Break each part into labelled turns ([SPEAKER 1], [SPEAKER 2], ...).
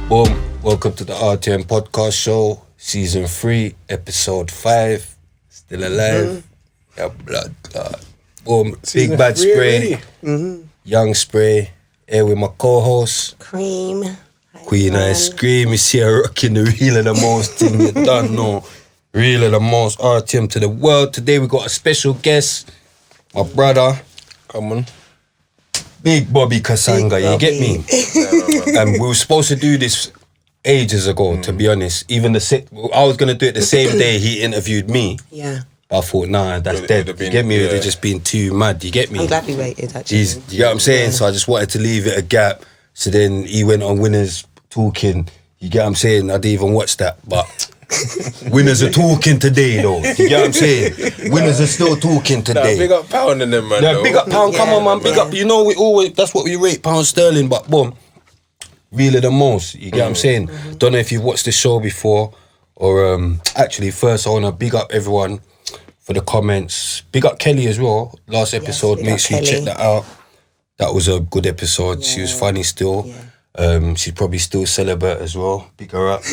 [SPEAKER 1] Boom, welcome to the RTM podcast show, season 3, episode 5. Still alive. Yeah, blood clot. Boom,
[SPEAKER 2] Season
[SPEAKER 1] big bad
[SPEAKER 2] 3
[SPEAKER 1] spray. Young spray. Here with my co-host,
[SPEAKER 3] Cream. Hi,
[SPEAKER 1] Queen
[SPEAKER 3] everyone.
[SPEAKER 1] Ice Cream. Is here rocking the real of the most thing you done know. Real of the most RTM to the world. Today we got a special guest, my brother.
[SPEAKER 2] Come on.
[SPEAKER 1] Big Bobby Kasanga,
[SPEAKER 3] Big
[SPEAKER 1] you get
[SPEAKER 3] Bobby.
[SPEAKER 1] me? And we were supposed to do this ages ago, to be honest. Even I was going to do it the same day he interviewed me.
[SPEAKER 3] Yeah.
[SPEAKER 1] I thought, nah, that's
[SPEAKER 2] It'd
[SPEAKER 1] dead.
[SPEAKER 2] have
[SPEAKER 1] You
[SPEAKER 2] been-
[SPEAKER 1] get me? It would
[SPEAKER 2] yeah.
[SPEAKER 1] have just been too mad. You get me?
[SPEAKER 3] I'm glad we waited, actually.
[SPEAKER 1] You get what I'm saying? So I just wanted to leave it a gap. So then he went on Winners talking. You get what I'm saying? I didn't even watch that, but Winners are talking today, though. You get what I'm saying? Winners are still talking
[SPEAKER 2] Nah,
[SPEAKER 1] today.
[SPEAKER 2] big up Pound in them, man.
[SPEAKER 1] Yeah,
[SPEAKER 2] though.
[SPEAKER 1] big up Pound, come
[SPEAKER 3] Yeah,
[SPEAKER 1] on, man, big
[SPEAKER 3] yeah.
[SPEAKER 1] up. You know, we always, that's what we rate, pound sterling, but boom, really the most. You get what I'm saying? Don't know if you've watched the show before, or actually, first, I want to big up everyone for the comments. Big up Kelly as well. Last episode,
[SPEAKER 3] big
[SPEAKER 1] make
[SPEAKER 3] up
[SPEAKER 1] sure you check
[SPEAKER 3] Kelly.
[SPEAKER 1] that out. That was a good episode. She was funny still. She's probably still celibate as well. Big her up.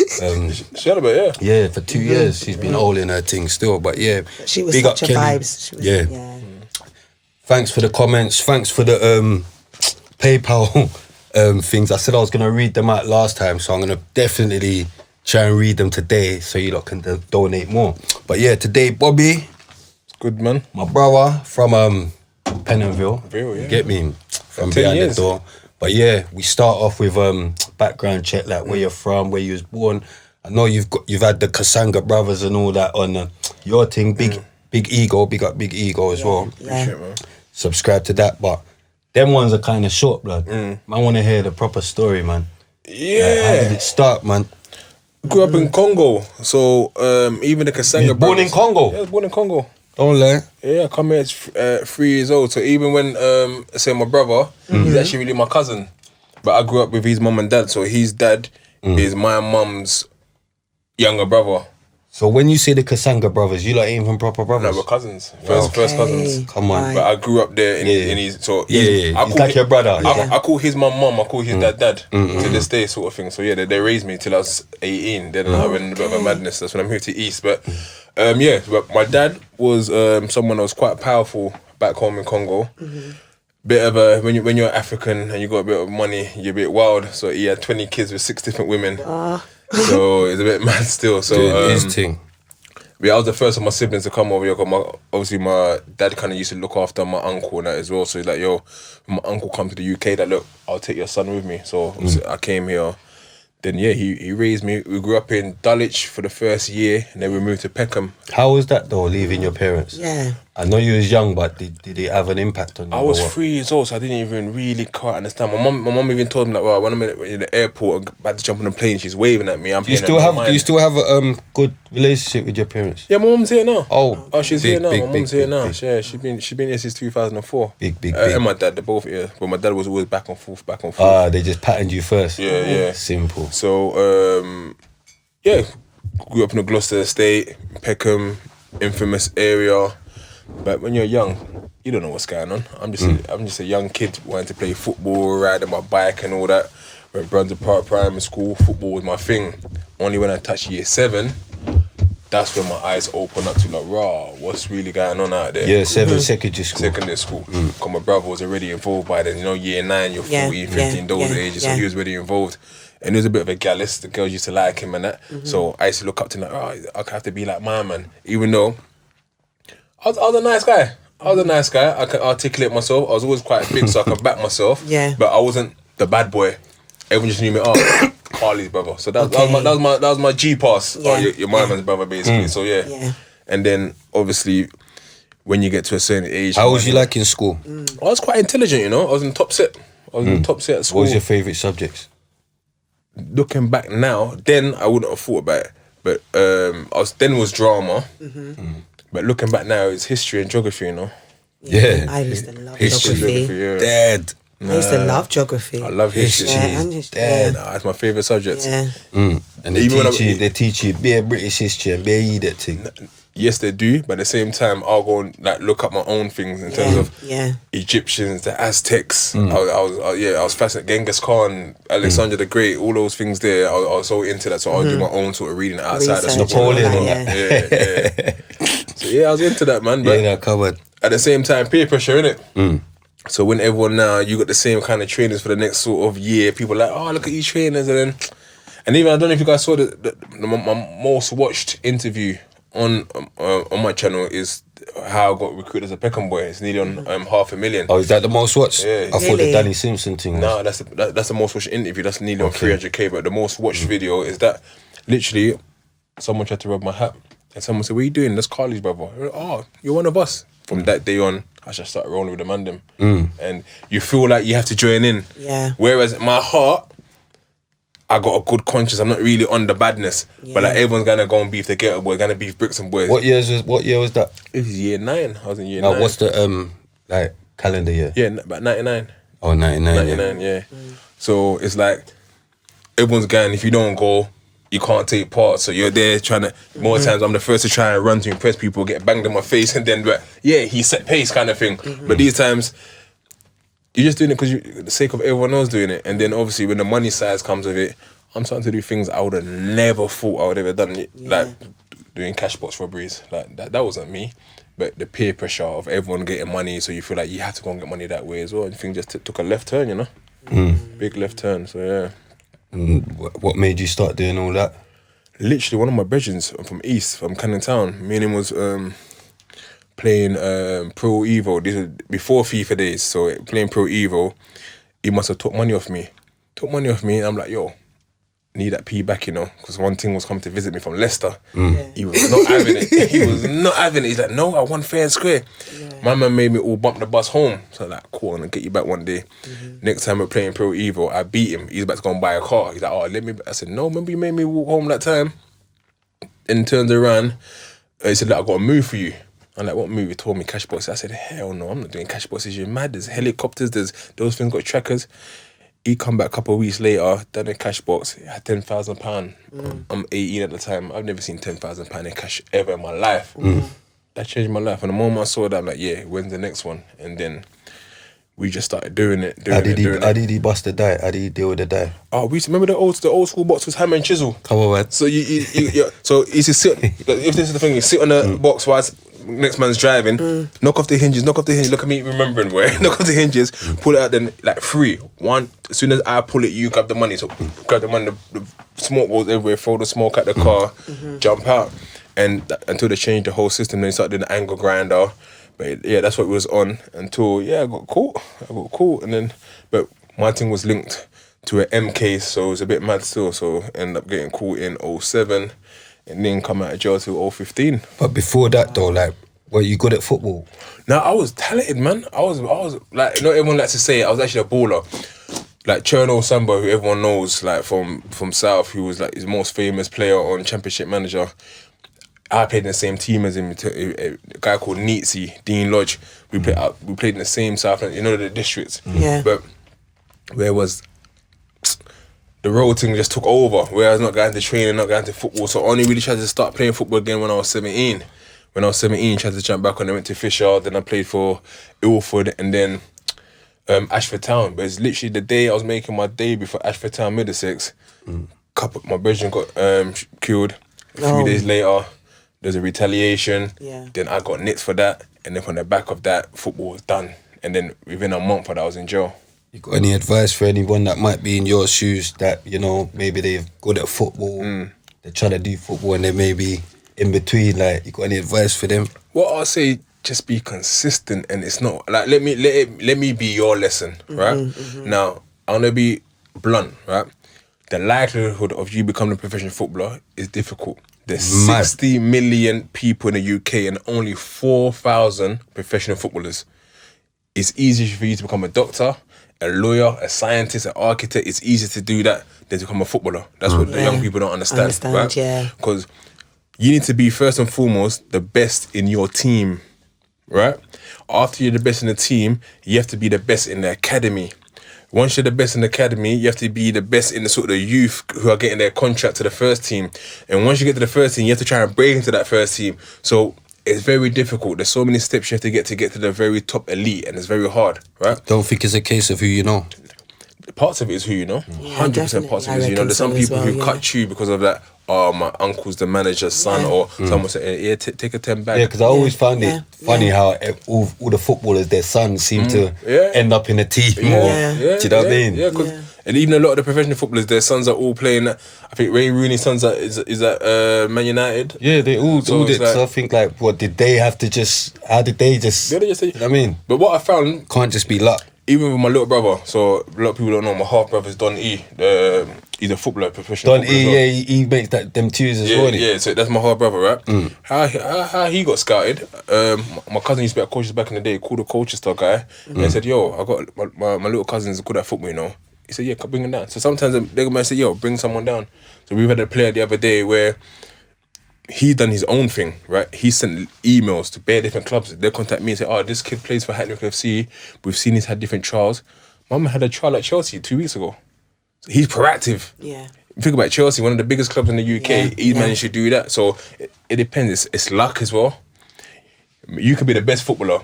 [SPEAKER 2] Shut up, yeah.
[SPEAKER 1] Yeah, for 2 years she's been holding her thing still. But yeah,
[SPEAKER 3] She was
[SPEAKER 1] big
[SPEAKER 3] such
[SPEAKER 1] up
[SPEAKER 3] a
[SPEAKER 1] Kelly.
[SPEAKER 3] vibes. She was,
[SPEAKER 1] Yeah. Thanks for the comments. Thanks for the PayPal things. I said I was gonna read them out last time, so I'm gonna definitely try and read them today, so you lot can donate more. But yeah, today Bobby,
[SPEAKER 2] Good, man.
[SPEAKER 1] my brother from Pennonville,
[SPEAKER 2] Real, yeah.
[SPEAKER 1] get me from
[SPEAKER 2] 10
[SPEAKER 1] behind
[SPEAKER 2] years.
[SPEAKER 1] the door. But yeah, we start off with background check, like where you're from, where you was born. I know you've had the Kasanga brothers and all that on your thing. Big ego, big up Big Ego as well.
[SPEAKER 2] Shit, man.
[SPEAKER 1] Subscribe to that, but them ones are kind of short, blood. Man, want to hear the proper story, man. Like, how did it start, man?
[SPEAKER 2] Grew up in Congo, so even the Kasanga
[SPEAKER 1] You was born in
[SPEAKER 2] brothers-
[SPEAKER 1] Congo?
[SPEAKER 2] Yeah, I was born in Congo.
[SPEAKER 1] Don't lie.
[SPEAKER 2] Yeah, I come here at 3 years old. So even when, say my brother, he's actually really my cousin. But I grew up with his mum and dad. So his dad is my mum's younger brother.
[SPEAKER 1] So when you say the Kasanga brothers, you like ain't even proper
[SPEAKER 2] No,
[SPEAKER 1] brothers?
[SPEAKER 2] we're cousins. First cousins.
[SPEAKER 1] Come on.
[SPEAKER 3] Right.
[SPEAKER 2] But I grew up there in
[SPEAKER 1] Yeah.
[SPEAKER 2] his so
[SPEAKER 1] Yeah, yeah.
[SPEAKER 2] I
[SPEAKER 1] He's
[SPEAKER 2] call
[SPEAKER 1] like your brother.
[SPEAKER 2] I call his mum, I call his dad to this day sort of thing. So yeah, they raised me till I was 18. Then I went in a bit of a madness. That's when I moved to East. But yeah, but my dad was someone that was quite powerful back home in Congo. Bit of a when you're African and you got a bit of money, you're a bit wild. So he had 20 kids with 6 different women. So it's a bit mad still. So
[SPEAKER 1] Doing his thing.
[SPEAKER 2] yeah, I was the first of my siblings to come over here. 'Cause obviously, my dad kind of used to look after my uncle and that as well. So he's like, yo, when my uncle come to the UK, that look, I'll take your son with me. So obviously I came here. Then yeah, he raised me. We grew up in Dulwich for the first year, and then we moved to Peckham.
[SPEAKER 1] How was that though, leaving your parents?
[SPEAKER 3] Yeah.
[SPEAKER 1] I know you was young, but did it have an impact on you?
[SPEAKER 2] I was
[SPEAKER 1] or what?
[SPEAKER 2] 3 years old, so I didn't even really quite understand. My mum even told me like, well, when I'm in the airport and about to jump on the plane, she's waving at me. I'm
[SPEAKER 1] Do you
[SPEAKER 2] paying
[SPEAKER 1] still
[SPEAKER 2] her no
[SPEAKER 1] have
[SPEAKER 2] mind.
[SPEAKER 1] a good relationship with your parents?
[SPEAKER 2] Yeah, my mum's here now.
[SPEAKER 1] Oh,
[SPEAKER 2] she's
[SPEAKER 1] big,
[SPEAKER 2] here now.
[SPEAKER 1] big,
[SPEAKER 2] My mum's
[SPEAKER 1] big,
[SPEAKER 2] here
[SPEAKER 1] big,
[SPEAKER 2] now.
[SPEAKER 1] big.
[SPEAKER 2] Yeah, she's been here since 2004.
[SPEAKER 1] Big, big.
[SPEAKER 2] And my dad, they're both here. But my dad was always back and forth.
[SPEAKER 1] They just patterned you first.
[SPEAKER 2] Yeah.
[SPEAKER 1] Simple.
[SPEAKER 2] So yeah, grew up in the Gloucester estate, Peckham, infamous area. But when you're young, you don't know what's going on. I'm just a young kid wanting to play football, riding my bike and all that. Went Brunswick Park Primary School, football was my thing. Only when I touched year 7, that's when my eyes opened up to like, raw, what's really going on out there?
[SPEAKER 1] Yeah, 7 secondary school.
[SPEAKER 2] Secondary school. Because my brother was already involved by then, year 9, you're 14, 15, those ages, so he was already involved. And he was a bit of a gallus, the girls used to like him and that. So I used to look up to him like, I have to be like my man. Even though I was a nice guy. I can articulate myself. I was always quite big, so I could back myself.
[SPEAKER 3] Yeah.
[SPEAKER 2] But I wasn't the bad boy. Everyone just knew me, Carly's brother. So that was my G pass.
[SPEAKER 3] Yeah.
[SPEAKER 2] You're my man's brother, basically. So yeah. And then obviously when you get to a certain age.
[SPEAKER 1] How was you like in school?
[SPEAKER 2] I was quite intelligent, I was in top set. I was in top set at school.
[SPEAKER 1] What was your favourite subjects?
[SPEAKER 2] Looking back now, then I wouldn't have thought about it. But then was drama. But looking back now, it's history and geography,
[SPEAKER 1] Yeah.
[SPEAKER 3] I used to love
[SPEAKER 1] History.
[SPEAKER 3] geography.
[SPEAKER 2] Yeah.
[SPEAKER 1] Dead.
[SPEAKER 3] I used to love geography.
[SPEAKER 2] I love history.
[SPEAKER 3] Yeah, and history.
[SPEAKER 1] Dead.
[SPEAKER 2] Nah, it's my favourite subject.
[SPEAKER 3] Yeah.
[SPEAKER 1] And they
[SPEAKER 2] Even when
[SPEAKER 1] teach you bare British history and bare that thing.
[SPEAKER 2] yes, they do, but at the same time, I'll go and like look up my own things in terms of Egyptians, the Aztecs. I was fascinated. Genghis Khan, Alexander the Great, all those things there. I was so into that, so I'll do my own sort of reading outside of stuff.
[SPEAKER 1] Napoleon,
[SPEAKER 2] So I was into that, man. But
[SPEAKER 1] covered.
[SPEAKER 2] at the same time, peer pressure, innit? So when everyone now, you got the same kind of trainers for the next sort of year, people are like, oh, look at these trainers, and even I don't know if you guys saw my most watched interview on my channel is how I got recruited as a Peckham boy. It's nearly on 500,000.
[SPEAKER 1] Oh, is that the most watched?
[SPEAKER 2] Yeah.
[SPEAKER 1] I thought the Danny Simpson thing was.
[SPEAKER 2] No, that's the most watched interview. That's nearly on 300k. But the most watched video is that literally someone tried to rub my hat, and someone said, "What are you doing? That's Carly's brother." Like, oh, you're one of us. From that day on, I just started rolling with the man them. And you feel like you have to join in.
[SPEAKER 3] Yeah.
[SPEAKER 2] Whereas in my heart, I got a good conscience. I'm not really on the badness. But like everyone's gonna go and beef the Ghetto Boy, gonna beef Bricks and Boys.
[SPEAKER 1] What year was that?
[SPEAKER 2] It was year 9. I was in year 9.
[SPEAKER 1] What's the like calendar year?
[SPEAKER 2] Yeah, about 99.
[SPEAKER 1] Oh, 99.
[SPEAKER 2] 99, yeah. So it's like everyone's going, if you don't go, you can't take part. So you're there trying to, more times I'm the first to try and run to impress people, get banged in my face, and then he set pace kind of thing. But these times, you're just doing it because for the sake of everyone else doing it. And then obviously when the money size comes with it, I'm starting to do things I would have never thought I would have ever done. Like doing cash box robberies. Like that wasn't me. But the peer pressure of everyone getting money, so you feel like you have to go and get money that way as well. And things just took a left turn, you know? Big left turn, so yeah.
[SPEAKER 1] What made you start doing all that?
[SPEAKER 2] Literally, one of my brethrens from East, from Canning Town, me and him was playing Pro Evo. This was before FIFA days, so playing Pro Evo, he must have took money off me. And I'm like, yo, need that P back, you know, because one thing was coming to visit me from Leicester. He was not having it. He's like, no, I won fair and square. My man made me all bump the bus home. So I'm like, cool, I'm gonna get you back one day. Next time we're playing Pro Evo, I beat him. He's about to go and buy a car. He's like, oh, let me. I said, no, remember you made me walk home that time? And turns around. He said, look, I got a move for you. I'm like, what move? He told me cash boxes. I said, hell no, I'm not doing cash boxes. You're mad. There's helicopters. There's those things got trackers. He come back a couple of weeks later, done a cash box, had £10,000. I'm 18 at the time. I've never seen £10,000 in cash ever in my life. That changed my life. And the moment I saw that, I'm like, yeah, when's the next one? And then we just started doing it. How
[SPEAKER 1] did he bust the die? How did he deal with the die?
[SPEAKER 2] Oh, we used to remember the old school box was hammer and chisel.
[SPEAKER 1] Come on, man.
[SPEAKER 2] So you so you used to sit. If this is the thing, you sit on the box while next man's driving. Knock off the hinges. Look at me remembering where. Knock off the hinges. Pull it out. Then like 3, 1. As soon as I pull it, you grab the money. So grab the money. The smoke goes everywhere. Throw the smoke at the car. Jump out. And until they changed the whole system, then they started doing the angle grinder. But yeah, that's what it was on until I got caught. And then, but my thing was linked to an M case, so it was a bit mad still. So ended up getting caught in 07 and then come out of jail till 015.
[SPEAKER 1] But before that though, like, were you good at football?
[SPEAKER 2] No, I was talented, man. I was like, not everyone likes to say it, I was actually a baller. Like Cherno Samba, who everyone knows, like from South, who was like his most famous player on Championship Manager. I played in the same team as him, a guy called Neatsy, Dean Lodge. We played in the same South, you know, the districts. But where was the road thing just took over, where I was not going to training, not going to football. So I only really tried to start playing football again when I was 17. When I was 17, tried to jump back on. I went to Fisher, then I played for Ilford, and then Ashford Town. But it's literally the day I was making my debut for Ashford Town Middlesex. My brethren got killed. A few days later, there's a retaliation. Then I got nicked for that. And then from the back of that, football was done. And then within a month, I was in jail.
[SPEAKER 1] You got any advice for anyone that might be in your shoes that, you know, maybe they're good at football, they're trying to do football and they may be in between, like, you got any advice for them?
[SPEAKER 2] Well, I'll say just be consistent, and it's not, like, let me be your lesson, right? Now, I'm gonna be blunt, right? The likelihood of you becoming a professional footballer is difficult. There's 60 million people in the UK and only 4,000 professional footballers. It's easier for you to become a doctor, a lawyer, a scientist, an architect. It's easier to do that than to become a footballer. That's what the young people don't understand, right? Because you need to be, first and foremost, the best in your team, right? After you're the best in the team, you have to be the best in the academy. once you're the best in the academy, you have to be the best in the sort of youth who are getting their contract to the first team. And once you get to the first team, you have to try and break into that first team. So it's very difficult. There's so many steps you have to get to the very top elite, and it's very hard, right?
[SPEAKER 1] Don't think it's a case of who you know.
[SPEAKER 2] Parts of it is who you know. 100%
[SPEAKER 3] definitely.
[SPEAKER 2] parts of
[SPEAKER 3] I
[SPEAKER 2] it is who you know.
[SPEAKER 3] reckon
[SPEAKER 2] There's some
[SPEAKER 3] so as
[SPEAKER 2] people
[SPEAKER 3] well,
[SPEAKER 2] who cut you because of that. Oh, my uncle's the manager's son, or someone said, yeah, take a 10 back.
[SPEAKER 1] Yeah, because I always found it
[SPEAKER 3] Yeah.
[SPEAKER 1] funny how all the footballers, their sons seem to
[SPEAKER 2] Yeah.
[SPEAKER 1] end up in a team.
[SPEAKER 2] Yeah,
[SPEAKER 1] Or,
[SPEAKER 3] Yeah.
[SPEAKER 1] do you know what I mean?
[SPEAKER 2] Yeah, and even a lot of the professional footballers, their sons are all playing. I think Ray Rooney's sons is at Man United.
[SPEAKER 1] Yeah, they all
[SPEAKER 2] So
[SPEAKER 1] did.
[SPEAKER 2] it's
[SPEAKER 1] So I think like, what did they have to just? How did they just?
[SPEAKER 2] Yeah, they just say-
[SPEAKER 1] you know what I mean,
[SPEAKER 2] But what I found,
[SPEAKER 1] can't just be luck.
[SPEAKER 2] even with my little brother, so a lot of people don't know, my half brother's Don E. He's a footballer, professional.
[SPEAKER 1] Don
[SPEAKER 2] footballer as well.
[SPEAKER 1] E, yeah, he makes them tunes as
[SPEAKER 2] Yeah,
[SPEAKER 1] well.
[SPEAKER 2] yeah, so that's my half brother, right? How he got scouted. My cousin used to be at coaches back in the day, called the coaches star guy, and he said, yo, I got my little cousin's good at football, you know. He said, yeah, bring him down. So sometimes they might say, yo, bring someone down. So we had a player the other day where he done his own thing, right? He sent emails to bare different clubs. They contact me and say, oh, this kid plays for Hackney FC. We've seen he's had different trials. Mum had a trial at Chelsea 2 weeks ago. So he's proactive.
[SPEAKER 3] Yeah.
[SPEAKER 2] Think about Chelsea, one of the biggest clubs in the UK.
[SPEAKER 3] Yeah,
[SPEAKER 2] He
[SPEAKER 3] yeah.
[SPEAKER 2] managed to do that. So it depends. It's luck as well. You could be the best footballer,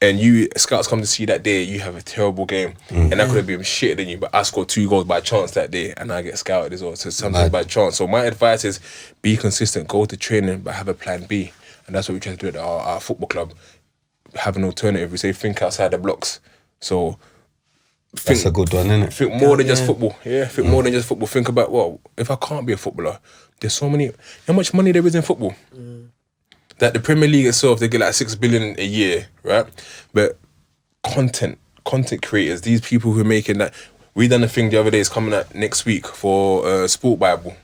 [SPEAKER 2] and scouts come to see that day, you have a terrible game, and that could have been shit than you. But I scored 2 goals by chance that day, and I get scouted as well. So sometimes by chance. So my advice is be consistent, go to training, but have a plan B, and that's what we try to do at our football club. Have an alternative. We say think outside the blocks. So.
[SPEAKER 1] That's a good one, isn't it?
[SPEAKER 2] Think more than just football. Yeah, think more than just football. Think about, well, if I can't be a footballer, there's so many. How much money there is in football? That the Premier League itself, they get like 6 billion a year, right? But content creators, these people who are making that. We done a thing the other day. It's coming out next week for Sport Bible,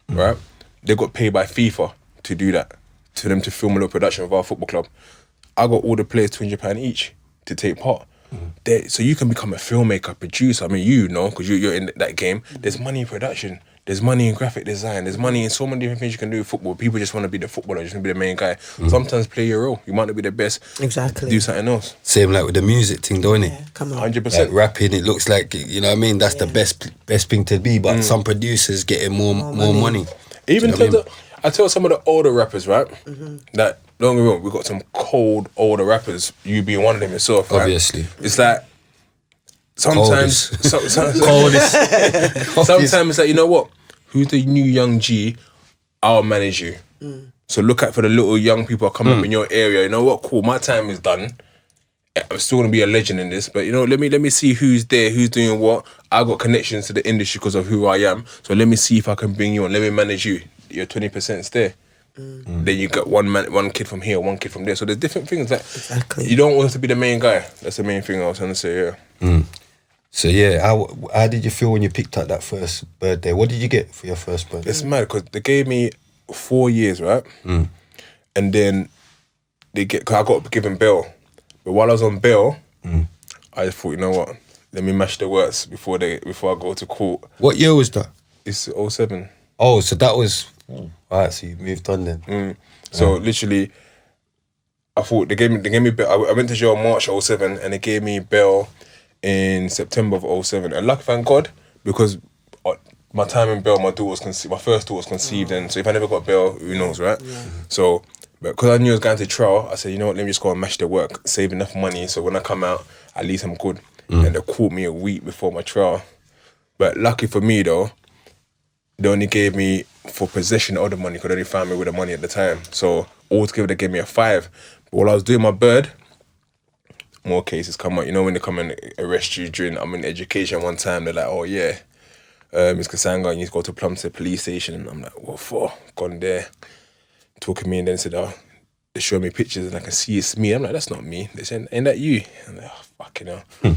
[SPEAKER 2] right? They got paid by FIFA to do that, to them to film a little production of our football club. I got all the players £200 each to take part. So you can become a filmmaker, producer. I mean, you know, because you're in that game. There's money in production. There's money in graphic design. There's money in so many different things you can do with football. People just want to be the footballer, just want to be the main guy. Sometimes play your role. You might not be the best.
[SPEAKER 3] Exactly.
[SPEAKER 2] Do something else.
[SPEAKER 1] Same like with the music thing, don't it?
[SPEAKER 3] Yeah, come on.
[SPEAKER 2] 100%.
[SPEAKER 1] Like rapping, it looks like, you know what I mean. That's the best thing to be. But some producers getting more money.
[SPEAKER 2] Even
[SPEAKER 1] Do you know what
[SPEAKER 2] I tell some of the older rappers, right? That don't get me wrong, we got some cold older rappers. You being one of them yourself, right?
[SPEAKER 1] Obviously.
[SPEAKER 2] It's like sometimes,
[SPEAKER 1] Coldest.
[SPEAKER 2] sometimes it's like, you know what? Who's the new young G? I'll manage you. So look out for the little young people coming up in your area. You know what? Cool. My time is done. I'm still gonna be a legend in this, but you know, let me see who's there, who's doing what. I got connections to the industry because of who I am. So let me see if I can bring you on. Let me manage you. Your 20%'s there. Then you got one kid from here, one kid from there. So there's different things that
[SPEAKER 3] Exactly.
[SPEAKER 2] you don't want to be the main guy. That's the main thing I was trying to say. Yeah.
[SPEAKER 1] So yeah, how did you feel when you picked up that first birthday? What did you get for your first birthday?
[SPEAKER 2] It's mad because they gave me 4 years, right? And then cause I got given bail. But while I was on bail, I thought, you know what? Let me mash the works before I go to court.
[SPEAKER 1] What year was that?
[SPEAKER 2] It's 07.
[SPEAKER 1] Oh, so that was alright. So you moved on then.
[SPEAKER 2] So literally, I thought they gave me bail. I went to jail March 07 and they gave me bail in September of 07. And lucky, thank God, because my time in bail, my first daughter was conceived, and so if I never got bail, who knows, right? So, because I knew I was going to trial, I said, you know what, let me just go and mash the work, save enough money, so when I come out, at least I'm good. And they caught me a week before my trial. But lucky for me though, they only gave me for possession of the money, because they only found me with the money at the time. So altogether they gave me a 5. But while I was doing my bird, more cases come out. You know when they come and arrest you I'm in education one time, they're like, oh yeah, Miss Kasanga, you need to go to Plumstead police station. And I'm like, what for? Gone there, talking to me, and then said, oh, they show me pictures and I can see it's me. I'm like, that's not me. They said, ain't that you? I'm like, oh, fucking hell. I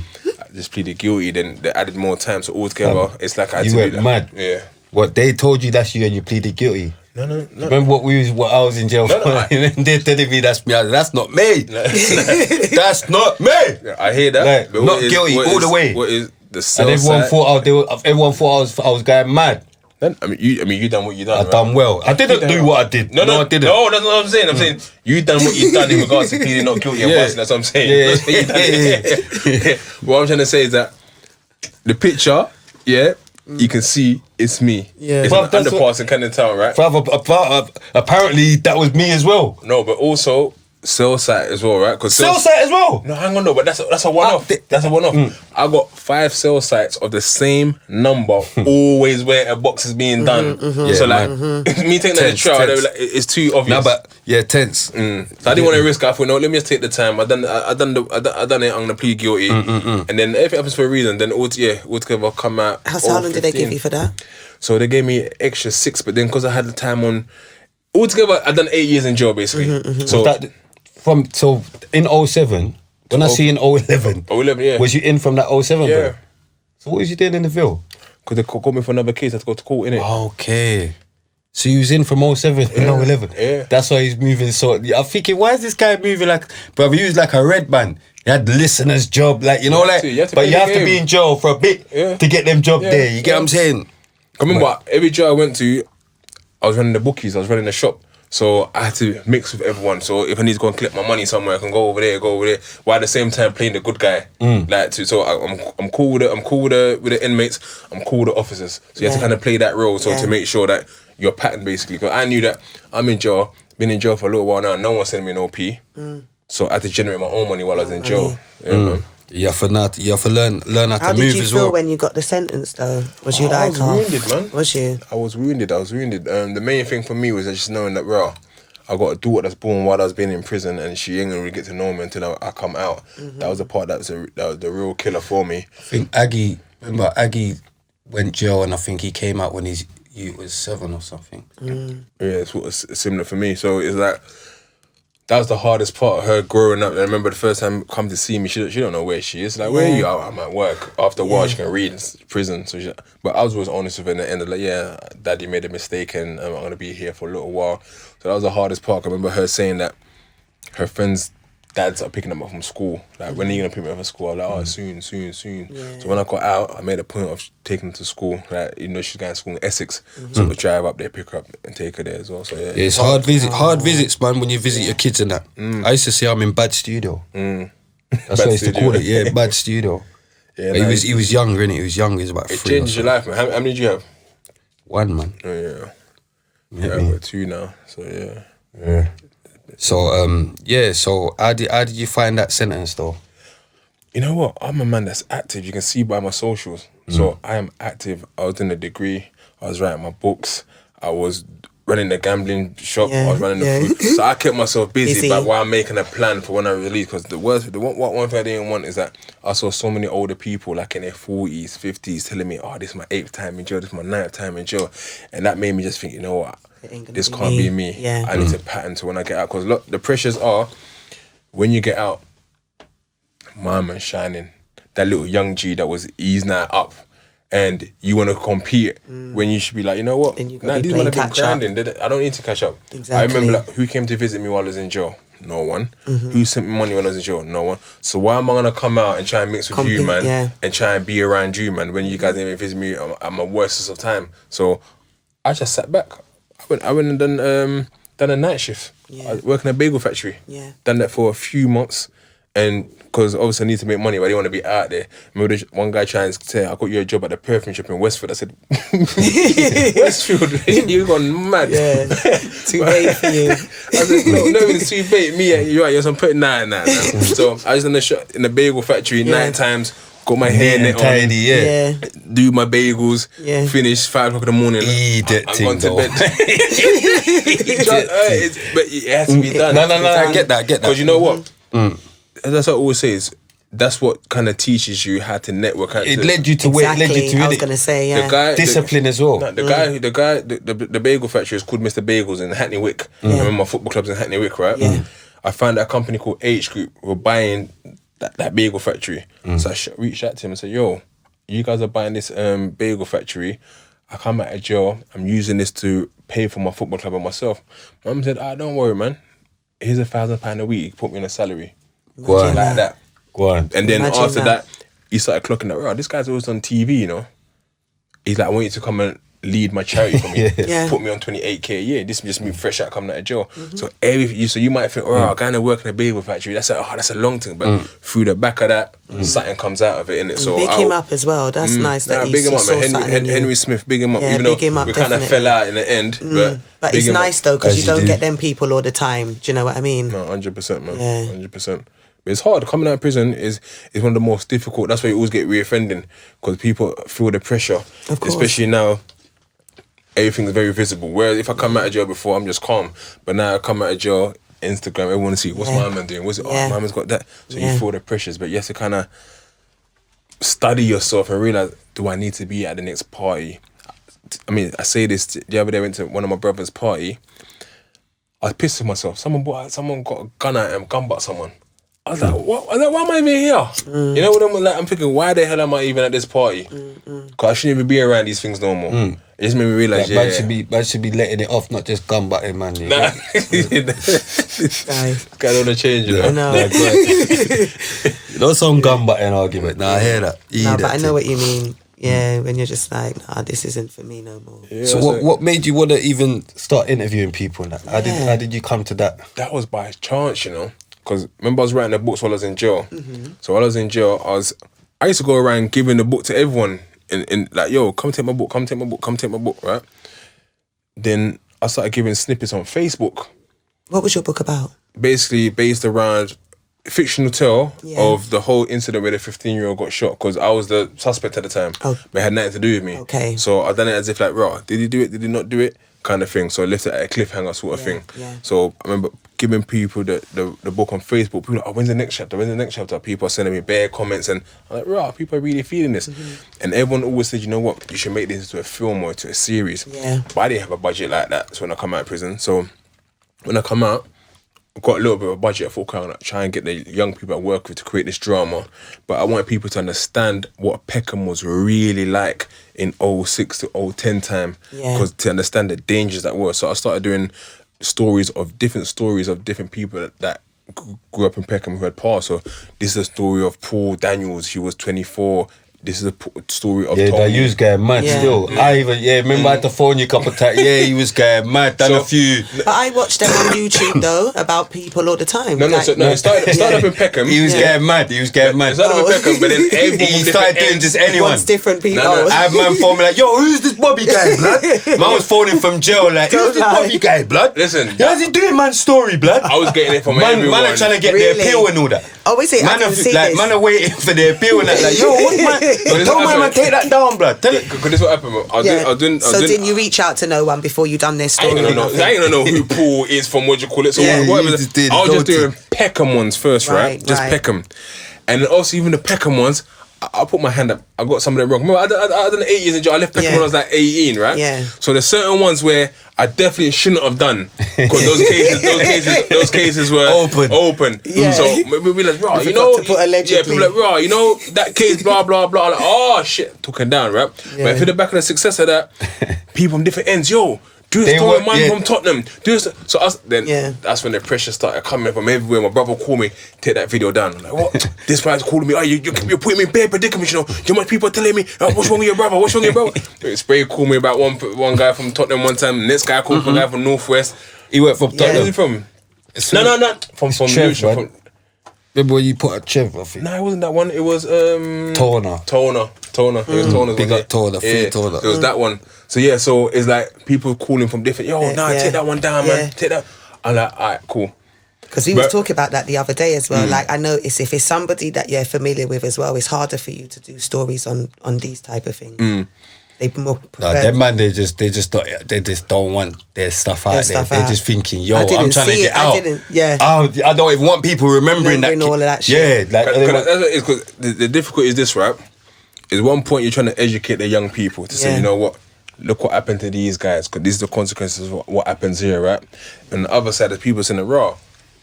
[SPEAKER 2] just pleaded guilty, then they added more time, so altogether, it's like I had
[SPEAKER 1] You
[SPEAKER 2] to
[SPEAKER 1] went
[SPEAKER 2] do that.
[SPEAKER 1] mad.
[SPEAKER 2] Yeah.
[SPEAKER 1] What, they told you that's you and you pleaded guilty?
[SPEAKER 2] No.
[SPEAKER 1] Remember what I was in jail for? And they're telling me that's me. I said, that's not me. That's not me.
[SPEAKER 2] Yeah, I hear that.
[SPEAKER 1] Like,
[SPEAKER 2] but
[SPEAKER 1] not guilty all the way.
[SPEAKER 2] What is the
[SPEAKER 1] And
[SPEAKER 2] sell
[SPEAKER 1] everyone
[SPEAKER 2] side?
[SPEAKER 1] thought I was going mad.
[SPEAKER 2] I mean, you done what you done.
[SPEAKER 1] I
[SPEAKER 2] right?
[SPEAKER 1] done well. I didn't do what I did.
[SPEAKER 2] No,
[SPEAKER 1] I didn't.
[SPEAKER 2] No, that's not what I'm saying. I'm saying you done what you done in regards to pleading not guilty and busting. That's what I'm saying.
[SPEAKER 1] Yeah.
[SPEAKER 2] What I'm trying to say is that the picture, yeah, you can see it's me.
[SPEAKER 3] Yeah.
[SPEAKER 2] It's
[SPEAKER 1] Well,
[SPEAKER 2] an
[SPEAKER 1] that's
[SPEAKER 2] underpass in Camden Town, right?
[SPEAKER 1] Apparently that was me as well.
[SPEAKER 2] No, but also sales site as well, right? Because
[SPEAKER 1] Sales site as well.
[SPEAKER 2] No, hang on, no, but that's a one-off. That's a one-off. I got 5 sales sites of the same number, always where a box is being done. So like, me taking that
[SPEAKER 1] Tense,
[SPEAKER 2] trial, they were
[SPEAKER 1] tense.
[SPEAKER 2] like, it's too obvious.
[SPEAKER 1] No, but yeah, tense.
[SPEAKER 2] So I didn't want to risk it. I thought, no, let me just take the time. I done it. I'm gonna plead guilty, and then if it happens for a reason, then altogether come out.
[SPEAKER 3] So how long did they give you for that?
[SPEAKER 2] So they gave me extra 6, but then because I had the time on, altogether I done 8 years in jail basically. So
[SPEAKER 1] So in 07, when I see in 011,
[SPEAKER 2] 011, yeah.
[SPEAKER 1] was you in from that 07,
[SPEAKER 2] Yeah.
[SPEAKER 1] bro? So what was you doing in the Ville?
[SPEAKER 2] Because they called me for another case, I had to go to court, innit?
[SPEAKER 1] Okay. So you was in from 07 in 011.
[SPEAKER 2] Yeah.
[SPEAKER 1] That's why he's moving so. I'm thinking, why is this guy moving like, bro? He was like a red man. He had the listener's job, like, you know,
[SPEAKER 2] You have
[SPEAKER 1] like,
[SPEAKER 2] to- you have to
[SPEAKER 1] but
[SPEAKER 2] play
[SPEAKER 1] you
[SPEAKER 2] the
[SPEAKER 1] have to
[SPEAKER 2] game.
[SPEAKER 1] be in jail for a bit to get them job there. You get what I'm saying?
[SPEAKER 2] I remember every jail I went to, I was running the bookies, I was running the shop. So I had to mix with everyone. So if I need to go and collect my money somewhere, I can go over there. While at the same time playing the good guy. So I'm cool with the inmates. I'm cool with the officers. So you have to kind of play that role. So to make sure that you're patterned basically. Because I knew that I'm in jail. Been in jail for a little while now. No one's sending me an OP. So I had to generate my own money while I was in jail. Yeah, man.
[SPEAKER 1] You have to learn how
[SPEAKER 3] How
[SPEAKER 1] to
[SPEAKER 3] did
[SPEAKER 1] move
[SPEAKER 3] you
[SPEAKER 1] as
[SPEAKER 3] feel
[SPEAKER 1] well.
[SPEAKER 3] when you got the sentence though? Was you
[SPEAKER 2] I
[SPEAKER 3] like,
[SPEAKER 2] was wounded, man.
[SPEAKER 3] Was you?
[SPEAKER 2] I was wounded. The main thing for me was just knowing that, bro, I got a daughter that's born while I was being in prison, and she ain't gonna really get to know me until I come out. That was the part that was the real killer for me.
[SPEAKER 1] I think Aggie went jail, and I think he came out when he was 7 or something.
[SPEAKER 2] Yeah, it's what was similar for me. So it's like that was the hardest part of her growing up. And I remember the first time come to see me, she don't know where she is. Like, where are you? I'm at work. After a while, she can read in prison. So but I was always honest with her in the end of like, yeah, Daddy made a mistake and I'm gonna be here for a little while. So that was the hardest part. I remember her saying that her friends' dads are picking them up from school. Like, when are you gonna pick me up from school? I was like, oh, soon.
[SPEAKER 3] Yeah.
[SPEAKER 2] So when I got out, I made a point of taking her to school. Like, she's going to school in Essex. So I would drive up there, pick her up and take her there as well. So yeah.
[SPEAKER 1] Yeah, it's hard visits, man, when you visit your kids and that. I used to say I'm in bad studio. That's what I used to call it, yeah, bad studio.
[SPEAKER 2] Yeah,
[SPEAKER 1] But he was younger, innit? He was young, he was about
[SPEAKER 2] it
[SPEAKER 1] 3 or
[SPEAKER 2] changes your
[SPEAKER 1] so.
[SPEAKER 2] life, man. How many did you have?
[SPEAKER 1] 1, man.
[SPEAKER 2] Oh, yeah.
[SPEAKER 1] Yeah,
[SPEAKER 2] I've got 2 now. So yeah.
[SPEAKER 1] So how did you find that sentence though?
[SPEAKER 2] You know what? I'm a man that's active. You can see by my socials. So I am active. I was doing a degree. I was writing my books. I was running the gambling shop. I was running the food. So I kept myself busy, but while I'm making a plan for when I release. Because one thing I didn't want is that I saw so many older people like in their 40s, 50s telling me, oh, this is my 8th time in jail. This is my 9th time in jail. And that made me just think, you know what? This can't be me.
[SPEAKER 3] Yeah.
[SPEAKER 2] I need to pattern to when I get out. Because look, the pressures are, when you get out, my man's shining. That little young G that was eased now up. And you want to compete when you should be like, you know what?
[SPEAKER 3] And you gotta
[SPEAKER 2] Nah,
[SPEAKER 3] be
[SPEAKER 2] these
[SPEAKER 3] playing
[SPEAKER 2] men have been
[SPEAKER 3] catch up.
[SPEAKER 2] shining. I don't need to catch up.
[SPEAKER 3] Exactly.
[SPEAKER 2] I remember like, who came to visit me while I was in jail? No one. Who sent me money when I was in jail? No one. So why am I gonna come out and try and mix with you, man? And try and be around you, man, when you guys didn't even visit me at my worstest of time? So I just sat back. I went and done a night shift. I was working in a bagel factory.
[SPEAKER 3] Yeah.
[SPEAKER 2] Done that for a few months. And because obviously I need to make money, but I didn't want to be out there. I remember one guy trying to say, I got you a job at the perfume shop in Westfield. I said, Westfield? You gone mad.
[SPEAKER 3] Yeah. Too late for you.
[SPEAKER 2] I said, no, it's too late. You're right, I'm putting nah. So I was in the shop, in the bagel factory, night times, got my hair net on,
[SPEAKER 1] tidy, yeah.
[SPEAKER 2] do my bagels, finish 5 o'clock in the morning.
[SPEAKER 1] I'm
[SPEAKER 2] going to bed. But it has to be done.
[SPEAKER 1] No, I get that.
[SPEAKER 2] Because you know what? That's what I always say is, that's what kind of teaches you how to network.
[SPEAKER 1] It led you to where it led you to.
[SPEAKER 3] I was gonna say, yeah.
[SPEAKER 2] The guy,
[SPEAKER 1] discipline as well.
[SPEAKER 2] The guy, the bagel factory is called Mr. Bagels in Hackney Wick. I remember my football club's in Hackney Wick, right?
[SPEAKER 3] Yeah.
[SPEAKER 2] I found a company called H Group were buying that bagel factory. So I reached out to him and said, yo, you guys are buying this bagel factory. I come out of jail. I'm using this to pay for my football club and myself. Mum said, don't worry, man. Here's £1,000 a week. Put me on a salary.
[SPEAKER 1] Go on.
[SPEAKER 2] Like that.
[SPEAKER 1] Go on.
[SPEAKER 2] And then
[SPEAKER 3] Imagine
[SPEAKER 2] after that, he started clocking that, this guy's always on TV, you know. He's like, I want you to come and lead my charity for me.
[SPEAKER 3] Yeah.
[SPEAKER 2] Put me on 28k a year. This is just me fresh out coming out of jail. So you might think, I'm going to work in a behaviour factory. That's a long thing. But through the back of that, something comes out of it, innit? So
[SPEAKER 3] big him up as well. That's nice that
[SPEAKER 2] big him up, man. Henry Smith, big him up.
[SPEAKER 3] Yeah,
[SPEAKER 2] even though
[SPEAKER 3] big him up,
[SPEAKER 2] we kind of
[SPEAKER 3] definitely.
[SPEAKER 2] fell out in the end.
[SPEAKER 3] But it's nice though, because
[SPEAKER 1] As
[SPEAKER 3] you
[SPEAKER 1] you
[SPEAKER 3] don't
[SPEAKER 1] do.
[SPEAKER 3] get them people all the time. Do you know what I mean?
[SPEAKER 2] No, 100%, man.
[SPEAKER 3] Yeah.
[SPEAKER 2] 100%. But it's hard. Coming out of prison is one of the most difficult. That's why you always get reoffending, because people feel the pressure.
[SPEAKER 3] Of course.
[SPEAKER 2] Especially now, everything's very visible. Whereas if I come out of jail before, I'm just calm. But now I come out of jail, Instagram, everyone want to see, what's my man doing? What's it? Oh, my man's got that. So you feel the pressures. But you have to kind of study yourself and realize, do I need to be at the next party? I mean, I say this, the other day I went to one of my brother's party. I was pissed with myself. Someone got a gun at him, gun-butt someone. I was like, what? I was like, why am I even here? You know what I'm thinking, why the hell am I even at this party? Because I shouldn't even be around these things no more. It just made me realise,
[SPEAKER 1] Man should be letting it off, not just gun butting, man.
[SPEAKER 2] Nah.
[SPEAKER 3] Guys.
[SPEAKER 2] Guy don't want to change, you know.
[SPEAKER 3] I know.
[SPEAKER 1] You know, some gun butting argument. Nah, I hear that.
[SPEAKER 3] No, but I know what you mean. Yeah, when you're just like, nah, this isn't for me no more.
[SPEAKER 2] Yeah,
[SPEAKER 1] So what made you want to even start interviewing people and that? How did you come to that?
[SPEAKER 2] that was by chance, you know. Because remember I was writing the books while I was in jail. So while I was in jail, I used to go around giving the book to everyone in like, yo, come take my book, come take my book, come take my book, right? Then I started giving snippets on Facebook,
[SPEAKER 3] What was your book about?
[SPEAKER 2] basically based around fictional tale of the whole incident where the 15-year-old got shot, because I was the suspect at the time.
[SPEAKER 3] Oh.
[SPEAKER 2] But it had nothing to do with me.
[SPEAKER 3] Okay.
[SPEAKER 2] So I done it as if like, raw, did he do it, did he not do it? Kind of thing. So I left it at a cliffhanger sort of thing.
[SPEAKER 3] Yeah.
[SPEAKER 2] So I remember giving people the book on Facebook. People were like, oh, when's the next chapter? When's the next chapter? People are sending me bare comments, and I'm like, raw, people are really feeling this. And everyone always said, you know what, you should make this into a film or to a series.
[SPEAKER 3] Yeah.
[SPEAKER 2] But I didn't have a budget like that. So when I come out of prison, so when I come out, I've got a little bit of a budget. I thought, I'm try and get the young people I work with to create this drama. But I want people to understand what Peckham was really like in 06 to 010 time. Because to understand the dangers that were. So I started doing stories of different people that grew up in Peckham who had passed. So this is a story of Paul Daniels. He was 24. This is a story of
[SPEAKER 1] Yeah,
[SPEAKER 2] Tony.
[SPEAKER 1] that you was getting mad still. I even, remember I had to phone you a couple of times. Yeah, he was getting mad. Done a few.
[SPEAKER 3] But I watched them on YouTube though, about people all the time.
[SPEAKER 2] No, it started up in Peckham.
[SPEAKER 1] He was getting mad. He was getting mad.
[SPEAKER 2] It started up in Peckham, but then everyone
[SPEAKER 1] He
[SPEAKER 2] from
[SPEAKER 1] started
[SPEAKER 2] different
[SPEAKER 1] doing
[SPEAKER 2] ends.
[SPEAKER 1] just anyone.
[SPEAKER 3] Wants different people.
[SPEAKER 2] No.
[SPEAKER 1] I have man phone me like, yo, who's this Bobby guy, blood? Man was phoning from jail like, who's this Bobby guy, blood?
[SPEAKER 2] Listen,
[SPEAKER 1] how's he doing man's story, blood?
[SPEAKER 2] I was getting it from
[SPEAKER 1] Man
[SPEAKER 2] everyone.
[SPEAKER 1] are trying to get
[SPEAKER 3] Really?
[SPEAKER 1] the appeal and all that.
[SPEAKER 3] Oh, is it? I
[SPEAKER 1] Man
[SPEAKER 3] didn't see this.
[SPEAKER 1] are waiting for the appeal and that. Like, yo, what man? Tell my man take that down, blood. Tell it.
[SPEAKER 2] Because this is what happened.
[SPEAKER 3] So didn't you reach out to no one before you done this
[SPEAKER 2] I ain't
[SPEAKER 3] story?
[SPEAKER 2] gonna know who Paul is from what you call it. So
[SPEAKER 1] Yeah,
[SPEAKER 2] whatever.
[SPEAKER 1] you just did,
[SPEAKER 2] I was just
[SPEAKER 1] don't
[SPEAKER 2] doing Peckham ones first, right? Just
[SPEAKER 3] Right.
[SPEAKER 2] Peckham, and then also even the Peckham ones. I put my hand up. I got some of them wrong. Remember, I done 8 years in jail. I left Peckham when I was like 18, right?
[SPEAKER 3] Yeah.
[SPEAKER 2] So there's certain ones where I definitely shouldn't have done, because those cases were open.
[SPEAKER 3] Yeah.
[SPEAKER 2] So we like, raw, you
[SPEAKER 3] forgot
[SPEAKER 2] know,
[SPEAKER 3] to put allegedly.
[SPEAKER 2] yeah, people like, raw, you know, that case, blah blah blah. Like, oh shit, took it down, right? But if you're the back of the success of that, people from different ends, yo. Do a story, man from Tottenham. That's when the pressure started coming from everywhere. My brother called me, take that video down. I'm like, what? This man's calling me. Oh, you're putting me in bad predicaments. You know, you much people telling me, oh, what's wrong with your brother? What's wrong with your brother? Spray called me about one guy from Tottenham one time. Next guy called me, a guy from Northwest.
[SPEAKER 1] He went from
[SPEAKER 2] Where's he
[SPEAKER 1] Tottenham.
[SPEAKER 2] from? No. From
[SPEAKER 1] Trev,
[SPEAKER 2] Lucia.
[SPEAKER 1] man. Remember when you put a Trev off it?
[SPEAKER 2] No, it wasn't that one. It was
[SPEAKER 1] Toner.
[SPEAKER 2] It was Toner.
[SPEAKER 1] Big up Toner, free Toner.
[SPEAKER 2] It was that one. So yeah, so it's like people calling from different. Yo, take that one down, man. Take that. I'm like, alright, cool.
[SPEAKER 3] Because we was talking about that the other day as well. Like, I notice if it's somebody that you're familiar with as well, it's harder for you to do stories on these type of things. They more
[SPEAKER 1] No, them man, they just don't want their stuff out there. They're just thinking, yo, I'm trying to get out. I don't even want people remembering that.
[SPEAKER 3] all of that shit.
[SPEAKER 1] Yeah, like
[SPEAKER 2] That's what it is, because the difficulty is this, right? Is one point you're trying to educate the young people to say, you know what, look what happened to these guys, because these are the consequences of what happens here, right? And the other side is people saying, raw,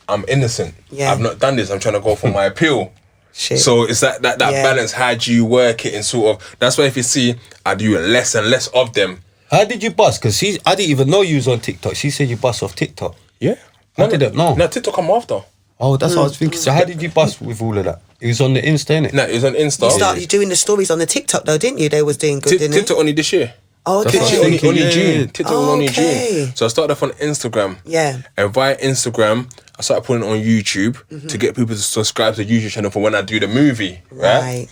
[SPEAKER 2] I'm innocent. I've not done this. I'm trying to go for my appeal.
[SPEAKER 3] Shit.
[SPEAKER 2] So it's that balance. How do you work it? And sort of, that's why if you see, I do less and less of them.
[SPEAKER 1] How did you bust? Because I didn't even know you was on TikTok. She said you bust off TikTok.
[SPEAKER 2] Yeah.
[SPEAKER 1] I didn't know.
[SPEAKER 2] No, TikTok come after.
[SPEAKER 1] Oh, that's what I was thinking. So how did you bust with all of that? It was on the Insta, innit?
[SPEAKER 2] No, it was on Insta.
[SPEAKER 3] You started doing the stories on the TikTok though, didn't you? They was doing good, didn't
[SPEAKER 2] TikTok only this year.
[SPEAKER 3] Oh, okay.
[SPEAKER 1] That's
[SPEAKER 2] TikTok
[SPEAKER 1] what
[SPEAKER 2] only
[SPEAKER 1] Yeah,
[SPEAKER 2] June.
[SPEAKER 1] yeah.
[SPEAKER 2] TikTok was only
[SPEAKER 3] Okay.
[SPEAKER 2] June. So I started off on Instagram.
[SPEAKER 3] Yeah.
[SPEAKER 2] And via Instagram, I started putting it on YouTube to get people to subscribe to the YouTube channel for when I do the movie. Right.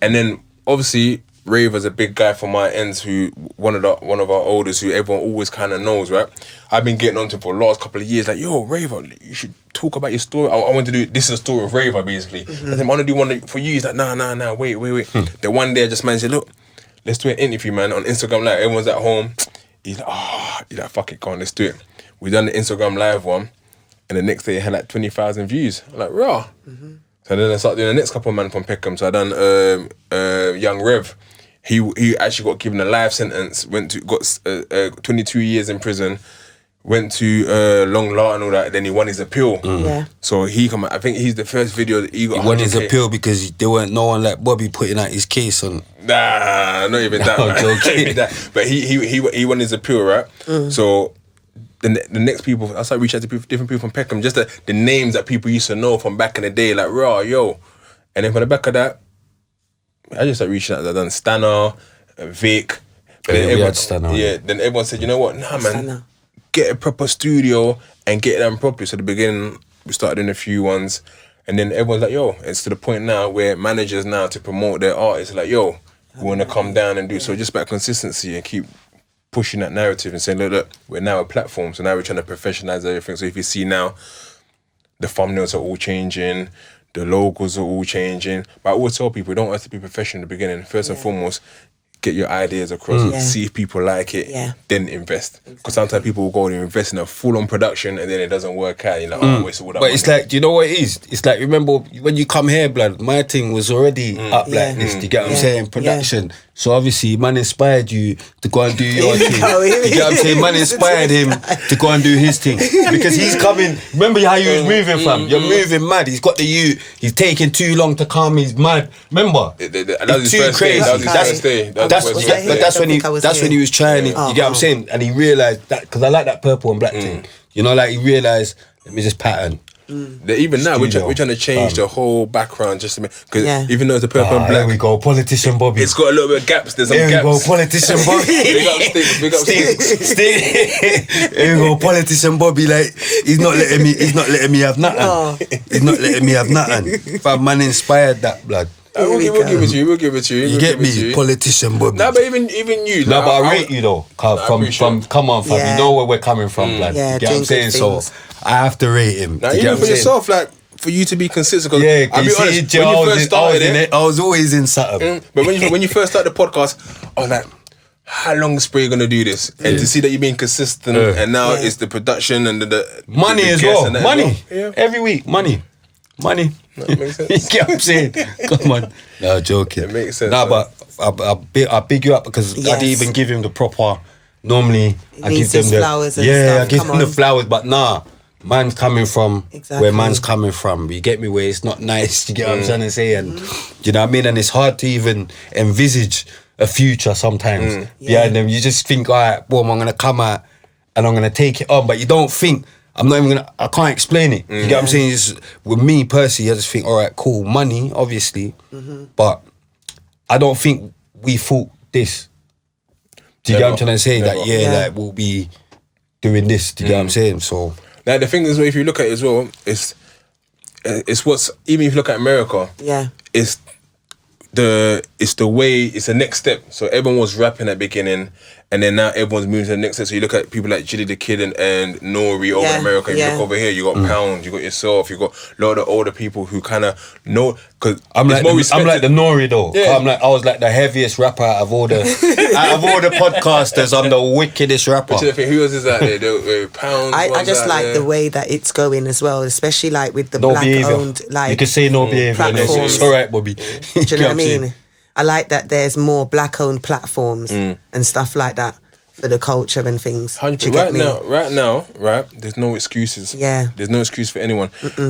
[SPEAKER 2] And then obviously Raver's a big guy from my ends, who one of our oldest, who everyone always kind of knows, right? I've been getting onto him for the last couple of years, like, yo, Raver, you should talk about your story. I want to do this is a story of Raver, basically. I think I want to do one for you. He's like, nah, wait. Then one day I just managed to look, let's do an interview, man, on Instagram Live. Everyone's at home. He's like, fuck it, go on, let's do it. We done the Instagram Live one, and the next day it had like 20,000 views. I'm like, raw. So then I started doing the next couple of man from Peckham. So I done Young Rev. He actually got given a life sentence. Got 22 years in prison. Went to Long Law and all that. Then he won his appeal.
[SPEAKER 3] Yeah.
[SPEAKER 2] So he come. I think he's the first video that he got.
[SPEAKER 1] He won his
[SPEAKER 2] 100K.
[SPEAKER 1] appeal because there weren't no one like Bobby putting out his case on.
[SPEAKER 2] Nah, not even that.
[SPEAKER 1] I'm
[SPEAKER 2] Man.
[SPEAKER 1] joking.
[SPEAKER 2] Not even that. But he won his appeal, right? So the next people, I started reaching out to different people from Peckham, just the names that people used to know from back in the day, like raw, yo. And then from the back of that, I just started reaching out. I done Stanner, Vic. But then
[SPEAKER 1] we
[SPEAKER 2] everyone,
[SPEAKER 1] had Stanner.
[SPEAKER 2] yeah. Then everyone said, you know what? Nah, man.
[SPEAKER 3] Stanner.
[SPEAKER 2] Get a proper studio and get them properly. So at the beginning, we started doing a few ones, and then everyone's like, yo, it's to the point now where managers now to promote their artists like, yo, we want to come down and do. So just about consistency and keep pushing that narrative and saying, look, we're now a platform, so now we're trying to professionalize everything. So if you see now, the thumbnails are all changing, the logos are all changing. But I always tell people, don't have to be professional in the beginning. First and foremost, get your ideas across, see if people like it, then invest. Because sometimes people will go and invest in a full-on production and then it doesn't work out. You're like, oh, it's all that
[SPEAKER 1] But it's
[SPEAKER 2] money.
[SPEAKER 1] like, do you know what it is? It's like, remember when you come here, blood, my thing was already up like this. Do you get what I'm saying? Production. So obviously, man inspired you to go and do your thing. You get what I'm saying? Man inspired him to go and do his thing. Because he's coming, remember how you was moving, fam? You're moving mad. He's got the he's taking too long to come, he's mad. Remember?
[SPEAKER 2] That was his
[SPEAKER 1] Too
[SPEAKER 2] first day.
[SPEAKER 1] crazy.
[SPEAKER 2] That was his first day.
[SPEAKER 1] That's when he was trying it. You get what I'm saying? And he realised that, because I like that purple and black thing. You know, like he realised, let me just pattern.
[SPEAKER 2] Even now, we're trying to change the whole background just to make, because even though it's a purple and
[SPEAKER 1] Here
[SPEAKER 2] black,
[SPEAKER 1] we go, politician Bobby.
[SPEAKER 2] it's got a little bit of gaps. There's some
[SPEAKER 1] Here we
[SPEAKER 2] gaps.
[SPEAKER 1] go, politician Bobby.
[SPEAKER 2] Big up Sticks, big up Sticks.
[SPEAKER 1] Here we go, politician Bobby. Like he's not letting me have nothing. He's not letting me have nothing. Fam, man inspired that blood.
[SPEAKER 2] We'll give it to you.
[SPEAKER 1] You get me, politician Bobby.
[SPEAKER 2] Nah, but even you.
[SPEAKER 1] No,
[SPEAKER 2] like,
[SPEAKER 1] but I rate you though. From come on, fam.
[SPEAKER 3] Yeah.
[SPEAKER 1] You know where we're coming from, blood.
[SPEAKER 3] Yeah,
[SPEAKER 1] you get what I'm
[SPEAKER 3] doing
[SPEAKER 1] saying?
[SPEAKER 3] good
[SPEAKER 1] So I have to rate him.
[SPEAKER 2] Now,
[SPEAKER 1] You get
[SPEAKER 2] even
[SPEAKER 1] what I'm
[SPEAKER 2] for
[SPEAKER 1] saying?
[SPEAKER 2] yourself, like for you to be consistent. Cause
[SPEAKER 1] Yeah,
[SPEAKER 2] I'll be
[SPEAKER 1] you
[SPEAKER 2] honest,
[SPEAKER 1] see,
[SPEAKER 2] when you first started it,
[SPEAKER 1] I was always in something.
[SPEAKER 2] but when you first started the podcast, I was like, how long is Spray gonna do this? And to see that you're being consistent, and now it's the production and the
[SPEAKER 1] Money
[SPEAKER 2] the
[SPEAKER 1] as
[SPEAKER 2] guests
[SPEAKER 1] well.
[SPEAKER 2] and that
[SPEAKER 1] Money.
[SPEAKER 2] as well. Yeah.
[SPEAKER 1] Every week. Money.
[SPEAKER 2] That makes sense.
[SPEAKER 1] You get what I'm saying? Come on. No, joking.
[SPEAKER 2] It makes sense,
[SPEAKER 1] Nah,
[SPEAKER 2] man.
[SPEAKER 1] but I big you up because I didn't
[SPEAKER 3] Yes.
[SPEAKER 1] even give him the proper. Normally, I give
[SPEAKER 3] needs
[SPEAKER 1] them
[SPEAKER 3] his
[SPEAKER 1] the
[SPEAKER 3] flowers and
[SPEAKER 1] I
[SPEAKER 3] stuff,
[SPEAKER 1] give
[SPEAKER 3] come
[SPEAKER 1] them the
[SPEAKER 3] on.
[SPEAKER 1] flowers. But nah, man's coming from
[SPEAKER 3] Exactly.
[SPEAKER 1] where man's coming from. You get me? Where it's not nice. You get what I'm trying to say? And you know what I mean? And it's hard to even envisage a future sometimes behind them. You just think, all right, boom, I'm gonna come out and I'm gonna take it on, but you don't think. I'm not even gonna. I can't explain it. You get what I'm saying? It's, with me personally, I just think, all right, cool, money, obviously, but I don't think we thought this. Do you get what I'm trying to say?
[SPEAKER 2] Never.
[SPEAKER 1] That
[SPEAKER 3] Yeah.
[SPEAKER 1] like we'll be doing this. Do you get what I'm saying? So
[SPEAKER 2] Now the thing is, if you look at it as well, it's what's, even if you look at America,
[SPEAKER 3] Yeah.
[SPEAKER 2] it's the way, it's the next step. So everyone was rapping at the beginning, and then now everyone's moving to the next step. So you look at people like Jilly the Kid and Nori over in America. You look over here, you got Pound, you got yourself, you got a lot of the older people who kind of know, because
[SPEAKER 1] I'm like the Nori though.
[SPEAKER 2] Yeah.
[SPEAKER 1] I was like the heaviest rapper out of all the podcasters. I'm the wickedest rapper.
[SPEAKER 2] But who else is out there? The Pound.
[SPEAKER 3] I just like the way that it's going as well, especially like with the
[SPEAKER 1] No
[SPEAKER 3] black
[SPEAKER 1] behaviour.
[SPEAKER 3] owned, like,
[SPEAKER 1] You can say no behaviour. and It's
[SPEAKER 3] platforms.
[SPEAKER 1] all right, Bobby.
[SPEAKER 3] do you know what I mean? I like that there's more black owned platforms and stuff like that for the culture and things. Do you get me?
[SPEAKER 2] Right now, there's no excuses.
[SPEAKER 3] Yeah.
[SPEAKER 2] There's no excuse for anyone.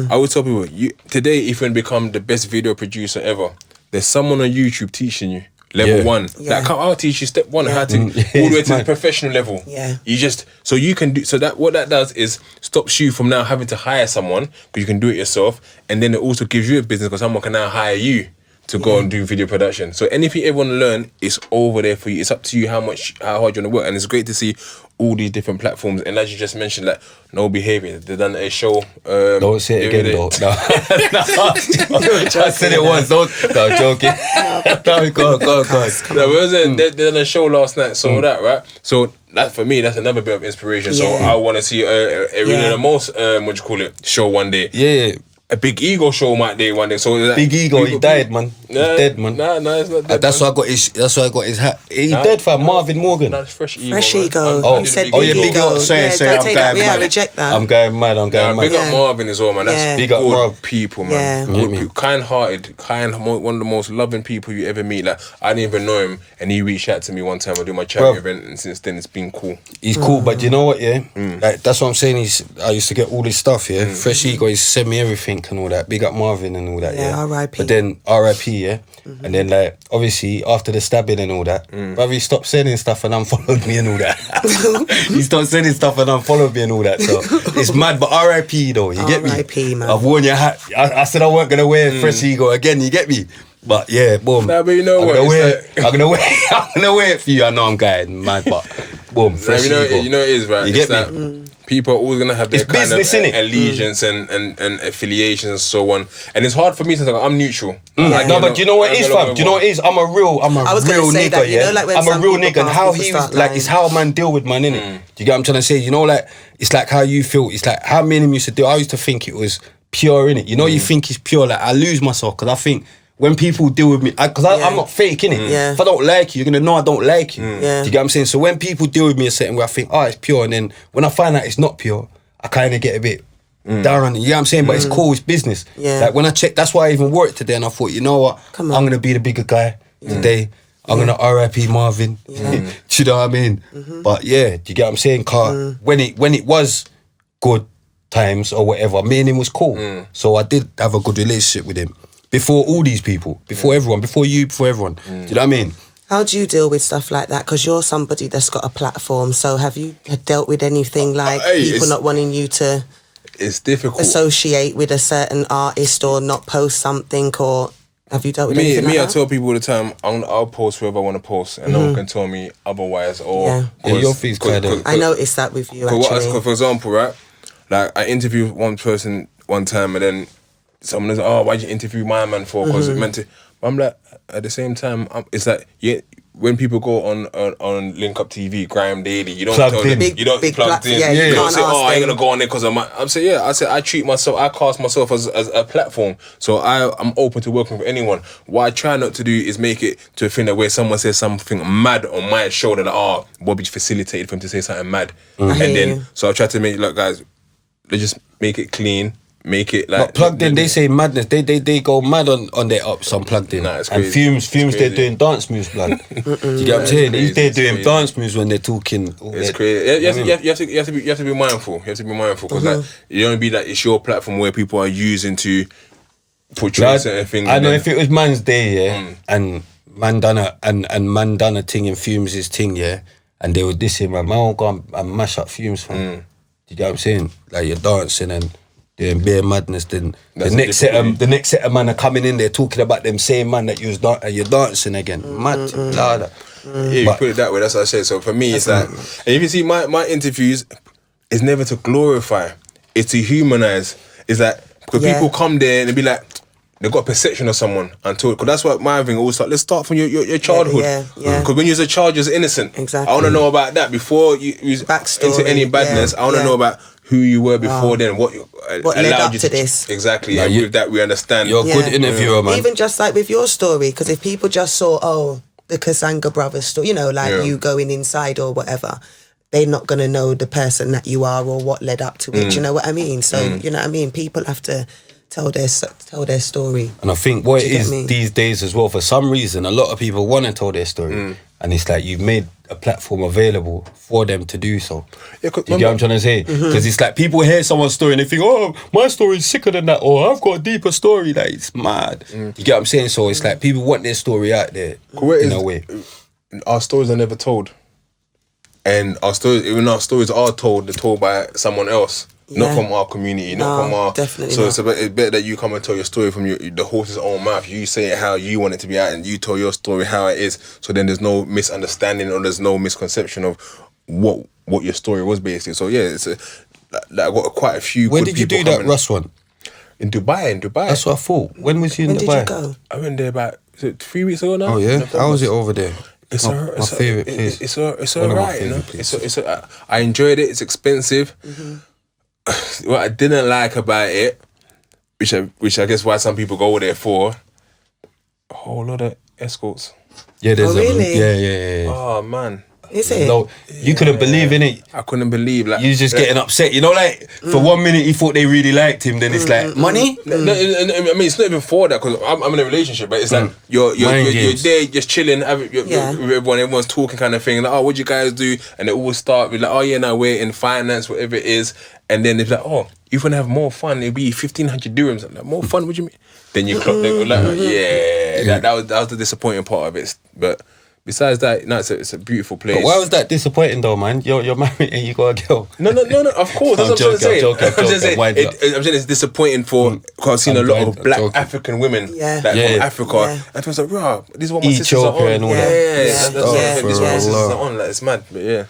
[SPEAKER 2] I would tell people, today, if you want to become the best video producer ever, there's someone on YouTube teaching you. Level 1.
[SPEAKER 3] Yeah.
[SPEAKER 2] Like, I'll teach you step 1, how to all the way to the professional level.
[SPEAKER 3] Yeah.
[SPEAKER 2] You just, so you can do, so that what that does is stops you from now having to hire someone, because you can do it yourself, and then it also gives you a business because someone can now hire you to go and do video production. So anything you ever want to learn, it's over there for you. It's up to you how hard you want to work. And it's great to see all these different platforms. And as you just mentioned, like No Behaviour, they done a show.
[SPEAKER 1] Don't say it again, though. No. I said it once. No, joking. No, go on.
[SPEAKER 2] They done a show last night. So that, right? So that for me, that's another bit of inspiration. So I want to see a really the most show one day.
[SPEAKER 1] Yeah.
[SPEAKER 2] A Big Ego show might day one day. So that
[SPEAKER 1] Big Ego, he died, man. He's dead, man.
[SPEAKER 2] Nah, it's not dead.
[SPEAKER 1] That's why I got his hat. He dead, fam. Marvin Morgan.
[SPEAKER 2] Nah, it's Fresh Ego.
[SPEAKER 3] Fresh
[SPEAKER 2] man.
[SPEAKER 3] Ego.
[SPEAKER 1] Oh,
[SPEAKER 3] You said
[SPEAKER 1] yeah, Big
[SPEAKER 3] Ego.
[SPEAKER 1] Ego. Sorry,
[SPEAKER 3] don't take that.
[SPEAKER 1] I'm going mad.
[SPEAKER 3] Reject that.
[SPEAKER 1] I'm going mad.
[SPEAKER 2] Big up Marvin as well, man. That's
[SPEAKER 1] Big up
[SPEAKER 2] good
[SPEAKER 1] Marv.
[SPEAKER 2] people, man. Good people. Kind-hearted, one of the most loving people you ever meet. Like, I didn't even know him, and he reached out to me one time. I do my charity event, and since then it's been cool.
[SPEAKER 1] He's cool, but you know what, yeah? Like, that's what I'm saying. I used to get all this stuff, yeah? Fresh Ego, he sent me everything and all that. Big up Marvin and all that, yeah?
[SPEAKER 3] R.I.P.
[SPEAKER 1] But then, R.I.P., yeah? And then, like, obviously, after the stabbing and all that, brother, he stopped sending stuff and unfollowed me and all that. He stopped sending stuff and unfollowed me and all that, so it's mad, but R.I.P. though, you get me?
[SPEAKER 3] R.I.P., man.
[SPEAKER 1] I've worn your hat. I said I weren't going to wear Fresh Ego again, you get me? But yeah, boom.
[SPEAKER 2] Nah, but you know what?
[SPEAKER 1] I'm gonna wear it for you. I know I'm going mad, but boom, Fresh Ego.
[SPEAKER 2] You know it is, right?
[SPEAKER 1] You
[SPEAKER 2] It's
[SPEAKER 1] get
[SPEAKER 2] like,
[SPEAKER 1] me?
[SPEAKER 2] people are always gonna have their
[SPEAKER 1] It's
[SPEAKER 2] kind
[SPEAKER 1] business,
[SPEAKER 2] of
[SPEAKER 1] innit?
[SPEAKER 2] allegiance and affiliations and so on. And it's hard for me to think I'm neutral. Like,
[SPEAKER 1] No, but you know what it is, fam? Do you know what it is? I'm a real
[SPEAKER 3] say
[SPEAKER 1] nigga,
[SPEAKER 3] that, you
[SPEAKER 1] yeah.
[SPEAKER 3] know, like when
[SPEAKER 1] I'm a
[SPEAKER 3] some
[SPEAKER 1] real
[SPEAKER 3] people
[SPEAKER 1] nigga, and
[SPEAKER 3] pass,
[SPEAKER 1] how
[SPEAKER 3] people
[SPEAKER 1] he
[SPEAKER 3] start
[SPEAKER 1] was like, it's how man deal with man, innit? Do you get what I'm trying to say? You know, like it's like how you feel. It's like how me and him used to do. I used to think it was pure, innit? You know, you think it's pure. Like I lose myself because I think. When people deal with me, because I'm not fake, innit?
[SPEAKER 3] Yeah.
[SPEAKER 1] If I don't like you, you're going to know I don't like you.
[SPEAKER 3] Yeah.
[SPEAKER 1] Do you get what I'm saying? So when people deal with me a certain way, I think, it's pure. And then when I find out it's not pure, I kind of get a bit down on it. You know what I'm saying? But it's cool, it's business.
[SPEAKER 3] Yeah.
[SPEAKER 1] Like when I checked, that's why I even worked today and I thought, you know what? I'm going to be the bigger guy today. I'm going to RIP Marvin. Do you know what I mean? But yeah, do you get what I'm saying? Cause when it was good times or whatever, me and him was cool. So I did have a good relationship with him. Before all these people, before everyone, before you, before everyone. Do you know what I mean?
[SPEAKER 3] How do you deal with stuff like that? Because you're somebody that's got a platform. So have you dealt with anything like people not wanting you to
[SPEAKER 2] it's difficult
[SPEAKER 3] associate with a certain artist or not post something? Or have you dealt with anything like
[SPEAKER 2] I
[SPEAKER 3] that?
[SPEAKER 2] tell people all the time, I'll post whoever I want to post, and no one can tell me otherwise. Or
[SPEAKER 1] your feed's kind of.
[SPEAKER 3] I noticed that with you, actually.
[SPEAKER 2] For example, right? Like I interviewed one person one time, and then someone is, why'd you interview my man for? Because it meant to. But I'm like, at the same time, it's like, when people go on Link Up TV, Grime Daily, you don't tell them, you don't plugged in. You don't say, I ain't gonna go on there because I'm saying, I said, I treat myself, I cast myself as a platform. So I'm open to working with anyone. What I try not to do is make it to a thing that where someone says something mad on my show that, Bobby facilitated for him to say something mad. And then, so I try to make, like, guys, let's just make it clean. Make it like.
[SPEAKER 1] But plugged in, they say madness. They go mad on their ups on plugged in.
[SPEAKER 2] Nah, it's
[SPEAKER 1] and
[SPEAKER 2] crazy.
[SPEAKER 1] fumes, they're doing dance moves, blood. Do you get what I'm saying? They're doing dance moves when they're talking.
[SPEAKER 2] It's crazy. You have to be mindful. You have to be mindful because like you don't be like it's your platform where people are using to portray certain things.
[SPEAKER 1] I know if it was man's day, and man done a thing in Fumes' thing, and they would diss him, man will go and mash up Fumes, fam. Do you get what I'm saying? Like you're dancing and doing bare madness, then the next set of man are coming in there talking about them same man that you're dancing again. Mad, louder.
[SPEAKER 2] Yeah, you put it that way. That's what I say. So for me, it's like, and if you see my interviews, it's never to glorify, it's to humanize. It's like because people come there and they be like, they got a perception of someone until because that's what my thing always start. Let's start from your childhood. Because when you was a child, you're innocent.
[SPEAKER 3] Exactly.
[SPEAKER 2] I want to know about that before you
[SPEAKER 3] Backstory,
[SPEAKER 2] into any badness. I want to know about who you were before then, what
[SPEAKER 3] led up to this.
[SPEAKER 2] Exactly. Like and with that, we understand.
[SPEAKER 1] You're a good interviewer, man.
[SPEAKER 3] Even just like with your story, because if people just saw, the Kasanga brothers story, you going inside or whatever, they're not going to know the person that you are or what led up to it. Do you know what I mean? So, you know what I mean? People have to tell their story.
[SPEAKER 1] And I think what it is these days as well, for some reason, a lot of people want to tell their story. And it's like you've made a platform available for them to do so. Yeah, do you get what I'm trying to say? Because it's like people hear someone's story and they think, my story's sicker than that, or I've got a deeper story. Like, it's mad. You get what I'm saying? So it's like people want their story out there in a way.
[SPEAKER 2] Our stories are never told. And our stories, even our stories are told, they're told by someone else. not from our community, not from our.
[SPEAKER 3] Definitely.
[SPEAKER 2] So
[SPEAKER 3] not.
[SPEAKER 2] it's better that you come and tell your story from the horse's own mouth. You say it how you want it to be out, and you tell your story how it is. So then there's no misunderstanding or there's no misconception of what your story was basically. So yeah, it's I've got quite a few.
[SPEAKER 1] Where
[SPEAKER 2] good
[SPEAKER 1] did you
[SPEAKER 2] people
[SPEAKER 1] do that
[SPEAKER 2] coming.
[SPEAKER 1] Russ one?
[SPEAKER 2] In Dubai.
[SPEAKER 1] That's what I thought. When was you in
[SPEAKER 3] When
[SPEAKER 1] Dubai?
[SPEAKER 3] did you go?
[SPEAKER 2] I went there about 3 weeks ago now.
[SPEAKER 1] Oh yeah,
[SPEAKER 2] November.
[SPEAKER 1] how was it over there?
[SPEAKER 2] It's
[SPEAKER 1] my favourite place.
[SPEAKER 2] It's
[SPEAKER 1] One of my
[SPEAKER 2] alright, you know.
[SPEAKER 1] favourite places.
[SPEAKER 2] I enjoyed it. It's expensive. What I didn't like about it, which I guess why some people go there for, a whole lot of escorts.
[SPEAKER 1] Yeah, there's
[SPEAKER 3] really?
[SPEAKER 1] Yeah.
[SPEAKER 2] Oh man,
[SPEAKER 3] Is it?
[SPEAKER 1] No, you couldn't believe in it.
[SPEAKER 2] I couldn't believe like
[SPEAKER 1] You was just getting upset. You know, like for 1 minute you thought they really liked him, then it's like money.
[SPEAKER 2] No, I mean, it's not even for that because I'm in a relationship, but it's like you're there just chilling, with everyone, everyone's talking kind of thing. Like, oh, what you guys do? And they always start with like, oh yeah, now we're in finance, whatever it is. And then it's like, oh, you want to have more fun? It'll be 1,500 dirhams. I'm like, more fun? What do you mean? Then you clock them, like, yeah. That was the disappointing part of it. But besides that, no, it's a beautiful place.
[SPEAKER 1] But why was that disappointing though, man? You're married and you got a girl.
[SPEAKER 2] No, of course. That's what I'm saying. I'm saying it's disappointing for because I've seen a lot of black African women from Africa. And I was like, bro, this is what my sisters are on.
[SPEAKER 1] And all that.
[SPEAKER 2] This is what my sisters are on. Like, it's mad, but yeah.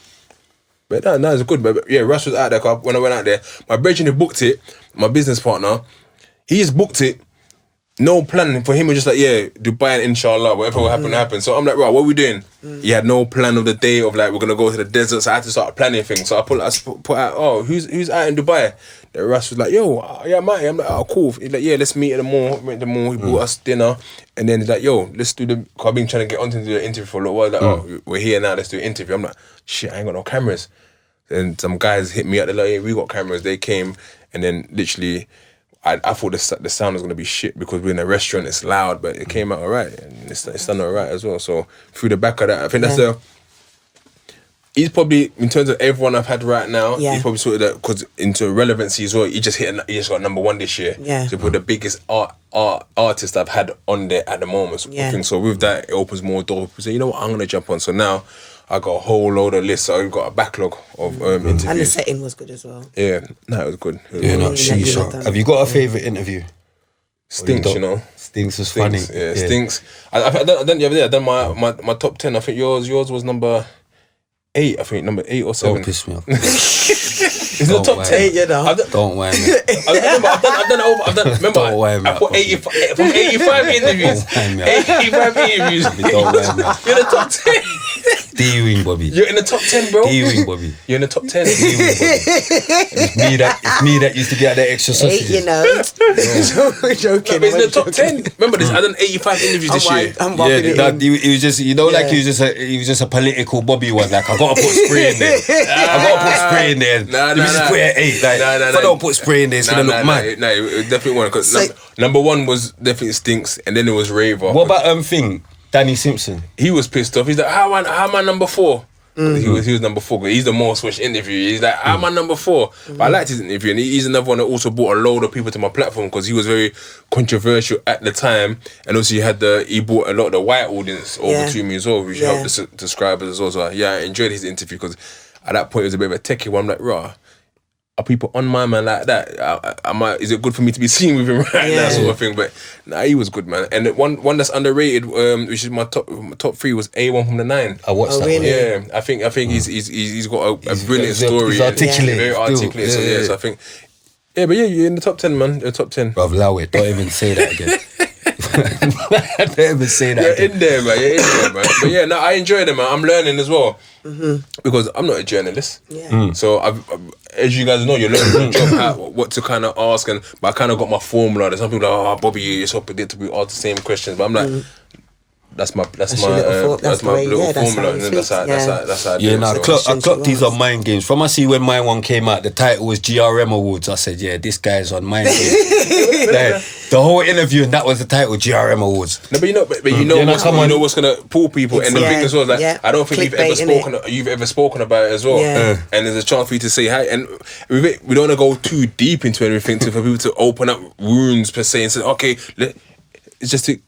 [SPEAKER 2] But no, it's good. But yeah, Russ was out there. When I went out there, my brethren had booked it. My business partner, he just booked it. No plan for him. Was just like, yeah, Dubai and inshallah, whatever will happen, happen. So I'm like, right, what are we doing? He had no plan of the day of like we're gonna go to the desert. So I had to start planning things. So I put out, oh, who's out in Dubai? The Russ was like, yo, yeah, mate. I'm like, oh, cool. He's like, yeah, let's meet at the mall. Went to the mall. He bought us dinner, and then he's like, yo, let's do the. Cause I've been trying to get onto the interview for a little while. Like, oh, we're here now. Let's do an interview. I'm like, shit, I ain't got no cameras. And some guys hit me up. They're like, yeah, we got cameras. They came, and then literally, I thought the sound was gonna be shit because we're in a restaurant. It's loud, but it came out alright, and it's done alright as well. So through the back of that, I think that's he's probably, in terms of everyone I've had right now, he's probably sort of that, because into relevancy as well, he just got #1 this year.
[SPEAKER 3] Yeah.
[SPEAKER 2] So probably the biggest artist I've had on there at the moment. So I think so with that, it opens more doors. People say, you know what, I'm going to jump on. So now I got a whole load of lists. So I've got a backlog of interviews.
[SPEAKER 3] And the setting was good as well.
[SPEAKER 2] Yeah, no, it was good.
[SPEAKER 1] Sheesh. Have you got a favourite interview?
[SPEAKER 2] Stinks, you know.
[SPEAKER 1] Stinks was funny.
[SPEAKER 2] Yeah, Stinks. I done the other day, I done my top 10. I think yours was number 8, I think, number 8 or 7.
[SPEAKER 1] Don't piss me off.
[SPEAKER 2] It's not top 10.
[SPEAKER 3] You know.
[SPEAKER 1] Don't worry me.
[SPEAKER 2] I've done. Remember,
[SPEAKER 1] Don't worry me.
[SPEAKER 2] I put 85 from 85 interviews.
[SPEAKER 1] Don't worry me.
[SPEAKER 2] 85 interviews.
[SPEAKER 1] Don't worry me.
[SPEAKER 2] You're in the top 10.
[SPEAKER 1] D-wing, Bobby.
[SPEAKER 2] You're in the top 10, bro.
[SPEAKER 1] D-wing, Bobby.
[SPEAKER 2] You're in the top 10.
[SPEAKER 1] D-wing, Bobby. It's me that used to get that extra sausages.
[SPEAKER 3] You know. Joking.
[SPEAKER 2] But it's in the top 10. Remember this? I done 85 interviews this year.
[SPEAKER 3] I'm
[SPEAKER 1] he was just, like he was just a political Bobby one. Like, I gotta put spray in there. Let me just put it at 8. Like, if I don't put spray in there, it's gonna look mad.
[SPEAKER 2] No, it definitely won. Because number 1 was definitely Stinks, and then it was Raver.
[SPEAKER 1] What about Danny Simpson?
[SPEAKER 2] He was pissed off. He's like, how am I number 4? He was number 4. He's the most watched interview. He's like, how am I number 4? But I liked his interview, and he's another one that also brought a load of people to my platform because he was very controversial at the time, and also he brought a lot of the white audience over to me as well, which helped the subscribers as well. So yeah, I enjoyed his interview because at that point it was a bit of a techie one. I'm like, rah, are people on my man like that? Is it good for me to be seen with him right now, sort of thing? But nah, he was good, man. And one that's underrated, which is my top 3, was A1 from the 9.
[SPEAKER 1] I watched that.
[SPEAKER 3] Really?
[SPEAKER 1] One.
[SPEAKER 2] Yeah, I think he's got a brilliant story.
[SPEAKER 1] He's articulate.
[SPEAKER 2] Very articulate. So I think, but you're in the top 10, man. You're top 10.
[SPEAKER 1] Bruv, allow it. Don't even say that again. Don't even say that
[SPEAKER 2] You're in there, man. But yeah, no, I enjoy them, man. I'm learning as well. Because I'm not a journalist.
[SPEAKER 3] Yeah.
[SPEAKER 2] So as you guys know, you're learning on the job what to kind of ask, but I kind of got my formula. There's some people like, oh, Bobby, you're so predictable, all the same questions. But I'm like, that's my little formula. That's how I do it.
[SPEAKER 1] I clocked these on mind games. From I see when my one came out, the title was GRM Awards. I said, yeah, this guy's on mind games. The whole interview, and that was the title, GRM Awards.
[SPEAKER 2] No, but you know what's gonna pull people. And the thing as well is like, I don't think you've ever spoken about it as well. And there's a chance for you to say hi. And we don't want to go too deep into everything for people to open up wounds per se and say, okay, it's just to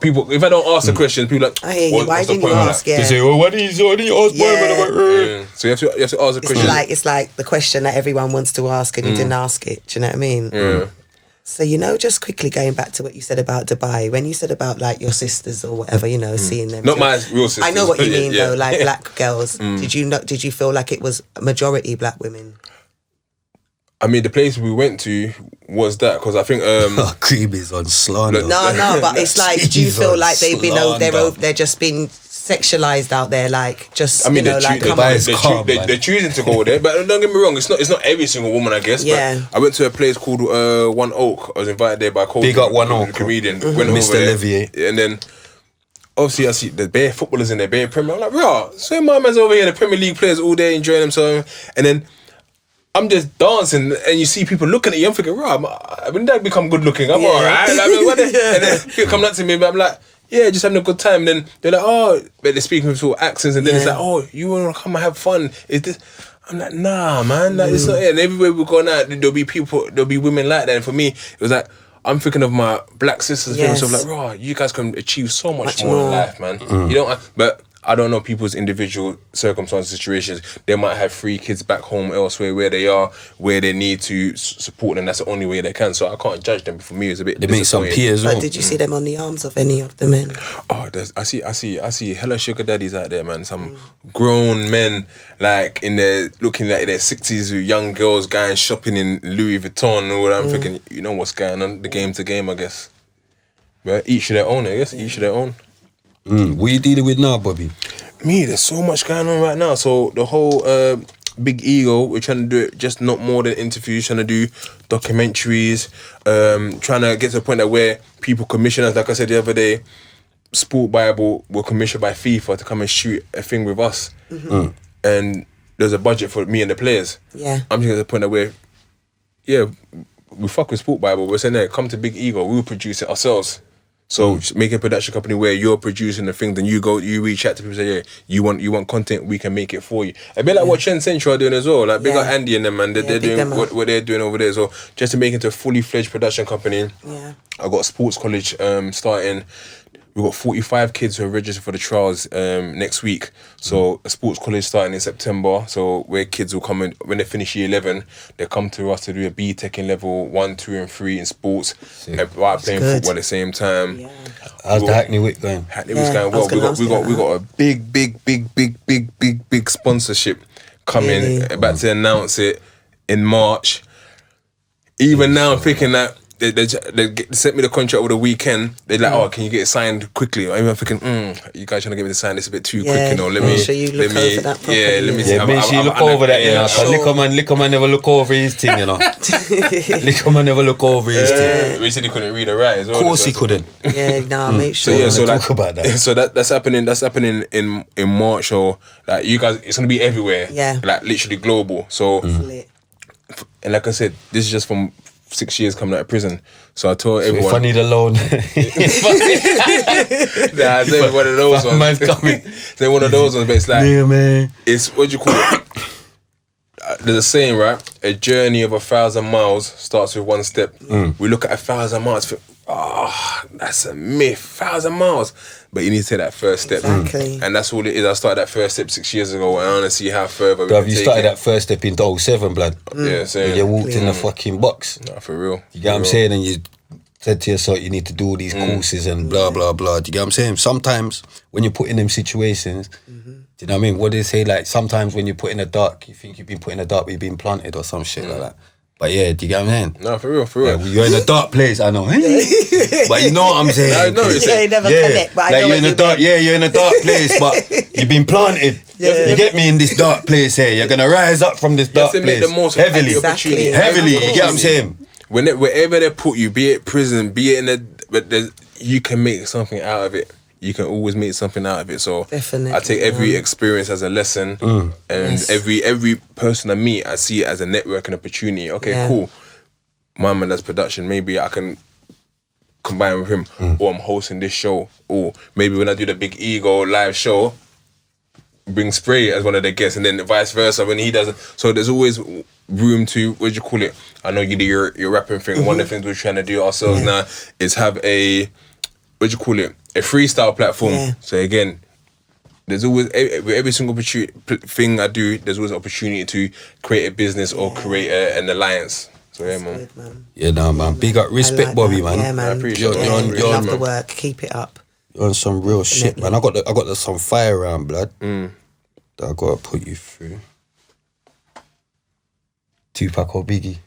[SPEAKER 2] people, if I don't ask the questions, people like,
[SPEAKER 3] I hear you. Why didn't you ask?
[SPEAKER 1] They
[SPEAKER 3] Yeah.
[SPEAKER 1] say, well, why didn't you ask
[SPEAKER 2] Yeah. So you have to ask the question.
[SPEAKER 3] It's like the question that everyone wants to ask and you didn't ask it. Do you know what I mean?
[SPEAKER 2] Yeah.
[SPEAKER 3] So, just quickly going back to what you said about Dubai, when you said about like your sisters or whatever, seeing them.
[SPEAKER 2] Not my real sisters.
[SPEAKER 3] I know what you mean
[SPEAKER 2] Yeah.
[SPEAKER 3] though, like black girls. Did you feel like it was a majority black women?
[SPEAKER 2] I mean, the place we went to was that because I think
[SPEAKER 1] Cream is on slander.
[SPEAKER 3] No, but it's like, do you feel like they've been
[SPEAKER 1] Slander.
[SPEAKER 3] they're just been sexualized out there, like just
[SPEAKER 2] I mean,
[SPEAKER 3] like come
[SPEAKER 1] Dubai
[SPEAKER 3] on.
[SPEAKER 1] is calm, man.
[SPEAKER 2] they're choosing to go there, but don't get me wrong, it's not every single woman, I guess.
[SPEAKER 3] Yeah.
[SPEAKER 2] But I went to a place called One Oak. I was invited there by Cole,
[SPEAKER 1] Big up One
[SPEAKER 2] the
[SPEAKER 1] Oak.
[SPEAKER 2] comedian. Went
[SPEAKER 1] Mr.
[SPEAKER 2] over there,
[SPEAKER 1] Olivier.
[SPEAKER 2] and then obviously I see the bare footballers in there, bare Premier. I'm like, bro, so my man's over here, the Premier League players all day enjoying themselves, and then I'm just dancing, and you see people looking at you. I'm thinking, right, when did I become good looking? I'm alright. And then people come up to me, but I'm like, yeah, just having a good time. Then they're like, oh, but they're speaking with sort of accents, and then it's like, oh, you want to come and have fun? Is this? I'm like, nah, man, like, it's not it. And everywhere we're going out, there'll be women like that. And for me, it was like, I'm thinking of my black sisters,
[SPEAKER 3] Yes.
[SPEAKER 2] so like, oh, you guys can achieve so much more in life, man. You don't, but I don't know people's individual circumstances, situations. They might have 3 kids back home elsewhere where they are, where they need to support them. That's the only way they can. So I can't judge them. For me, it's a bit.
[SPEAKER 1] They make some
[SPEAKER 2] disappointing.
[SPEAKER 1] peers.
[SPEAKER 3] But did you see them on the arms of any of the men?
[SPEAKER 2] Oh, I see hella sugar daddies out there, man. Some grown men, like looking like their 60s with young girls going shopping in Louis Vuitton and all that. I'm thinking, you know what's going on? The game's the game, I guess. But each to their own, I guess. Each to their own.
[SPEAKER 1] What you dealing with now, Bobby?
[SPEAKER 2] Me, there's so much going on right now. So the whole big ego, we're trying to do it just not more than interviews, trying to do documentaries, trying to get to the point that where people commission us. Like I said the other day, Sport Bible were commissioned by FIFA to come and shoot a thing with us. And there's a budget for me and the players.
[SPEAKER 3] Yeah.
[SPEAKER 2] I'm just at the point that where, we fuck with Sport Bible. We're saying, hey, come to Big Ego, we'll produce it ourselves. So make a production company where you're producing the thing, then you reach out to people and say, yeah, you want content, we can make it for you. A bit like what Trend Central are doing as well. Like big up Andy and them, man. They're doing what they're doing over there. So just to make it into a fully fledged production company.
[SPEAKER 3] Yeah.
[SPEAKER 2] I got a sports college starting. We've got 45 kids who are registered for the trials next week. So a sports college starting in September. So where kids will come in, when they finish year 11, they come to us to do a B-Tech in level 1, 2 and 3 in sports. While playing football at the same time.
[SPEAKER 3] Yeah.
[SPEAKER 1] How's the Hackney Wick going?
[SPEAKER 2] Hackney Wick's going well. We got a big sponsorship coming. About to announce it in March. Even now I'm thinking that they sent me the contract over the weekend. They're like, oh, can you get it signed quickly? I'm thinking, you guys trying to get me to sign this a bit too quick, you know.
[SPEAKER 3] Make sure you look over that properly.
[SPEAKER 2] Yeah, let me see.
[SPEAKER 1] Yeah, make sure you look over that, you know. Cause Liquor man never look over his thing, you know. Liquor man never look over his thing.
[SPEAKER 2] We said he couldn't read or write as well.
[SPEAKER 1] Of course he couldn't.
[SPEAKER 3] Yeah, nah, make sure.
[SPEAKER 2] So
[SPEAKER 1] talk about that.
[SPEAKER 2] So that's happening. That's happening in March. Or like you guys, it's gonna be everywhere.
[SPEAKER 3] Yeah.
[SPEAKER 2] Like literally global. So and like I said, this is just from 6 years coming out of prison. So I told everyone.
[SPEAKER 1] If I need a loan.
[SPEAKER 2] Nah, it's only one of those ones.
[SPEAKER 1] Man's coming.
[SPEAKER 2] It's one of those ones, but it's like,
[SPEAKER 1] Yeah, man.
[SPEAKER 2] it's, what do you call it? There's a saying, right? A journey of 1,000 miles starts with one step. We look at 1,000 miles, that's a myth, 1,000 miles. But you need to take that first step.
[SPEAKER 3] Exactly.
[SPEAKER 2] And that's all it is. I started that first step 6 years ago, and I want to see how further we
[SPEAKER 1] Bruv,
[SPEAKER 2] can
[SPEAKER 1] you
[SPEAKER 2] take
[SPEAKER 1] started
[SPEAKER 2] it.
[SPEAKER 1] that first step in 07, blood.
[SPEAKER 2] Yeah, same.
[SPEAKER 1] You walked in the fucking box.
[SPEAKER 2] Nah, for real.
[SPEAKER 1] You get what I'm saying? And you said to yourself, you need to do all these courses and blah, blah, blah. Do you get what I'm saying? Sometimes when you're put in them situations, do you know what I mean? What they say, like, sometimes when you're put in the dark, you think you've been put in the dark, but you've been planted or some shit like that. But yeah, do you get what I'm saying?
[SPEAKER 2] Nah, for real, for real.
[SPEAKER 1] Like, you're in a dark place, I know. But you know what I'm saying?
[SPEAKER 2] I know it's
[SPEAKER 3] You never connect, but I
[SPEAKER 1] like
[SPEAKER 3] know
[SPEAKER 1] you're
[SPEAKER 3] what
[SPEAKER 1] in a
[SPEAKER 3] you
[SPEAKER 1] dark,
[SPEAKER 3] mean.
[SPEAKER 1] you're in a dark place, but you've been planted. You get me in this dark place here. You're gonna rise up from this dark
[SPEAKER 2] to make
[SPEAKER 1] place
[SPEAKER 2] the most of
[SPEAKER 1] heavily,
[SPEAKER 2] the opportunity.
[SPEAKER 1] heavily. You get what I'm saying?
[SPEAKER 2] Wherever they put you, be it prison, be it in but you can make something out of it. You can always make something out of it. So
[SPEAKER 3] Definitely,
[SPEAKER 2] I take every experience as a lesson, and every person I meet, I see it as a networking opportunity. Okay, cool. My man does production. Maybe I can combine with him, or I'm hosting this show, or maybe when I do the Big Ego live show, bring Spray as one of the guests, and then vice versa when he does it. So there's always room to, what do you call it? I know you do your rapping thing. One of the things we're trying to do ourselves now is have a what do you call it? A freestyle platform.
[SPEAKER 3] Yeah.
[SPEAKER 2] So again, there's always with every single thing I do. There's always opportunity to create a business or create an alliance. So yeah, man.
[SPEAKER 3] Good, man.
[SPEAKER 1] Yeah, nah, man. Big up, respect,
[SPEAKER 3] like
[SPEAKER 1] Bobby,
[SPEAKER 3] that.
[SPEAKER 1] man.
[SPEAKER 3] Yeah, man.
[SPEAKER 2] I appreciate
[SPEAKER 1] it.
[SPEAKER 3] You're love the
[SPEAKER 2] man.
[SPEAKER 3] work. Keep it up.
[SPEAKER 1] You're on some real shit, man. I got some fire around, blood. That I gotta put you through. Tupac or Biggie?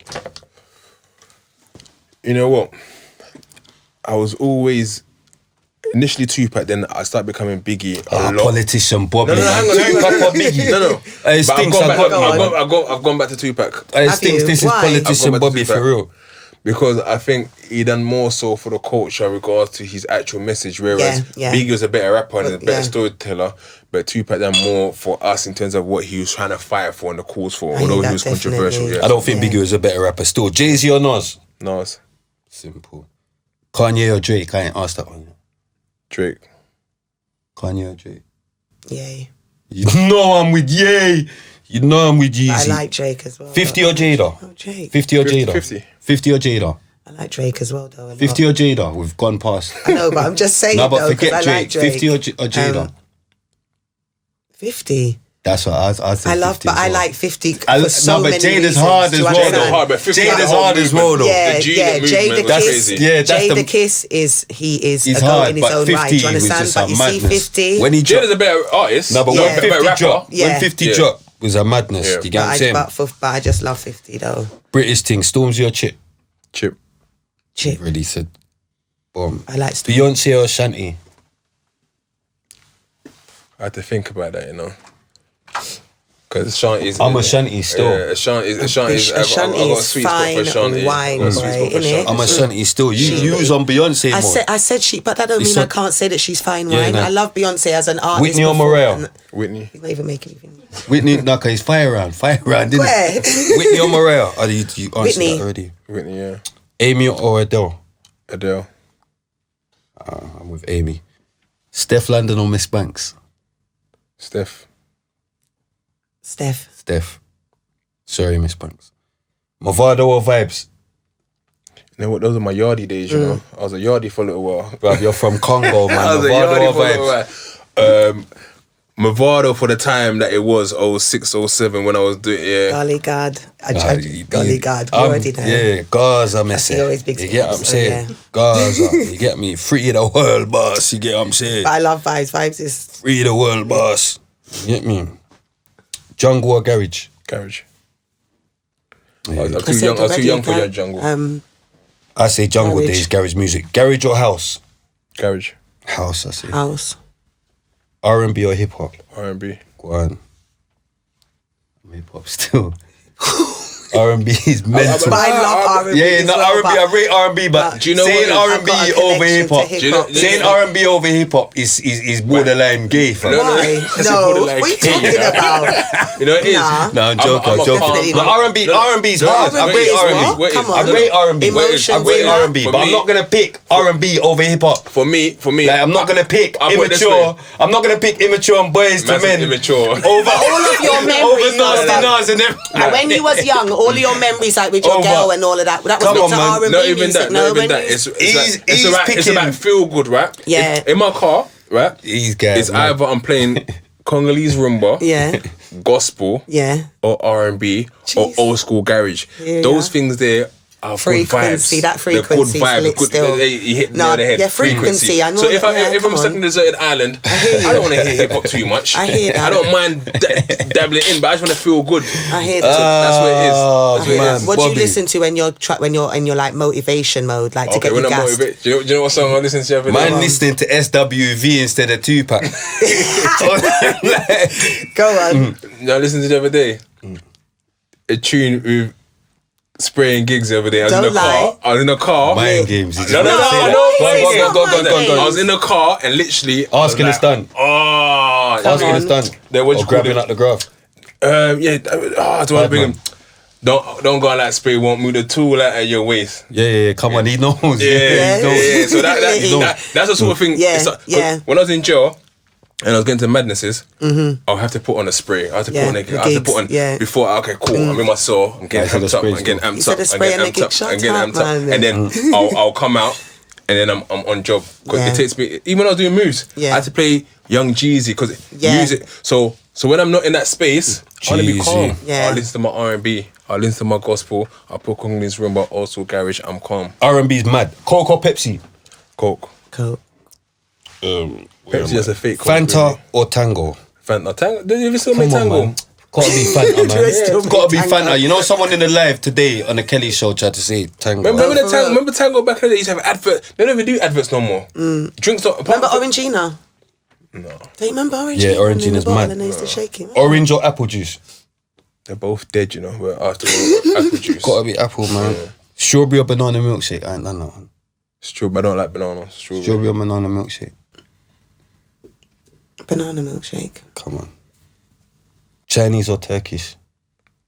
[SPEAKER 2] You know what? I was always initially Tupac, then I started becoming Biggie a lot.
[SPEAKER 1] Politician Bobby.
[SPEAKER 2] No, hang on.
[SPEAKER 1] Tupac or Biggie?
[SPEAKER 2] No.
[SPEAKER 1] It
[SPEAKER 2] But
[SPEAKER 1] stinks.
[SPEAKER 2] I've gone back to Tupac.
[SPEAKER 1] It
[SPEAKER 3] Have
[SPEAKER 1] stinks.
[SPEAKER 3] you?
[SPEAKER 1] This is
[SPEAKER 3] Why?
[SPEAKER 1] politician
[SPEAKER 2] I've gone back to
[SPEAKER 1] Bobby
[SPEAKER 2] Tupac.
[SPEAKER 1] for real.
[SPEAKER 2] Because I think he done more so for the culture in regards to his actual message, whereas
[SPEAKER 3] Yeah.
[SPEAKER 2] Biggie was a better rapper and a better
[SPEAKER 3] Yeah.
[SPEAKER 2] storyteller, but Tupac done more for us in terms of what he was trying to fight for and the cause for,
[SPEAKER 3] I
[SPEAKER 2] although
[SPEAKER 3] hear
[SPEAKER 2] he
[SPEAKER 3] that
[SPEAKER 2] was controversial.
[SPEAKER 3] definitely.
[SPEAKER 2] Yeah.
[SPEAKER 1] I don't think Biggie was a better rapper still. Jay-Z or Nas?
[SPEAKER 2] Nas,
[SPEAKER 1] Simple. Kanye or Drake? I ain't asked that one.
[SPEAKER 2] Drake.
[SPEAKER 1] Kanye or Drake?
[SPEAKER 3] Yay.
[SPEAKER 1] You know I'm with Ye. You know I'm with Yeezy.
[SPEAKER 3] I like Drake as well.
[SPEAKER 1] 50 or Jada?
[SPEAKER 3] Oh, Drake.
[SPEAKER 1] 50 or Jada?
[SPEAKER 2] 50.
[SPEAKER 1] 50 or Jada?
[SPEAKER 3] I like Drake as well, though. a lot.
[SPEAKER 1] 50 or Jada? We've gone past.
[SPEAKER 3] I know, but I'm just saying,
[SPEAKER 1] No, but
[SPEAKER 3] though, 'cause
[SPEAKER 1] forget
[SPEAKER 3] I
[SPEAKER 1] Drake.
[SPEAKER 3] like Drake.
[SPEAKER 1] 50 or Jada?
[SPEAKER 3] 50.
[SPEAKER 1] That's what I said.
[SPEAKER 3] I love,
[SPEAKER 1] 50
[SPEAKER 3] but
[SPEAKER 1] as
[SPEAKER 3] I
[SPEAKER 1] well.
[SPEAKER 3] like 50 for so
[SPEAKER 1] no, but
[SPEAKER 3] many
[SPEAKER 1] Jada's
[SPEAKER 3] reasons.
[SPEAKER 1] hard
[SPEAKER 3] Do
[SPEAKER 1] as
[SPEAKER 3] you
[SPEAKER 1] well,
[SPEAKER 3] understand?
[SPEAKER 1] though.
[SPEAKER 2] Hard, but 50
[SPEAKER 1] Jada's
[SPEAKER 2] the whole
[SPEAKER 1] hard as
[SPEAKER 2] movement.
[SPEAKER 1] well, though.
[SPEAKER 3] Yeah,
[SPEAKER 2] The G
[SPEAKER 3] yeah.
[SPEAKER 2] Unit
[SPEAKER 3] Jay the
[SPEAKER 2] movement was
[SPEAKER 3] Kiss.
[SPEAKER 2] crazy.
[SPEAKER 1] Yeah, that's
[SPEAKER 3] Jay
[SPEAKER 1] the-
[SPEAKER 3] the Kiss is
[SPEAKER 1] He's
[SPEAKER 3] a goat
[SPEAKER 1] hard,
[SPEAKER 3] in his
[SPEAKER 1] but
[SPEAKER 3] own
[SPEAKER 1] 50
[SPEAKER 3] right. Do you
[SPEAKER 1] was
[SPEAKER 3] understand?
[SPEAKER 1] just
[SPEAKER 3] But
[SPEAKER 1] a
[SPEAKER 3] you see,
[SPEAKER 1] madness.
[SPEAKER 3] 50.
[SPEAKER 1] When he
[SPEAKER 2] Jada's
[SPEAKER 1] dropped,
[SPEAKER 2] a better artist.
[SPEAKER 1] no, but
[SPEAKER 3] Yeah.
[SPEAKER 1] when 50
[SPEAKER 2] better rapper.
[SPEAKER 1] dropped,
[SPEAKER 3] Yeah.
[SPEAKER 1] when 50
[SPEAKER 2] Yeah.
[SPEAKER 1] dropped, was a madness.
[SPEAKER 2] Yeah.
[SPEAKER 1] You get what I'm saying?
[SPEAKER 3] But I just love 50 though.
[SPEAKER 1] British thing, Stormzy or Chip?
[SPEAKER 2] Chip.
[SPEAKER 3] Chip.
[SPEAKER 1] Already said. Boom.
[SPEAKER 3] I like Storm.
[SPEAKER 1] Beyonce or Shanti?
[SPEAKER 2] I had to think about that, you know. Because Ashanti's...
[SPEAKER 1] I'm a Shanti still.
[SPEAKER 2] Yeah, Ashanti's... I've
[SPEAKER 3] Ashanti
[SPEAKER 2] got a
[SPEAKER 3] is
[SPEAKER 2] sweet spot for
[SPEAKER 3] fine
[SPEAKER 2] Ashanti.
[SPEAKER 3] wine,
[SPEAKER 2] I've got a sweet
[SPEAKER 3] boy,
[SPEAKER 2] spot for
[SPEAKER 3] innit?
[SPEAKER 2] Ashanti.
[SPEAKER 1] I'm a Shanti still. You was on Beyonce more.
[SPEAKER 3] I said she, but that don't
[SPEAKER 1] It's
[SPEAKER 3] mean
[SPEAKER 1] so-
[SPEAKER 3] I can't say that she's fine
[SPEAKER 1] Yeah,
[SPEAKER 3] wine.
[SPEAKER 1] no.
[SPEAKER 3] I love Beyonce as an artist.
[SPEAKER 1] Whitney or
[SPEAKER 3] before,
[SPEAKER 1] Mariah?
[SPEAKER 3] and
[SPEAKER 2] Whitney.
[SPEAKER 3] You're not even making me think.
[SPEAKER 1] Whitney, no, cause it's fire round, didn't
[SPEAKER 3] Where?
[SPEAKER 1] it? Whitney or Mariah? Oh, you answered
[SPEAKER 3] Whitney.
[SPEAKER 1] that already.
[SPEAKER 2] Whitney, yeah.
[SPEAKER 1] Amy or Adele?
[SPEAKER 2] Adele.
[SPEAKER 1] I'm with Amy. Steph London or Miss Banks?
[SPEAKER 2] Steph.
[SPEAKER 3] Steph.
[SPEAKER 1] Sorry, Miss Banks. Movado or Vibes?
[SPEAKER 2] You know what? Those are my yardie days, you know. I was a yardie for a little while.
[SPEAKER 1] Bruv, you're from Congo, man.
[SPEAKER 2] I was a
[SPEAKER 1] Movado
[SPEAKER 2] yardie
[SPEAKER 1] or
[SPEAKER 2] for a little
[SPEAKER 1] Vibes?
[SPEAKER 2] while. Movado for the time that it was 06, 07 when I was doing, yeah.
[SPEAKER 3] Golly God.
[SPEAKER 1] You-
[SPEAKER 3] Golly God. You already know.
[SPEAKER 1] Yeah, Gaza, messy.
[SPEAKER 3] see always big
[SPEAKER 1] You get what I'm
[SPEAKER 3] spots,
[SPEAKER 1] saying?
[SPEAKER 3] so
[SPEAKER 1] Gaza, you get me? Free the world, boss. You get what I'm saying?
[SPEAKER 3] But I love Vibes. Vibes is
[SPEAKER 1] Free the world, boss. You get me? Jungle or Garage?
[SPEAKER 2] Garage.
[SPEAKER 1] Yeah.
[SPEAKER 2] I'm
[SPEAKER 3] I
[SPEAKER 2] too
[SPEAKER 3] said
[SPEAKER 2] young. I was too
[SPEAKER 3] already,
[SPEAKER 2] young for
[SPEAKER 3] Gar-
[SPEAKER 2] your jungle.
[SPEAKER 1] I say jungle
[SPEAKER 3] Garage.
[SPEAKER 1] days, garage music. Garage or house?
[SPEAKER 2] Garage.
[SPEAKER 1] House, I say.
[SPEAKER 3] house.
[SPEAKER 1] R&B or hip hop?
[SPEAKER 2] R&B.
[SPEAKER 1] Go on. I'm hip hop still. R&B is mental.
[SPEAKER 3] But I love R&B.
[SPEAKER 1] Yeah,
[SPEAKER 3] as
[SPEAKER 1] no,
[SPEAKER 3] well,
[SPEAKER 1] R&B, I rate R&B, but
[SPEAKER 2] Do you know
[SPEAKER 1] saying
[SPEAKER 2] what
[SPEAKER 1] R&B
[SPEAKER 3] I've got a
[SPEAKER 1] over
[SPEAKER 3] connection
[SPEAKER 1] hip hop,
[SPEAKER 3] to
[SPEAKER 2] Do you know-
[SPEAKER 3] hip-hop.
[SPEAKER 1] saying R&B over hip hop is borderline gay, fam.
[SPEAKER 2] No,
[SPEAKER 3] Why?
[SPEAKER 2] It's a
[SPEAKER 3] No,
[SPEAKER 2] borderline
[SPEAKER 3] what are you
[SPEAKER 2] king.
[SPEAKER 3] talking about?
[SPEAKER 2] You know it is.
[SPEAKER 3] Nah.
[SPEAKER 1] No, I'm joking.
[SPEAKER 2] I'm a
[SPEAKER 1] Definitely.
[SPEAKER 2] fan.
[SPEAKER 1] No, R&B's hard. I
[SPEAKER 3] R&B
[SPEAKER 1] rate
[SPEAKER 3] is
[SPEAKER 1] R&B.
[SPEAKER 3] what? Come
[SPEAKER 1] I
[SPEAKER 3] on.
[SPEAKER 1] rate R&B.
[SPEAKER 3] Emotions
[SPEAKER 1] I rate
[SPEAKER 3] and that.
[SPEAKER 1] R&B,
[SPEAKER 2] For
[SPEAKER 1] but I'm
[SPEAKER 2] me-
[SPEAKER 1] not gonna pick R&B over hip hop.
[SPEAKER 2] For me,
[SPEAKER 1] Like, I'm not gonna pick
[SPEAKER 2] I'll put it this
[SPEAKER 1] immature.
[SPEAKER 2] way.
[SPEAKER 1] I'm not gonna pick immature and boys to
[SPEAKER 2] Massive
[SPEAKER 1] men
[SPEAKER 2] immature.
[SPEAKER 1] over
[SPEAKER 3] All of your memories,
[SPEAKER 1] over nasty
[SPEAKER 3] though.
[SPEAKER 1] nas and them.
[SPEAKER 3] And when you was young, all of your memories like with your
[SPEAKER 1] Over.
[SPEAKER 3] girl and all of that was
[SPEAKER 1] Come
[SPEAKER 3] not
[SPEAKER 1] on,
[SPEAKER 3] to
[SPEAKER 1] man.
[SPEAKER 3] R&B
[SPEAKER 2] Not even
[SPEAKER 3] music.
[SPEAKER 2] that.
[SPEAKER 3] No,
[SPEAKER 2] Not even
[SPEAKER 3] when
[SPEAKER 2] that.
[SPEAKER 3] you-
[SPEAKER 2] It's about feel good, right?
[SPEAKER 3] Yeah.
[SPEAKER 2] In my car, right?
[SPEAKER 1] These guys.
[SPEAKER 2] It's
[SPEAKER 1] man.
[SPEAKER 2] either I'm playing Congolese rumba,
[SPEAKER 3] Yeah,
[SPEAKER 2] gospel,
[SPEAKER 3] yeah.
[SPEAKER 2] or R&B, or
[SPEAKER 3] Jeez.
[SPEAKER 2] old school garage.
[SPEAKER 3] Yeah,
[SPEAKER 2] Those
[SPEAKER 3] yeah.
[SPEAKER 2] things there are
[SPEAKER 3] Frequency,
[SPEAKER 2] good vibes.
[SPEAKER 3] that frequency
[SPEAKER 2] They're good vibes.
[SPEAKER 3] lit
[SPEAKER 2] Good,
[SPEAKER 3] still.
[SPEAKER 2] you hit me
[SPEAKER 3] No,
[SPEAKER 2] on the head.
[SPEAKER 3] yeah, frequency, I know
[SPEAKER 2] So if
[SPEAKER 3] that, yeah,
[SPEAKER 2] if I'm
[SPEAKER 3] come
[SPEAKER 2] stuck
[SPEAKER 3] on.
[SPEAKER 2] in a deserted island, I don't want to hear hip hop too much.
[SPEAKER 3] I hear that.
[SPEAKER 2] I don't mind dabbling in, but I just want to feel good.
[SPEAKER 3] I hear that.
[SPEAKER 2] That's what it is.
[SPEAKER 1] Oh,
[SPEAKER 2] That's what it
[SPEAKER 1] man.
[SPEAKER 2] is.
[SPEAKER 3] What do you
[SPEAKER 1] Bobby.
[SPEAKER 3] listen to when you're in your like motivation mode, like to
[SPEAKER 2] Okay,
[SPEAKER 3] get
[SPEAKER 2] when
[SPEAKER 3] you
[SPEAKER 2] I'm
[SPEAKER 3] gassed?
[SPEAKER 2] motivated, do you know what song I listen to the other day?
[SPEAKER 1] Man listening to SWV instead of Tupac.
[SPEAKER 3] Go on.
[SPEAKER 2] No, I listened to the other day. A tune with spraying gigs the other day. I was
[SPEAKER 3] Don't
[SPEAKER 2] in the
[SPEAKER 3] lie.
[SPEAKER 2] car. I was in the car.
[SPEAKER 1] Mind games. you just
[SPEAKER 2] No,
[SPEAKER 1] wanna say
[SPEAKER 2] I
[SPEAKER 1] that.
[SPEAKER 2] know.
[SPEAKER 3] Go on,
[SPEAKER 2] Mind
[SPEAKER 3] go on,
[SPEAKER 2] games.
[SPEAKER 3] go on, go on, go on.
[SPEAKER 2] I was in the car and literally I was
[SPEAKER 1] Asking the stunt.
[SPEAKER 2] Oh,
[SPEAKER 1] Asking
[SPEAKER 3] on.
[SPEAKER 1] the stunt.
[SPEAKER 2] Then what you
[SPEAKER 1] Or
[SPEAKER 2] call
[SPEAKER 1] grabbing
[SPEAKER 2] it?
[SPEAKER 1] up the graph.
[SPEAKER 2] Yeah. Do I bring
[SPEAKER 1] man.
[SPEAKER 2] him? Don't go on like spray. Won't move the tool out at your waist.
[SPEAKER 1] Yeah. Come on, he knows.
[SPEAKER 2] Yeah.
[SPEAKER 1] he knows.
[SPEAKER 2] So that's the sort of thing.
[SPEAKER 3] Yeah,
[SPEAKER 2] it's like- 'cause
[SPEAKER 3] yeah.
[SPEAKER 2] When I was in jail. And I was getting to madnesses. I'll have to put on a spray. I have to
[SPEAKER 3] Yeah,
[SPEAKER 2] put on a.
[SPEAKER 3] the
[SPEAKER 2] I have to
[SPEAKER 3] gigs,
[SPEAKER 2] put on
[SPEAKER 3] yeah.
[SPEAKER 2] before. Okay, cool. I'm in my cell. I'm getting
[SPEAKER 1] Yeah, so the
[SPEAKER 2] amped up.
[SPEAKER 1] spray's
[SPEAKER 2] I'm getting
[SPEAKER 1] cool.
[SPEAKER 2] amped
[SPEAKER 3] You said
[SPEAKER 2] up.
[SPEAKER 3] the
[SPEAKER 2] I'm
[SPEAKER 3] spray
[SPEAKER 2] getting
[SPEAKER 3] and the
[SPEAKER 2] amped up.
[SPEAKER 3] gig. Shut
[SPEAKER 2] I'm getting
[SPEAKER 3] up,
[SPEAKER 2] amped up.
[SPEAKER 3] man.
[SPEAKER 2] And then I'll come out. then I'm on job. Because
[SPEAKER 3] Yeah.
[SPEAKER 2] it takes me, even when I was doing moves, I had to play Young Jeezy because music. So when I'm not in that space, I want to be calm.
[SPEAKER 3] Yeah.
[SPEAKER 2] I'll listen to my R&B, I'll listen to my gospel, I'll put Congolese rumba, also garage, I'm calm.
[SPEAKER 1] R&B's mad. Coke or Pepsi?
[SPEAKER 2] Coke.
[SPEAKER 3] Cool.
[SPEAKER 2] Pepsi is a fake Coke.
[SPEAKER 1] Fanta
[SPEAKER 2] Really.
[SPEAKER 1] or Tango?
[SPEAKER 2] Fanta. Tango. Did you ever still make
[SPEAKER 1] Come on,
[SPEAKER 2] Tango?
[SPEAKER 1] man. Gotta be Fanta, man.
[SPEAKER 3] Do I still
[SPEAKER 1] It's gotta be
[SPEAKER 3] make Tango?
[SPEAKER 1] Fanta. You know, someone in the live today on the Kelly show tried to say Tango.
[SPEAKER 2] Remember
[SPEAKER 3] for
[SPEAKER 2] the Tango?
[SPEAKER 3] real.
[SPEAKER 2] Remember Tango back in the day? Used to have adverts. They don't even do adverts no more. Drinks don't.
[SPEAKER 3] Remember Orangina?
[SPEAKER 2] No.
[SPEAKER 3] Do you remember Orangina?
[SPEAKER 1] Yeah, Orangina's mad.
[SPEAKER 3] And they used to shake it.
[SPEAKER 1] Orange or apple juice?
[SPEAKER 2] They're both dead, you know. But after all, apple juice.
[SPEAKER 1] Gotta be apple, man. Strawberry or banana milkshake? I ain't done that one.
[SPEAKER 2] It's true, but I don't like banana.
[SPEAKER 1] Strawberry or banana milkshake?
[SPEAKER 3] Banana milkshake.
[SPEAKER 1] Come on. Chinese or Turkish?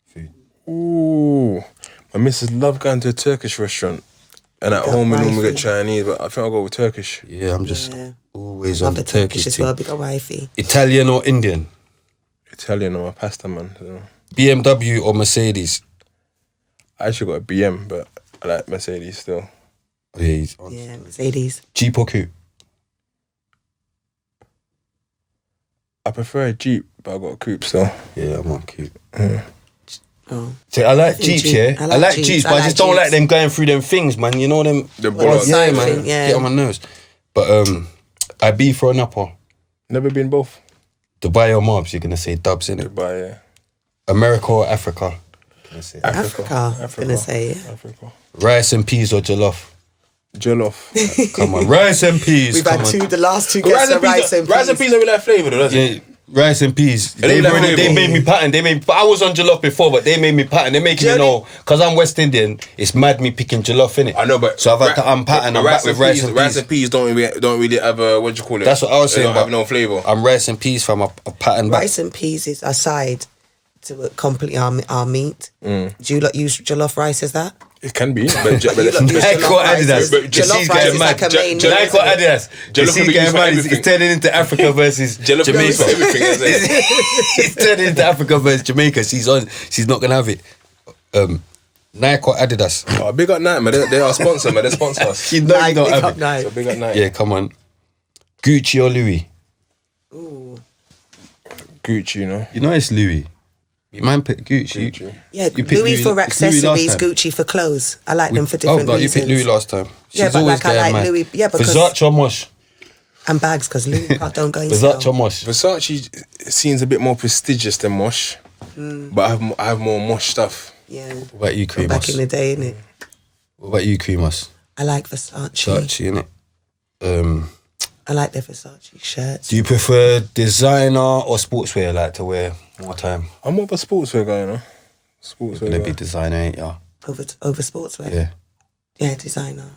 [SPEAKER 1] Food.
[SPEAKER 2] Ooh. My missus love going to a Turkish restaurant. And at home we normally get Chinese, but I think I'll go with Turkish.
[SPEAKER 1] Yeah, I'm just always
[SPEAKER 3] Love
[SPEAKER 1] on
[SPEAKER 3] the
[SPEAKER 1] the
[SPEAKER 3] Turkish
[SPEAKER 1] Turkish
[SPEAKER 3] as
[SPEAKER 1] thing.
[SPEAKER 3] well, big old wifey.
[SPEAKER 1] Italian or Indian?
[SPEAKER 2] Italian or a pasta man. So.
[SPEAKER 1] BMW or Mercedes?
[SPEAKER 2] I actually got a BM, but I like Mercedes still.
[SPEAKER 1] Oh, yeah, he's on.
[SPEAKER 3] Yeah, Mercedes.
[SPEAKER 1] Jeep or coupe?
[SPEAKER 2] I prefer a Jeep, but I got a coupe still.
[SPEAKER 1] Yeah, I'm on coupe.
[SPEAKER 3] Oh.
[SPEAKER 1] So I like
[SPEAKER 3] I think
[SPEAKER 1] Jeeps,
[SPEAKER 3] Jeep.
[SPEAKER 1] yeah. I like Jeeps, but I just don't like them going through them things, man. You know them.
[SPEAKER 2] The
[SPEAKER 3] Well,
[SPEAKER 2] bullocks.
[SPEAKER 1] Yeah,
[SPEAKER 3] Side
[SPEAKER 1] man.
[SPEAKER 3] thing, yeah.
[SPEAKER 1] Get on my nerves. But I be for an upper.
[SPEAKER 2] Never been both.
[SPEAKER 1] Dubai or Mobs, you're gonna say dubs, innit?
[SPEAKER 2] Dubai, yeah.
[SPEAKER 1] America or Africa? Gonna say
[SPEAKER 3] Africa, I'm gonna say, yeah.
[SPEAKER 2] Africa.
[SPEAKER 1] rice and peas or jollof?
[SPEAKER 2] Jollof.
[SPEAKER 1] Come on, rice and peas.
[SPEAKER 3] We've
[SPEAKER 1] come
[SPEAKER 3] had
[SPEAKER 1] on.
[SPEAKER 3] the last two guests are rice and peas.
[SPEAKER 2] Rice and peas don't really have flavour though, does it?
[SPEAKER 1] Yeah, rice and peas.
[SPEAKER 2] don't
[SPEAKER 1] They
[SPEAKER 2] like flavour.
[SPEAKER 1] made me pattern. But I was on jollof before, but they made me pattern. They're making me know, because I'm West Indian, it's mad me picking jollof, innit?
[SPEAKER 2] I know, but
[SPEAKER 1] so I've had to unpattern. I'm back with rice and peas.
[SPEAKER 2] Rice and peas don't really have a, what do you call it?
[SPEAKER 1] That's what I was saying.
[SPEAKER 2] They don't have no flavour.
[SPEAKER 1] I'm rice and peas from a pattern back.
[SPEAKER 3] Rice and peas is a side to complete our meat. Do you lot use jollof rice as that?
[SPEAKER 2] It can be, but
[SPEAKER 3] You lot use
[SPEAKER 1] Nike
[SPEAKER 3] jollof
[SPEAKER 1] or
[SPEAKER 3] rice
[SPEAKER 1] Adidas.
[SPEAKER 3] as-
[SPEAKER 1] But
[SPEAKER 3] Jollof rice is like a main meal.
[SPEAKER 1] Nike or Adidas.
[SPEAKER 2] Jollof can be used for everything.
[SPEAKER 1] It's turning into Africa versus
[SPEAKER 2] Jollof can be used for
[SPEAKER 1] Jamaica.
[SPEAKER 2] everything, isn't it?
[SPEAKER 1] It's turning into Africa versus Jamaica. She's not gonna have it. Nike or Adidas.
[SPEAKER 2] Oh, big up Nike, man. They are sponsor, man. They sponsor us.
[SPEAKER 1] She know you don't
[SPEAKER 3] Big
[SPEAKER 1] have
[SPEAKER 3] up
[SPEAKER 1] it.
[SPEAKER 3] Nike.
[SPEAKER 2] So big up Nike.
[SPEAKER 1] Yeah, come on. Gucci or Louis?
[SPEAKER 2] Gucci, you know.
[SPEAKER 1] You know it's Louis. You man pick Gucci.
[SPEAKER 2] Gucci.
[SPEAKER 3] Yeah,
[SPEAKER 1] You picked
[SPEAKER 3] Louis for
[SPEAKER 1] Louis last
[SPEAKER 3] accessories,
[SPEAKER 1] time.
[SPEAKER 3] Gucci for clothes. I like them for
[SPEAKER 1] Oh,
[SPEAKER 3] different
[SPEAKER 1] but you
[SPEAKER 3] reasons.
[SPEAKER 1] picked Louis last time.
[SPEAKER 3] Yeah,
[SPEAKER 1] She's
[SPEAKER 3] but
[SPEAKER 1] always
[SPEAKER 3] like I
[SPEAKER 1] getting
[SPEAKER 3] like
[SPEAKER 1] mad.
[SPEAKER 3] Louis. Yeah, because
[SPEAKER 1] Versace or Mosh?
[SPEAKER 3] and bags because Louis don't go in.
[SPEAKER 1] Versace or Mosh?
[SPEAKER 2] Versace seems a bit more prestigious than Mosh, but I have more Mosh stuff.
[SPEAKER 3] Yeah,
[SPEAKER 1] What about you,
[SPEAKER 3] from back
[SPEAKER 1] Creamos?
[SPEAKER 3] in the day, innit?
[SPEAKER 1] What about you, Creamos?
[SPEAKER 3] I like Versace.
[SPEAKER 1] Versace, innit?
[SPEAKER 3] I like the Versace shirts.
[SPEAKER 1] Do you prefer designer or sportswear, like to wear more time?
[SPEAKER 2] I'm more of a sportswear guy, you know. Sportswear
[SPEAKER 1] Gonna
[SPEAKER 2] guy.
[SPEAKER 1] be designer, ain't ya?
[SPEAKER 3] over sportswear.
[SPEAKER 1] Yeah.
[SPEAKER 3] Yeah, designer.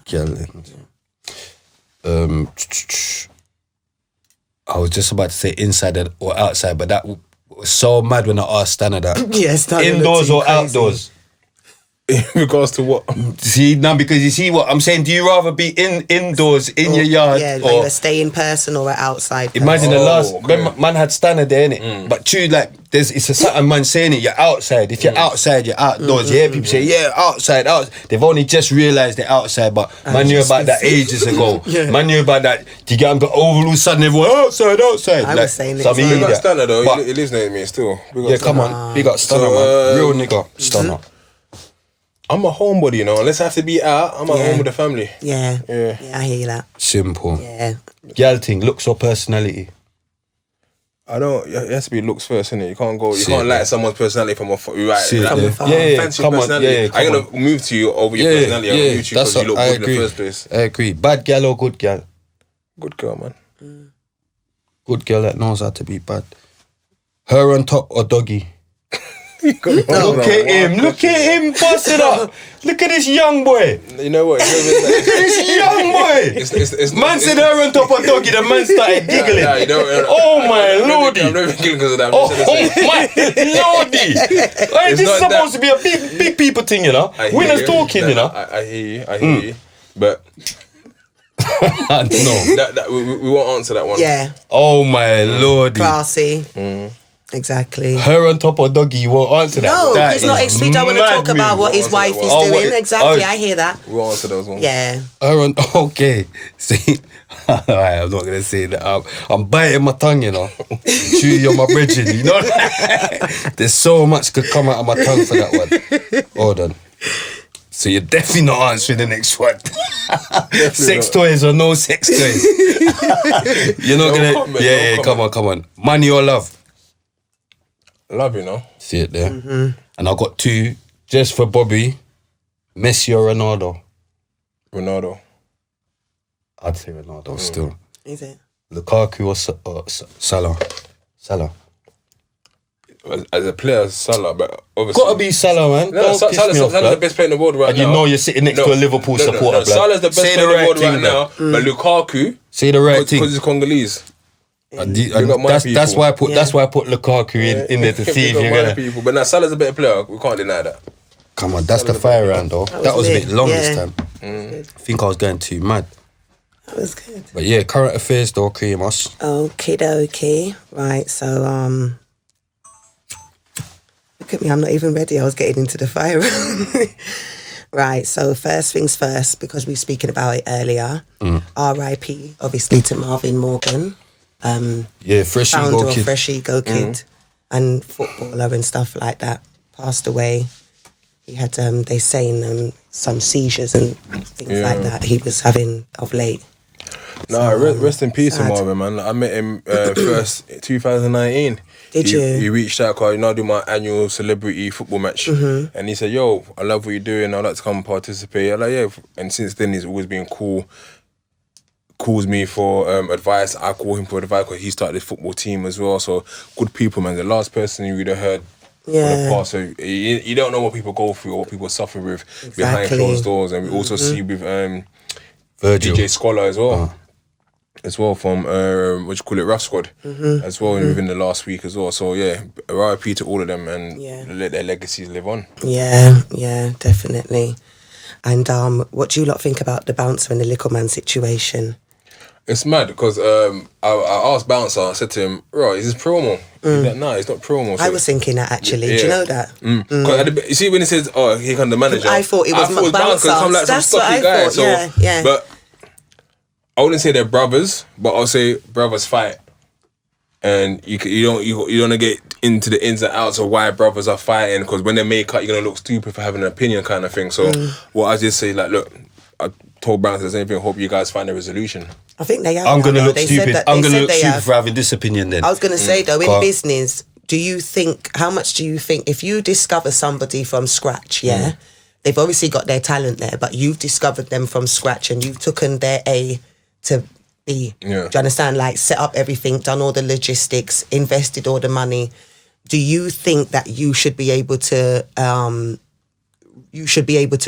[SPEAKER 1] I was just about to say inside or outside, but that was so mad when I asked Stanner that.
[SPEAKER 3] Yes, that
[SPEAKER 1] Indoors or outdoors?
[SPEAKER 2] In regards to what?
[SPEAKER 1] See, now because you see what I'm saying, do you rather be indoors in your yard
[SPEAKER 3] Yeah, like
[SPEAKER 1] or
[SPEAKER 3] a stay in person or an outside person.
[SPEAKER 1] imagine the last
[SPEAKER 2] okay.
[SPEAKER 1] man had Stanner there, innit? But true, like it's a certain man saying it, you're outside. If you're outside, you're outdoors. You hear people say, yeah, outside. They've only just realised they're outside, but man knew about that ages ago. Man knew about that. Do you get them? All of a sudden everyone outside.
[SPEAKER 3] I was saying it
[SPEAKER 1] some
[SPEAKER 3] as well.
[SPEAKER 2] Big up
[SPEAKER 1] idiot.
[SPEAKER 2] Stunner though.
[SPEAKER 1] But-
[SPEAKER 2] He lives near me still. Big up
[SPEAKER 1] Yeah,
[SPEAKER 2] Stunner.
[SPEAKER 1] come on. Big up Stunner,
[SPEAKER 2] So,
[SPEAKER 1] man. Real nigga. Stunner.
[SPEAKER 2] I'm a homebody, you know. Unless I have to be out, I'm at
[SPEAKER 3] Yeah.
[SPEAKER 2] home with the family.
[SPEAKER 3] Yeah.
[SPEAKER 2] Yeah.
[SPEAKER 3] Yeah, I hear you that.
[SPEAKER 1] Simple.
[SPEAKER 3] Yeah.
[SPEAKER 1] Gal thing, looks or personality?
[SPEAKER 2] I don't. It has to be looks first, innit? You can't go. You
[SPEAKER 1] See,
[SPEAKER 2] can't
[SPEAKER 1] yeah.
[SPEAKER 2] like someone's personality from a right.
[SPEAKER 1] See,
[SPEAKER 2] like,
[SPEAKER 1] yeah.
[SPEAKER 3] afar.
[SPEAKER 1] Yeah,
[SPEAKER 2] fancy
[SPEAKER 1] come on.
[SPEAKER 2] personality.
[SPEAKER 1] Yeah,
[SPEAKER 2] I'm
[SPEAKER 1] come
[SPEAKER 2] gonna move to you over your personality. I'm gonna move to you because you look
[SPEAKER 1] I
[SPEAKER 2] good
[SPEAKER 1] agree.
[SPEAKER 2] in the first place.
[SPEAKER 1] I agree. Bad gal or good gal?
[SPEAKER 2] Good girl, man.
[SPEAKER 1] Good girl that knows how to be bad. Her on top or doggy? Look at him. Look at him busting up. Look at this young boy.
[SPEAKER 2] You know what?
[SPEAKER 1] Look at this young boy.
[SPEAKER 2] It's
[SPEAKER 1] Man said her on top of doggy. The man started giggling.
[SPEAKER 2] Nah, you know,
[SPEAKER 1] Oh my
[SPEAKER 2] I'm
[SPEAKER 1] lordy.
[SPEAKER 2] not even giggling because of that.
[SPEAKER 1] Oh my lordy. Hey, this is
[SPEAKER 2] not
[SPEAKER 1] supposed
[SPEAKER 2] that-
[SPEAKER 1] to be a big people thing, you know.
[SPEAKER 2] I hear
[SPEAKER 1] Winners
[SPEAKER 2] you.
[SPEAKER 1] talking,
[SPEAKER 2] Nah,
[SPEAKER 1] you know.
[SPEAKER 2] I hear you. I hear you. But
[SPEAKER 1] No.
[SPEAKER 2] we won't answer that one.
[SPEAKER 3] Yeah.
[SPEAKER 1] Oh my lordy.
[SPEAKER 3] Classy. Exactly.
[SPEAKER 1] Her on top of doggy, you won't answer that.
[SPEAKER 3] No,
[SPEAKER 1] That
[SPEAKER 3] he's not.
[SPEAKER 1] is
[SPEAKER 3] He don't want to
[SPEAKER 1] mad
[SPEAKER 3] talk about
[SPEAKER 1] me.
[SPEAKER 3] what his wife is
[SPEAKER 1] Oh,
[SPEAKER 3] doing.
[SPEAKER 1] what-
[SPEAKER 3] Exactly,
[SPEAKER 1] oh.
[SPEAKER 3] I hear that.
[SPEAKER 2] We'll answer those ones.
[SPEAKER 3] Yeah.
[SPEAKER 1] Her on, okay. See, alright, I'm not gonna say that. I'm biting my tongue, you know. Chew on my bridging, you know. There's so much could come out of my tongue for that one. Hold on. So you're definitely not answering the next one. Sex toys or no sex toys? You're not gonna.
[SPEAKER 2] comment,
[SPEAKER 1] Yeah,
[SPEAKER 2] no
[SPEAKER 1] come on. Money or love?
[SPEAKER 2] Love, you know.
[SPEAKER 1] See it there. And I got 2 just for Bobby. Messi or Ronaldo?
[SPEAKER 2] Ronaldo.
[SPEAKER 1] I'd say Ronaldo still.
[SPEAKER 3] Is it?
[SPEAKER 1] Lukaku or Salah? Salah.
[SPEAKER 2] As a player, Salah, but obviously...
[SPEAKER 1] Gotta be Salah, man.
[SPEAKER 2] No,
[SPEAKER 1] Don't piss
[SPEAKER 2] Salah's
[SPEAKER 1] me off,
[SPEAKER 2] the
[SPEAKER 1] blood.
[SPEAKER 2] best player in the world right
[SPEAKER 1] And
[SPEAKER 2] now.
[SPEAKER 1] you know you're sitting next to a Liverpool supporter, blood.
[SPEAKER 2] Salah's the best
[SPEAKER 1] Say
[SPEAKER 2] player
[SPEAKER 1] the
[SPEAKER 2] in the
[SPEAKER 1] right
[SPEAKER 2] world
[SPEAKER 1] thing,
[SPEAKER 2] right now, but Lukaku,
[SPEAKER 1] Say the right thing.
[SPEAKER 2] because he's Congolese.
[SPEAKER 1] And
[SPEAKER 2] Big up my
[SPEAKER 1] that's
[SPEAKER 2] people.
[SPEAKER 1] why I put Lukaku in there to see if
[SPEAKER 2] Big up
[SPEAKER 1] you're
[SPEAKER 2] my
[SPEAKER 1] gonna.
[SPEAKER 2] people. But now Salah's a better player. We can't deny that.
[SPEAKER 1] Come on, that's the fire round though. That was a bit
[SPEAKER 3] lit,
[SPEAKER 1] long
[SPEAKER 3] yeah.
[SPEAKER 1] this time. I think I was going too mad.
[SPEAKER 3] That was good.
[SPEAKER 1] But yeah, current affairs though, Creamos.
[SPEAKER 3] Okie dokie. Right, so look at me, I'm not even ready. I was getting into the fire round. Right, so first things first, because we were speaking about it earlier. R.I.P. obviously to Marvin Morgan.
[SPEAKER 1] Yeah, Fresh
[SPEAKER 3] Founder
[SPEAKER 1] Ego
[SPEAKER 3] of
[SPEAKER 1] Kid.
[SPEAKER 3] Fresh Ego Kid and footballer and stuff like that. Passed away. He had they saying some seizures and things like that he was having of late.
[SPEAKER 2] Nah, rest in peace to
[SPEAKER 3] sad.
[SPEAKER 2] Marvin, man. I met him first 2019.
[SPEAKER 3] Did you?
[SPEAKER 2] He reached out because I do my annual celebrity football match, and he said, "Yo, I love what you're doing. I'd like to come participate." I'm like, "Yeah." And since then, he's always been cool. Calls me for advice. I call him for advice because he started the football team as well. So good people, man. The last person you would have heard.
[SPEAKER 3] Yeah.
[SPEAKER 2] Past, so you don't know what people go through or what people suffer with behind
[SPEAKER 3] Exactly.
[SPEAKER 2] closed doors, and we also see with
[SPEAKER 1] Virgil.
[SPEAKER 2] DJ Scholar as well. As well from what you call it, Rough Squad, as well within the last week as well. So yeah, RIP to all of them and let their legacies live on.
[SPEAKER 3] Yeah, definitely. And what do you lot think about the bouncer and the little man situation?
[SPEAKER 2] It's mad because I asked Bouncer, I said to him, "Right, is this promo?" He's like, "Nah, it's not promo." So
[SPEAKER 3] I was thinking that actually. Do you know that?
[SPEAKER 2] 'Cause you see when he says, "Oh, here comes the manager,"
[SPEAKER 3] I thought it was
[SPEAKER 2] Bouncer. 'Cause it come like some
[SPEAKER 3] That's what
[SPEAKER 2] stocky
[SPEAKER 3] I
[SPEAKER 2] guy.
[SPEAKER 3] thought,
[SPEAKER 2] So,
[SPEAKER 3] yeah.
[SPEAKER 2] But I wouldn't say they're brothers, but I'll say brothers fight, and you don't get into the ins and outs of why brothers are fighting, because when they make cut, you're gonna look stupid for having an opinion, kind of thing. So what I just say, like, look, I told Bouncer the same thing. Hope you guys find a resolution.
[SPEAKER 3] I think they have.
[SPEAKER 1] I'm gonna
[SPEAKER 3] now,
[SPEAKER 1] look
[SPEAKER 3] they
[SPEAKER 1] stupid.
[SPEAKER 3] Said that,
[SPEAKER 1] I'm
[SPEAKER 3] they
[SPEAKER 1] gonna
[SPEAKER 3] said
[SPEAKER 1] look
[SPEAKER 3] they
[SPEAKER 1] stupid
[SPEAKER 3] have.
[SPEAKER 1] for having this opinion then.
[SPEAKER 3] I was going to say though, in
[SPEAKER 1] Can't-
[SPEAKER 3] business, how much do you think, if you discover somebody from scratch, they've obviously got their talent there, but you've discovered them from scratch and you've taken their A to B.
[SPEAKER 2] Yeah.
[SPEAKER 3] Do you understand? Like set up everything, done all the logistics, invested all the money. Do you think that you should be able to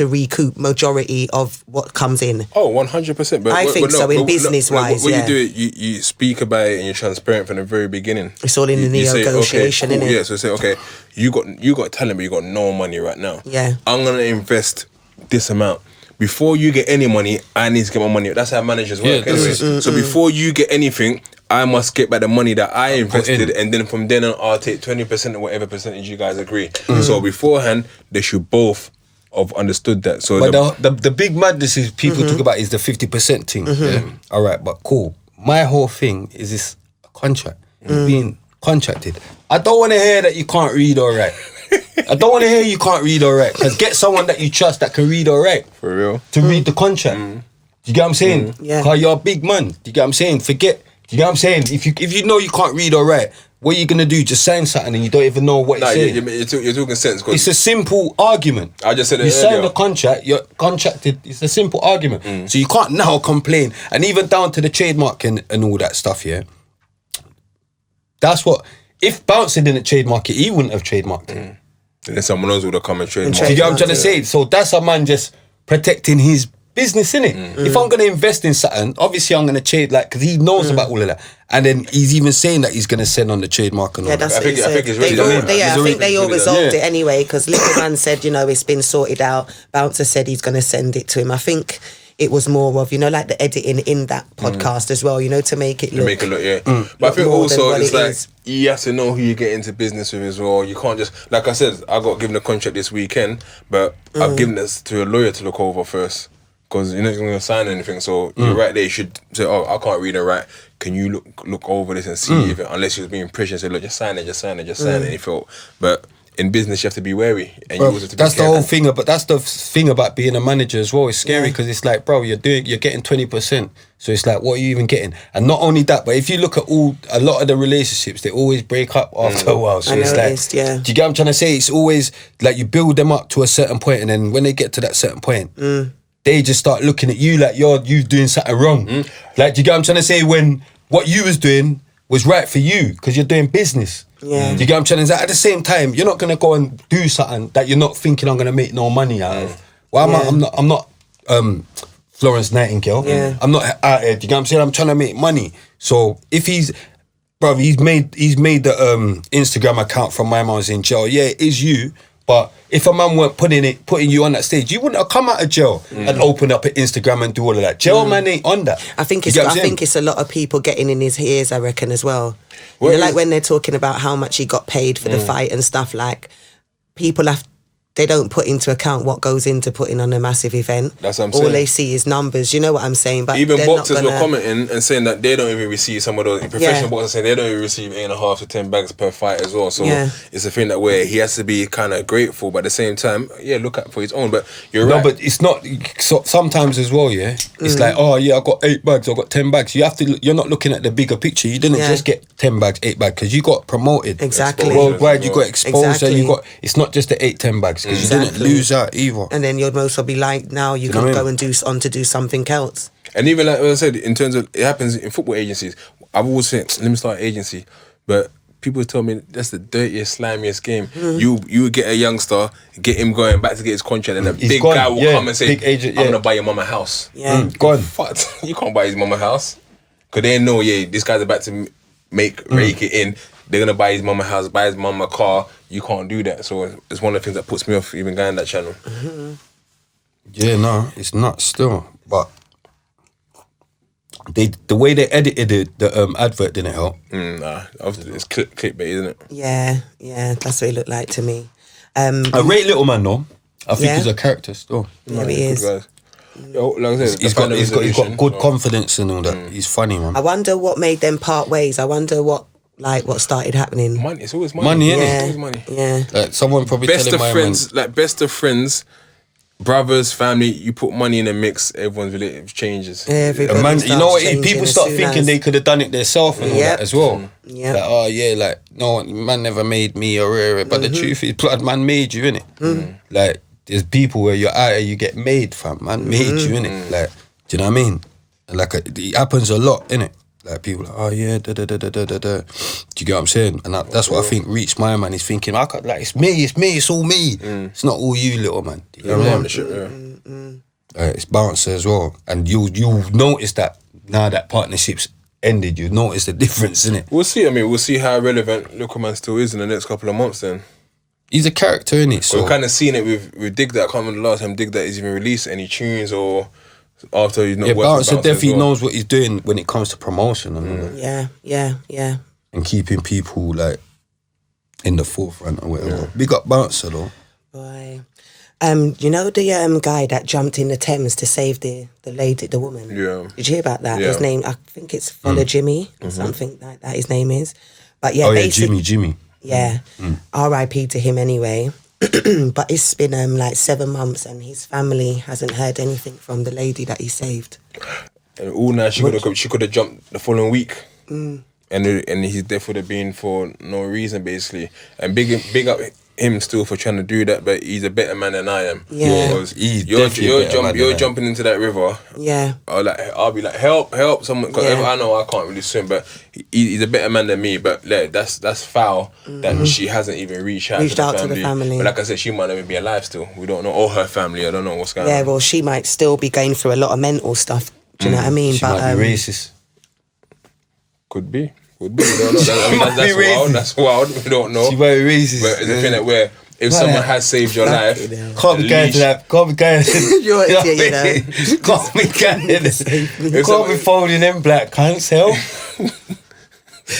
[SPEAKER 3] recoup majority of what comes in?
[SPEAKER 2] Oh, 100%. But
[SPEAKER 3] I think so, in business-wise,
[SPEAKER 2] when
[SPEAKER 3] yeah.
[SPEAKER 2] you do it, you speak about it and you're transparent from the very beginning.
[SPEAKER 3] It's all in the
[SPEAKER 2] You say,
[SPEAKER 3] negotiation,
[SPEAKER 2] okay, cool,
[SPEAKER 3] innit?
[SPEAKER 2] yeah, so say, okay, you got talent, but you got no money right now.
[SPEAKER 3] Yeah.
[SPEAKER 2] I'm gonna invest this amount. Before you get any money, I need to get my money. That's how managers work.
[SPEAKER 1] Yeah,
[SPEAKER 2] Anyway. So before you get anything, I must get back the money that I invested, and then from then on, I'll take 20% or whatever percentage you guys agree. So beforehand, they should both have understood that. So
[SPEAKER 1] But the big madness is people talk about is the 50% thing. Yeah. All right, but cool. My whole thing is this contract. Being contracted. I don't want to hear that you can't read or write. I don't want to hear you can't read or write. Because get someone that you trust that can read or write.
[SPEAKER 2] for real.
[SPEAKER 1] To read the contract. Do you get what I'm saying?
[SPEAKER 3] Yeah.
[SPEAKER 1] Because you're a big man. Do you get what I'm saying? Forget. Do you get what I'm saying? If you know you can't read or write, what are you going to do? Just sign something and you don't even know what
[SPEAKER 2] Nah,
[SPEAKER 1] it's saying.
[SPEAKER 2] you're talking sense. 'Cause
[SPEAKER 1] It's a simple argument.
[SPEAKER 2] I just said it
[SPEAKER 1] You sign
[SPEAKER 2] earlier.
[SPEAKER 1] the contract, you're contracted. It's a simple argument. So you can't now complain. And even down to the trademark and all that stuff, yeah. That's what, if Bouncer didn't trademark it, he wouldn't have trademarked it.
[SPEAKER 2] And then someone else would have come and trademark.
[SPEAKER 1] Do you get what I'm trying to say? So that's a man just protecting his business, innit? If I'm going to invest in something, obviously I'm going to trade, like, because he knows about all of that. And then he's even saying that he's going to send on the trademark and all
[SPEAKER 3] Yeah,
[SPEAKER 1] that.
[SPEAKER 3] that's
[SPEAKER 2] I
[SPEAKER 3] what he
[SPEAKER 2] think
[SPEAKER 3] said.
[SPEAKER 2] it's really done, man.
[SPEAKER 3] I think they all
[SPEAKER 2] It's really
[SPEAKER 3] resolved
[SPEAKER 1] done.
[SPEAKER 3] it anyway, because Little Man said, it's been sorted out. Bouncer said he's going to send it to him. I think it was more of, you know, like the editing in that podcast as well, you know, to make it look.
[SPEAKER 2] Make it look, yeah. But I think
[SPEAKER 3] more
[SPEAKER 2] also
[SPEAKER 3] than
[SPEAKER 2] it's
[SPEAKER 3] what it
[SPEAKER 2] like
[SPEAKER 3] is.
[SPEAKER 2] you have to know who you get into business with as well. You can't just, like I said, I got given a contract this weekend, but I've given this to a lawyer to look over first. Because you're not going to sign anything, so you're right there. You should say, "Oh, I can't read and write. Can you look over this and see if it?" Unless you're being pushed and say, "Look, just sign it." And you felt, but in business, you have to be wary, and you also have to be
[SPEAKER 1] that's the
[SPEAKER 2] careful.
[SPEAKER 1] whole thing. But that's the thing about being a manager as well. It's scary because it's like, bro, you're getting 20%. So it's like, what are you even getting? And not only that, but if you look at a lot of the relationships, they always break up after a while. So
[SPEAKER 3] I
[SPEAKER 1] it's
[SPEAKER 3] noticed,
[SPEAKER 1] like,
[SPEAKER 3] yeah.
[SPEAKER 1] do you get what I'm trying to say? It's always like you build them up to a certain point, and then when they get to that certain point. They just start looking at you like you doing something wrong. Like, do you get what I'm trying to say? When what you was doing was right for you because you're doing business.
[SPEAKER 3] Yeah.
[SPEAKER 1] Do you get what I'm trying to say? At the same time, you're not gonna go and do something that you're not thinking I'm gonna make no money out of. Well, I'm not Florence Nightingale.
[SPEAKER 3] Yeah.
[SPEAKER 1] I'm not out here. Do you get what I'm saying? I'm trying to make money. So if he's made the Instagram account from my man's in jail. Yeah, it is you. But if a man weren't putting you on that stage, you wouldn't have come out of jail and open up an Instagram and do all of that. Jail man ain't on that.
[SPEAKER 3] I think
[SPEAKER 1] You get what I'm saying?
[SPEAKER 3] it's a lot of people getting in his ears, I reckon, as well.
[SPEAKER 2] What
[SPEAKER 3] You know, like
[SPEAKER 2] is-
[SPEAKER 3] when they're talking about how much he got paid for the fight and stuff, like people they don't put into account what goes into putting on a massive event.
[SPEAKER 2] That's what I'm
[SPEAKER 3] All
[SPEAKER 2] saying.
[SPEAKER 3] they see is numbers. You know what I'm saying? But
[SPEAKER 2] Even
[SPEAKER 3] they're
[SPEAKER 2] boxers
[SPEAKER 3] not
[SPEAKER 2] were
[SPEAKER 3] gonna,
[SPEAKER 2] commenting and saying that they don't even receive some of those professional boxers saying they don't even receive 8.5 to 10 bags per fight as well. So it's a thing that where he has to be kind of grateful, but at the same time, look out for his own. But you're right.
[SPEAKER 1] No, but it's not. So sometimes as well, yeah. It's like, oh yeah, I got 8 bags, I got 10 bags. You have to. You're not looking at the bigger picture. You didn't just get 10 bags, 8 bags, because you got promoted.
[SPEAKER 3] Exactly.
[SPEAKER 1] Worldwide, you got exposure.
[SPEAKER 3] Exactly.
[SPEAKER 1] You got. It's not just the 10 bags because you didn't
[SPEAKER 3] Exactly.
[SPEAKER 1] lose out either.
[SPEAKER 3] And then you'd also be like, now you
[SPEAKER 1] know
[SPEAKER 3] can
[SPEAKER 1] what I
[SPEAKER 3] go
[SPEAKER 1] mean?
[SPEAKER 3] and do something else.
[SPEAKER 2] And even like I said, in terms of it happens in football agencies, I've always said, let me start an agency. But people tell me that's the dirtiest, slimiest game. You would get a youngster, get him going back to get his contract, and a
[SPEAKER 1] He's
[SPEAKER 2] big
[SPEAKER 1] gone,
[SPEAKER 2] guy will
[SPEAKER 1] yeah,
[SPEAKER 2] come and say,
[SPEAKER 1] big agent,
[SPEAKER 2] I'm
[SPEAKER 1] yeah.
[SPEAKER 2] gonna buy your mama a house.
[SPEAKER 3] Yeah.
[SPEAKER 1] Gone.
[SPEAKER 2] Fuck, you can't buy his mama a house. Cause they know, this guy's about to rake it in. They're gonna buy his mama a house, buy his mama a car. You can't do that. So it's one of the things that puts me off even going that channel.
[SPEAKER 1] Yeah, no, it's not still, but the way they edited the advert didn't help.
[SPEAKER 2] Nah, obviously it's clickbait, isn't it?
[SPEAKER 3] Yeah, that's what it looked like to me.
[SPEAKER 1] I rate Little Man though. I think
[SPEAKER 3] Yeah.
[SPEAKER 1] he's a character still.
[SPEAKER 3] Yeah, he
[SPEAKER 2] Good
[SPEAKER 3] is.
[SPEAKER 2] guys. Yo, like I said,
[SPEAKER 1] He's got good confidence and all that. He's funny, man.
[SPEAKER 3] I wonder what made them part ways. I wonder what started happening.
[SPEAKER 2] Money, it's always money.
[SPEAKER 1] Money, innit?
[SPEAKER 2] It's
[SPEAKER 3] Yeah,
[SPEAKER 2] always money.
[SPEAKER 3] yeah.
[SPEAKER 1] Like someone probably
[SPEAKER 2] Best
[SPEAKER 1] telling
[SPEAKER 2] of
[SPEAKER 1] my
[SPEAKER 2] friends, like best of friends, brothers, family. You put money in a mix, everyone's relative changes.
[SPEAKER 3] Everybody
[SPEAKER 1] man, you know what?
[SPEAKER 3] starts
[SPEAKER 1] People
[SPEAKER 3] changing
[SPEAKER 1] start
[SPEAKER 3] as soon
[SPEAKER 1] thinking
[SPEAKER 3] as-
[SPEAKER 1] they could have done it themselves and all
[SPEAKER 3] Yep.
[SPEAKER 1] that as well.
[SPEAKER 3] Yep.
[SPEAKER 1] Like, oh yeah, like no man never made me or whatever. But the truth is, blood man made you, innit? Like there's people where you're out here, you get made, fam. Man made you, innit? Like, do you know what I mean? And like it happens a lot, innit? Like people like, oh yeah, da da da da da da da. Do you get what I'm saying? And that's what I think reached my man. He's thinking, it's me, it's all me. It's not all you, little man. Do you know what I mean? It's bouncer as well, and you'll notice that now that partnership's ended. You notice the difference, innit?
[SPEAKER 2] We'll see. I mean, we'll see how relevant Little Man still is in the next couple of months. Then
[SPEAKER 1] He's a character, innit? So
[SPEAKER 2] we've kind of seen it with Dig That. I can't remember the last time Dig That has even released any tunes or after he's not
[SPEAKER 1] yeah,
[SPEAKER 2] worked with
[SPEAKER 1] bouncer
[SPEAKER 2] Bouncer as
[SPEAKER 1] definitely
[SPEAKER 2] well.
[SPEAKER 1] knows what he's doing when it comes to promotion and all that,
[SPEAKER 3] Yeah.
[SPEAKER 1] and keeping people like in the forefront or whatever. Big up bouncer though.
[SPEAKER 3] Boy. You know the guy that jumped in the Thames to save the lady, the woman?
[SPEAKER 2] Yeah.
[SPEAKER 3] Did you hear about that?
[SPEAKER 2] Yeah.
[SPEAKER 3] His name, I think it's Fella Jimmy or something like that. His name is. But yeah,
[SPEAKER 1] Oh yeah,
[SPEAKER 3] basically,
[SPEAKER 1] Jimmy.
[SPEAKER 3] yeah. R.I.P. to him anyway. But it's been like 7 months and his family hasn't heard anything from the lady that he saved.
[SPEAKER 2] And all night she could have jumped the following week. And his death would have been for no reason basically. And big up him still for trying to do that, but he's a better man than I am.
[SPEAKER 3] Yeah.
[SPEAKER 2] Because
[SPEAKER 1] He's definitely a better man than I
[SPEAKER 2] you're
[SPEAKER 1] am.
[SPEAKER 2] jumping into that river.
[SPEAKER 3] Yeah.
[SPEAKER 2] I'll be like, help someone. Cause
[SPEAKER 3] Yeah.
[SPEAKER 2] I know I can't really swim, but he's a better man than me. But like, that's foul that she hasn't even reached out to the family. But like I said, she might not even be alive still. We don't know. Or her family. I don't know what's going
[SPEAKER 3] Yeah,
[SPEAKER 2] on.
[SPEAKER 3] well, she might still be going through a lot of mental stuff. Do you know what I mean?
[SPEAKER 1] She might be racist.
[SPEAKER 2] Could be. We don't know. That's wild. That's wild. We don't know.
[SPEAKER 1] She might be racist.
[SPEAKER 2] But it's a thing that where if someone has saved your life,
[SPEAKER 1] Can't be going to that. Can't be going.
[SPEAKER 3] You're an idiot, you know.
[SPEAKER 1] Can't be going. Can't
[SPEAKER 2] someone-
[SPEAKER 1] be folding them black cunts, hell.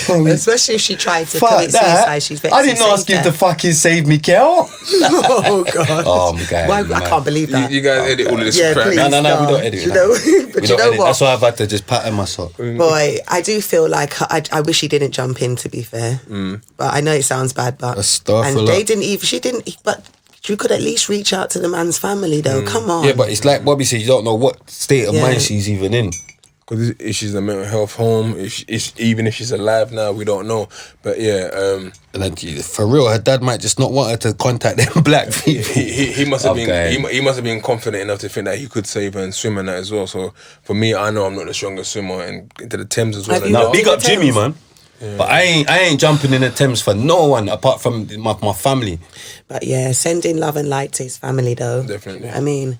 [SPEAKER 3] Especially if she tried to
[SPEAKER 1] Fuck
[SPEAKER 3] commit
[SPEAKER 1] that.
[SPEAKER 3] suicide. She's vexed
[SPEAKER 1] I didn't
[SPEAKER 3] you
[SPEAKER 1] ask
[SPEAKER 3] saved
[SPEAKER 1] you to
[SPEAKER 3] her.
[SPEAKER 1] fucking save me, Kel.
[SPEAKER 3] Oh God.
[SPEAKER 1] Oh, my God.
[SPEAKER 3] Why, I can't believe that.
[SPEAKER 2] You guys edit all of this
[SPEAKER 3] Yeah,
[SPEAKER 2] crap.
[SPEAKER 3] please.
[SPEAKER 1] No, we don't edit.
[SPEAKER 3] You know, but
[SPEAKER 1] We
[SPEAKER 3] you
[SPEAKER 1] don't
[SPEAKER 3] know
[SPEAKER 1] edit.
[SPEAKER 3] what?
[SPEAKER 1] That's why I've had to just pattern myself.
[SPEAKER 3] Boy, I do feel like I wish he didn't jump in. To be fair, but I know it sounds bad, but
[SPEAKER 1] Astaghfirullah.
[SPEAKER 3] and they didn't even. She didn't. But you could at least reach out to the man's family, though. Come on.
[SPEAKER 1] Yeah, but it's like Bobby said, you don't know what state of mind she's even in.
[SPEAKER 2] Because if she's in a mental health home, even if she's alive now, we don't know. But yeah,
[SPEAKER 1] And then, for real, her dad might just not want her to contact them black people.
[SPEAKER 2] he must have
[SPEAKER 1] Okay.
[SPEAKER 2] been he must have been confident enough to think that he could save her and swim and that as well. So for me, I know I'm not the strongest swimmer and into the Thames as well.
[SPEAKER 3] Have you
[SPEAKER 1] Now,
[SPEAKER 3] not
[SPEAKER 1] big
[SPEAKER 3] been
[SPEAKER 1] up
[SPEAKER 3] to
[SPEAKER 1] Jimmy,
[SPEAKER 3] Thames?
[SPEAKER 1] man. But I ain't jumping in the Thames for no one apart from my family.
[SPEAKER 3] But yeah, sending love and light to his family, though.
[SPEAKER 2] Definitely.
[SPEAKER 3] I mean,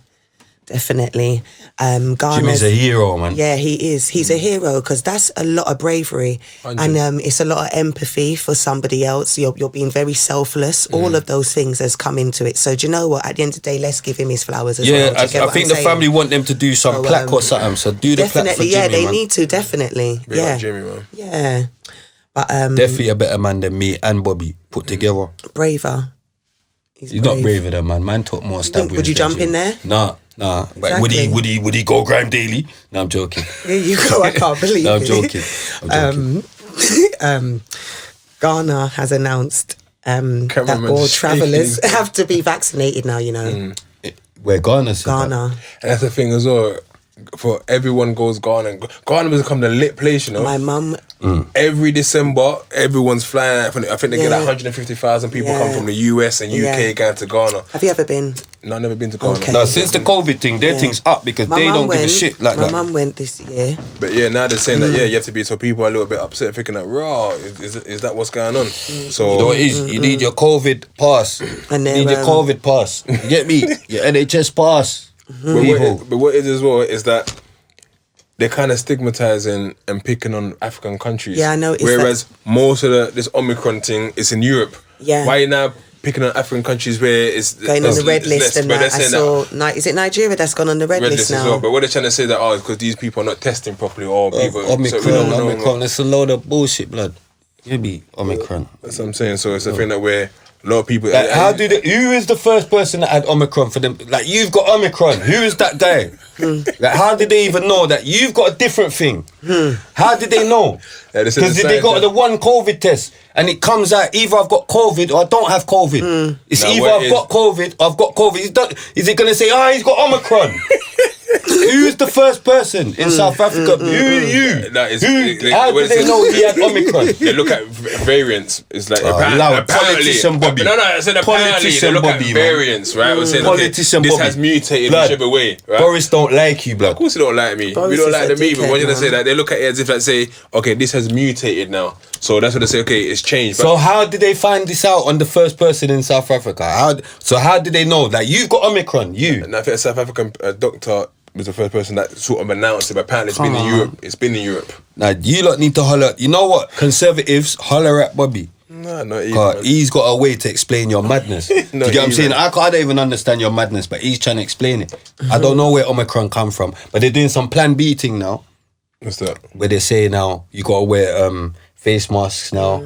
[SPEAKER 3] definitely. Ghana's,
[SPEAKER 1] Jimmy's a hero, man.
[SPEAKER 3] Yeah, he is. He's a hero because that's a lot of bravery,
[SPEAKER 2] 100.
[SPEAKER 3] and it's a lot of empathy for somebody else. You're being very selfless. All of those things has come into it. So do you know what? At the end of the day, let's give him his flowers as well.
[SPEAKER 1] Yeah,
[SPEAKER 3] Do you get
[SPEAKER 1] I
[SPEAKER 3] what
[SPEAKER 1] think
[SPEAKER 3] I'm
[SPEAKER 1] the
[SPEAKER 3] saying?
[SPEAKER 1] family want them to do some
[SPEAKER 3] So,
[SPEAKER 1] plaque or something. So do the plaque for
[SPEAKER 3] Definitely,
[SPEAKER 1] Jimmy,
[SPEAKER 3] yeah, they
[SPEAKER 1] man.
[SPEAKER 3] need to definitely.
[SPEAKER 2] Big
[SPEAKER 3] Yeah,
[SPEAKER 2] up Jimmy, man.
[SPEAKER 3] yeah. But
[SPEAKER 1] Definitely a better man than me and Bobby put together.
[SPEAKER 3] braver.
[SPEAKER 1] He's not braver than man. Man took more stab.
[SPEAKER 3] Would you jump in there?
[SPEAKER 1] Nah. But would
[SPEAKER 3] Exactly.
[SPEAKER 1] he go grime daily? No, I'm joking.
[SPEAKER 3] Here you go. I can't believe
[SPEAKER 1] No, I'm
[SPEAKER 3] it.
[SPEAKER 1] joking.
[SPEAKER 3] Ghana has announced that
[SPEAKER 2] Cameraman's
[SPEAKER 3] all
[SPEAKER 2] shaking.
[SPEAKER 3] travellers have to be vaccinated now, you know.
[SPEAKER 1] Where Ghana said that.
[SPEAKER 3] Ghana.
[SPEAKER 2] And that's the thing as well. For everyone goes Ghana. Ghana has become the lit place, you know.
[SPEAKER 3] My mum,
[SPEAKER 2] Every December, everyone's flying out. I think they get
[SPEAKER 3] Yeah.
[SPEAKER 2] like 150,000 people come
[SPEAKER 3] Yeah.
[SPEAKER 2] from the US and UK
[SPEAKER 3] Yeah.
[SPEAKER 2] going to Ghana.
[SPEAKER 3] have you ever been?
[SPEAKER 2] No, I've never been to Ghana.
[SPEAKER 3] Okay.
[SPEAKER 1] No, since the COVID thing, their thing's up because they don't give a shit like
[SPEAKER 3] my
[SPEAKER 1] that.
[SPEAKER 3] mum went this year.
[SPEAKER 2] But yeah, now they're saying that, you have to be, so people are a little bit upset thinking that, raw, is that what's going on? So,
[SPEAKER 1] You know what it is? You need your COVID pass.
[SPEAKER 3] And
[SPEAKER 1] You
[SPEAKER 3] then,
[SPEAKER 1] need your COVID pass. You get me? Your NHS pass. People.
[SPEAKER 2] but what it is as well is that they're kind of stigmatizing and picking on African countries.
[SPEAKER 3] Yeah, I noticed
[SPEAKER 2] Whereas most of this Omicron thing is in Europe.
[SPEAKER 3] Yeah.
[SPEAKER 2] Why are you now picking on African countries where it's
[SPEAKER 3] Going on the red list and
[SPEAKER 2] but
[SPEAKER 3] that.
[SPEAKER 2] they're
[SPEAKER 3] I
[SPEAKER 2] saying
[SPEAKER 3] saw, is it Nigeria that's gone on the red,
[SPEAKER 2] red
[SPEAKER 3] list
[SPEAKER 2] list as
[SPEAKER 3] now?
[SPEAKER 2] well. But what they're trying to say that, because these people are not testing properly or people. so we
[SPEAKER 1] Omicron,
[SPEAKER 2] don't know.
[SPEAKER 1] Omicron. It's a load of bullshit, blood. You be Omicron.
[SPEAKER 2] That's what I'm saying. So it's a thing that where a lot of people.
[SPEAKER 1] Like, who is the first person that had Omicron for them? Like, you've got Omicron. Who is that guy? Like, how did they even know that you've got a different thing? How did they know?
[SPEAKER 2] Yeah, they said
[SPEAKER 1] Because
[SPEAKER 2] the
[SPEAKER 1] they got
[SPEAKER 2] science-
[SPEAKER 1] the one COVID test and it comes out either I've got COVID or I don't have COVID. It's
[SPEAKER 2] Now,
[SPEAKER 1] either
[SPEAKER 2] what
[SPEAKER 1] I've
[SPEAKER 2] is-
[SPEAKER 1] got COVID or I've got COVID. Is it going to say, he's got Omicron? Who's the first person in South Africa? Who are you?
[SPEAKER 2] That is-
[SPEAKER 1] How
[SPEAKER 2] what
[SPEAKER 1] did
[SPEAKER 2] is
[SPEAKER 1] they
[SPEAKER 2] it?
[SPEAKER 1] know he had Omicron?
[SPEAKER 2] They look at variants. It's like
[SPEAKER 1] loud. Politician Bobby.
[SPEAKER 2] No, I said apparently
[SPEAKER 1] Politician
[SPEAKER 2] they look
[SPEAKER 1] Bobby,
[SPEAKER 2] at
[SPEAKER 1] man.
[SPEAKER 2] variants, right? We're saying
[SPEAKER 1] Politician
[SPEAKER 2] this
[SPEAKER 1] Bobby.
[SPEAKER 2] has mutated
[SPEAKER 1] Blood.
[SPEAKER 2] whichever way, right?
[SPEAKER 1] Boris don't like you, blood.
[SPEAKER 2] Of course, they don't like me.
[SPEAKER 3] Boris
[SPEAKER 2] we don't
[SPEAKER 3] is
[SPEAKER 2] like
[SPEAKER 3] a
[SPEAKER 2] them either.
[SPEAKER 3] dickhead,
[SPEAKER 2] What did I say
[SPEAKER 3] man.
[SPEAKER 2] that? They look at it as if like say, okay, this has mutated now. So that's what they say. Okay, it's changed.
[SPEAKER 1] So how did they find this out on the first person in South Africa? How did they know that you've got Omicron?
[SPEAKER 2] And I think a South African doctor was the first person that sort of announced it. But apparently, it's been in Europe. It's been in Europe.
[SPEAKER 1] Now you lot need to holler. You know what? Conservatives holler at Bobby.
[SPEAKER 2] No, not even.
[SPEAKER 1] Cause he's got a way to explain your madness. Do you get what I'm saying? I don't even understand your madness, but he's trying to explain it. I don't know where Omicron come from, but they're doing some Plan B thing now,
[SPEAKER 2] What's that?
[SPEAKER 1] where they say now you gotta wear face masks now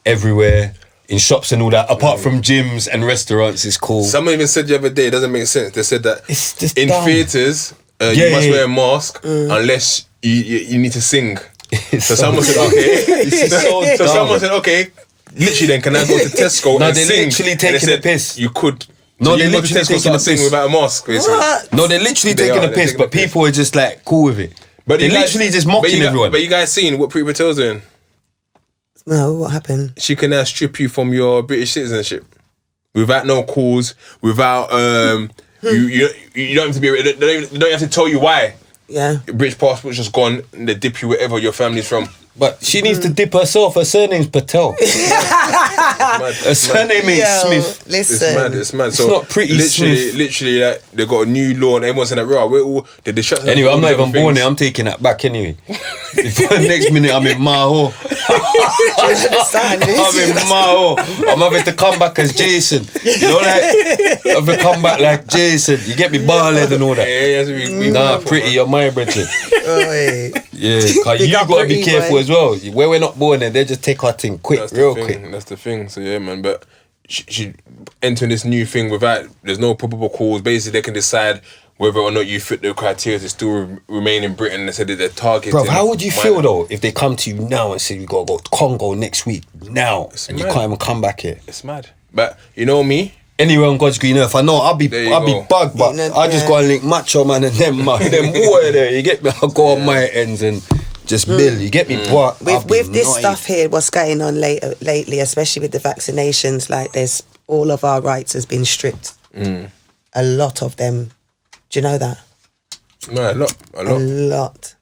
[SPEAKER 1] everywhere in shops and all that. Apart from gyms and restaurants, it's cool.
[SPEAKER 2] Someone even said the other day, it doesn't make sense. They said that
[SPEAKER 1] It's just
[SPEAKER 2] in
[SPEAKER 1] dumb.
[SPEAKER 2] theatres, you
[SPEAKER 1] Yeah,
[SPEAKER 2] must
[SPEAKER 1] yeah.
[SPEAKER 2] wear a mask unless you need to sing. So
[SPEAKER 1] so-
[SPEAKER 2] someone said, okay.
[SPEAKER 1] This is so
[SPEAKER 2] So
[SPEAKER 1] dumb.
[SPEAKER 2] someone said, okay. Literally, then can I go to Tesco
[SPEAKER 1] No,
[SPEAKER 2] and
[SPEAKER 1] they're
[SPEAKER 2] sing?
[SPEAKER 1] literally
[SPEAKER 2] And they
[SPEAKER 1] taking the
[SPEAKER 2] said,
[SPEAKER 1] piss.
[SPEAKER 2] You could.
[SPEAKER 1] No,
[SPEAKER 2] So
[SPEAKER 1] they're
[SPEAKER 2] you go to
[SPEAKER 1] literally
[SPEAKER 2] Tesco
[SPEAKER 1] taking
[SPEAKER 2] start
[SPEAKER 1] the
[SPEAKER 2] singing
[SPEAKER 1] piss.
[SPEAKER 2] without a mask. Basically.
[SPEAKER 3] What?
[SPEAKER 1] No, they're literally
[SPEAKER 2] They
[SPEAKER 1] taking
[SPEAKER 2] are,
[SPEAKER 1] the
[SPEAKER 2] they're
[SPEAKER 1] piss,
[SPEAKER 2] taking
[SPEAKER 1] but
[SPEAKER 2] the piss.
[SPEAKER 1] people are just like cool with it.
[SPEAKER 2] But
[SPEAKER 1] they're
[SPEAKER 2] you guys-
[SPEAKER 1] literally just
[SPEAKER 2] but
[SPEAKER 1] mocking
[SPEAKER 2] you
[SPEAKER 1] everyone.
[SPEAKER 2] But you guys seen what Priti Patel's doing?
[SPEAKER 3] No, what happened?
[SPEAKER 2] She can now strip you from your British citizenship without no cause, without you don't have to be. They don't have to tell you why.
[SPEAKER 3] Yeah.
[SPEAKER 2] Your British passport's just gone, and they dip you wherever your family's from.
[SPEAKER 1] But she needs to dip herself. Her surname's Patel. Her surname ain't Smith.
[SPEAKER 3] Listen.
[SPEAKER 2] It's mad.
[SPEAKER 1] It's
[SPEAKER 2] So
[SPEAKER 1] not pretty Smith.
[SPEAKER 2] literally, like, they got a new law and everyone's saying that, right, we're all, they shut
[SPEAKER 1] Anyway, I'm not even born there. I'm taking that back anyway. Next minute, I'm in Maho. I'm in Maho. I'm having to come back as Jason. You know, like, I'm having to come back like Jason. You get me, bald head and all that.
[SPEAKER 2] Yeah,
[SPEAKER 1] Nah, pretty, you're my brethren. Yeah, because you got to be careful as well. Where we're not born there, they just take our thing quick, quick.
[SPEAKER 2] That's the thing. So yeah, man. But she entering this new thing without, there's no probable cause. Basically, they can decide whether or not you fit the criteria to still remain in Britain. They said that they're targeting.
[SPEAKER 1] Bro, how would you feel though if they come to you now and say you gotta go to Congo next week now, and you can't even come back here?
[SPEAKER 2] It's mad. But you know me.
[SPEAKER 1] Anywhere on God's green earth, I know I'll be bugged, but I just go and link Macho Man and them water there. You get me? I'll go on my ends and just build. You get me? But
[SPEAKER 3] with this stuff here, what's going on lately, especially with the vaccinations, like there's all of our rights has been stripped. A lot of them. Do you know that?
[SPEAKER 2] No, a lot.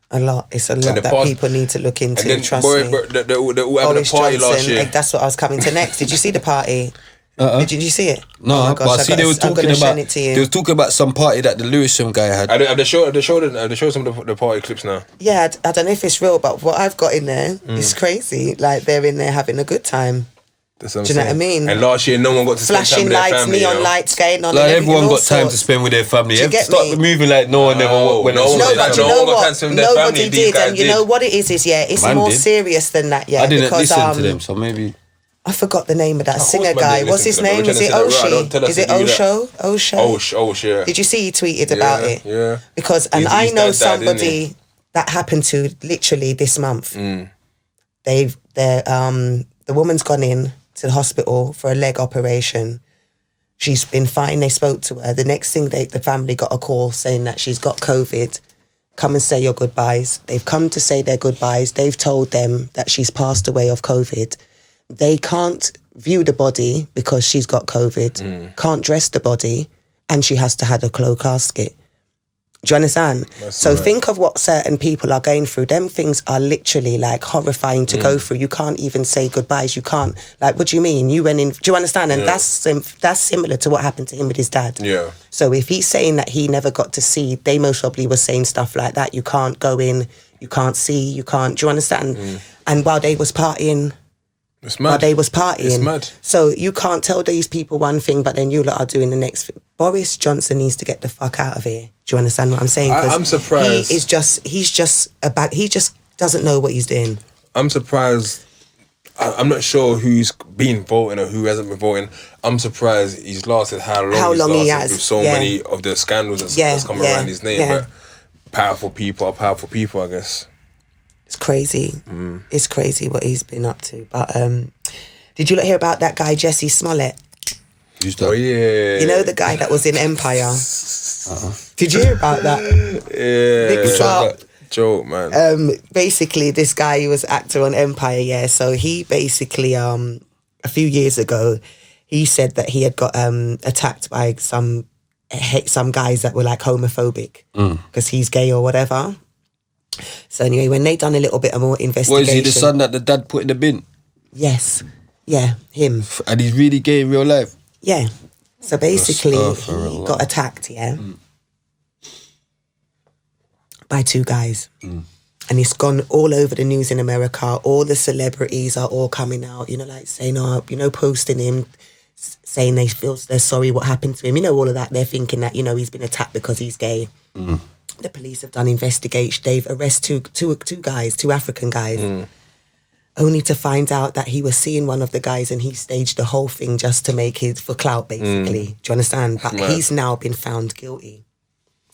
[SPEAKER 3] It's a lot that people need to look into.
[SPEAKER 2] And then,
[SPEAKER 3] trust me.
[SPEAKER 2] They all having a party last year.
[SPEAKER 3] That's what I was coming to next. Did you see the party? Did you see it?
[SPEAKER 1] No, but see, they were talking about some party that the Lewisham guy had.
[SPEAKER 2] Have they showed some of the party clips now?
[SPEAKER 3] Yeah, I don't know if it's real, but what I've got in there is crazy. Like they're in there having a good time.
[SPEAKER 2] That's what I'm
[SPEAKER 3] Do you know what I mean?
[SPEAKER 2] And last year, no one got to spend time with their
[SPEAKER 3] flashing
[SPEAKER 2] family.
[SPEAKER 3] lights, neon lights going on.
[SPEAKER 1] Like everyone got time to spend with their family.
[SPEAKER 3] Do you get
[SPEAKER 1] Start
[SPEAKER 3] me?
[SPEAKER 1] moving like no one never went.
[SPEAKER 3] No, but you know what? Nobody did, and you
[SPEAKER 2] did.
[SPEAKER 3] know what it is? It's
[SPEAKER 1] Man
[SPEAKER 3] more
[SPEAKER 1] did.
[SPEAKER 3] serious than that. Yeah,
[SPEAKER 1] I didn't
[SPEAKER 3] because,
[SPEAKER 1] listen to them, so maybe.
[SPEAKER 3] I forgot the name of that singer
[SPEAKER 2] man
[SPEAKER 3] guy.
[SPEAKER 2] didn't
[SPEAKER 3] What's his
[SPEAKER 2] listen to them.
[SPEAKER 3] name?
[SPEAKER 2] We're
[SPEAKER 3] Is it
[SPEAKER 2] trying to say that, right?
[SPEAKER 3] Oshie?
[SPEAKER 2] Don't tell us
[SPEAKER 3] Is
[SPEAKER 2] to
[SPEAKER 3] it
[SPEAKER 2] do
[SPEAKER 3] Osho?
[SPEAKER 2] Osh, yeah.
[SPEAKER 3] Did you see he tweeted about it?
[SPEAKER 2] Yeah.
[SPEAKER 3] Because, and
[SPEAKER 2] He's
[SPEAKER 3] I know
[SPEAKER 2] dad's dad, isn't he?
[SPEAKER 3] somebody that happened to literally this month. The woman's gone in to the hospital for a leg operation. She's been fine. They spoke to her. The next thing, the family got a call saying that she's got COVID. Come and say your goodbyes. They've come to say their goodbyes. They've told them that she's passed away of COVID. They can't view the body because she's got COVID. Can't dress the body, and she has to have a closed casket. Do you understand? So think of what certain people are going through. Them things are literally like horrifying to go through. You can't even say goodbyes. You can't, like, what do you mean? You went in, do you understand? And that's similar to what happened to him with his dad.
[SPEAKER 2] Yeah.
[SPEAKER 3] So if he's saying that he never got to see, they most probably were saying stuff like that. You can't go in, you can't see, you can't, do you understand? And while they was partying,
[SPEAKER 2] It's mad.
[SPEAKER 3] while they was partying.
[SPEAKER 2] It's mad.
[SPEAKER 3] So you can't tell these people one thing, but then you lot are doing the next thing. Boris Johnson needs to get the fuck out of here. Do you understand what I'm saying? 'Cause
[SPEAKER 2] I'm surprised.
[SPEAKER 3] He just doesn't know what he's doing.
[SPEAKER 2] I'm surprised. I'm not sure who's been voting or who hasn't been voting. I'm surprised he's lasted how long
[SPEAKER 3] he
[SPEAKER 2] lasted
[SPEAKER 3] has,
[SPEAKER 2] with so many of the scandals that's come around his name.
[SPEAKER 3] Yeah.
[SPEAKER 2] But powerful people, I guess.
[SPEAKER 3] It's crazy. It's crazy what he's been up to. But did you hear about that guy, Jesse Smollett?
[SPEAKER 1] Who's that?
[SPEAKER 2] Oh yeah.
[SPEAKER 3] You know the guy that was in Empire? Did you hear about that?
[SPEAKER 2] Yeah. Joke, man.
[SPEAKER 3] Basically, this guy, he was actor on Empire, yeah. So he basically, a few years ago, he said that he had got attacked by some guys that were like homophobic because he's gay or whatever. So anyway, when they done a little bit of more investigation,
[SPEAKER 1] What, is he the son that the dad put in the bin?
[SPEAKER 3] Yes, yeah, him.
[SPEAKER 1] And he's really gay in real life.
[SPEAKER 3] Yeah. So basically,
[SPEAKER 1] Astaghfirullah.
[SPEAKER 3] he got attacked, yeah, by two guys. And it's gone all over the news in America. All the celebrities are all coming out, like saying, posting him, saying they're sorry what happened to him. All of that. They're thinking that, he's been attacked because he's gay. The police have done investigation. They've arrested two guys, two African guys, only to find out that he was seeing one of the guys and he staged the whole thing just to make it for clout, basically. Do you understand? But he's now been found guilty.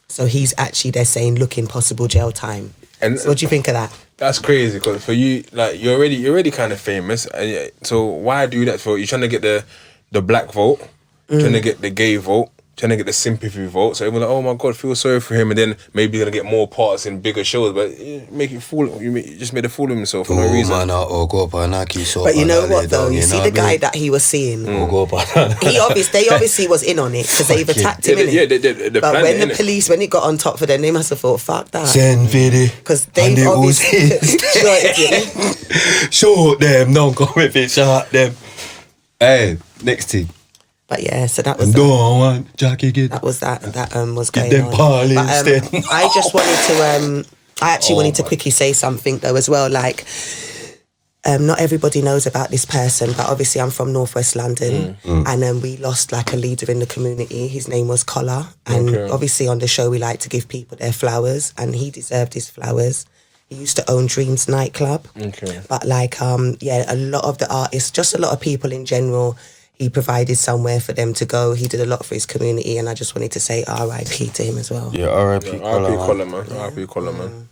[SPEAKER 3] So he's actually, they're saying, looking possible jail time.
[SPEAKER 2] And
[SPEAKER 3] So what do you think of that?
[SPEAKER 2] that's crazy because for you, like you're already kind of famous. So why do that for? You're trying to get the black vote, trying to get the gay vote. trying to get the sympathy vote. So everyone's like, oh my God, feel sorry for him. And then maybe you're going to get more parts in bigger shows. But you just made a fool of himself for no reason.
[SPEAKER 3] But you know what though? You see the guy that he was seeing. They obviously was in on it because they've attacked him. But when the police, when it got on top for them, they must have thought, fuck that. Because they obviously
[SPEAKER 1] short them, don't go with it, shut them. Hey, next team.
[SPEAKER 3] But yeah, so that was that was going on. But I just wanted to I actually wanted to quickly say something though as well. Like, not everybody knows about this person, but obviously I'm from Northwest London, and we lost like a leader in the community. His name was Collar, and obviously on the show we like to give people their flowers, and he deserved his flowers. He used to own Dreams nightclub, but like a lot of the artists, just a lot of people in general, he provided somewhere for them to go. He did a lot for his community, and I just wanted to say R.I.P. to him as well.
[SPEAKER 1] Yeah, R.I.P.
[SPEAKER 2] R.I.P. man. R.I.P. Collar, man.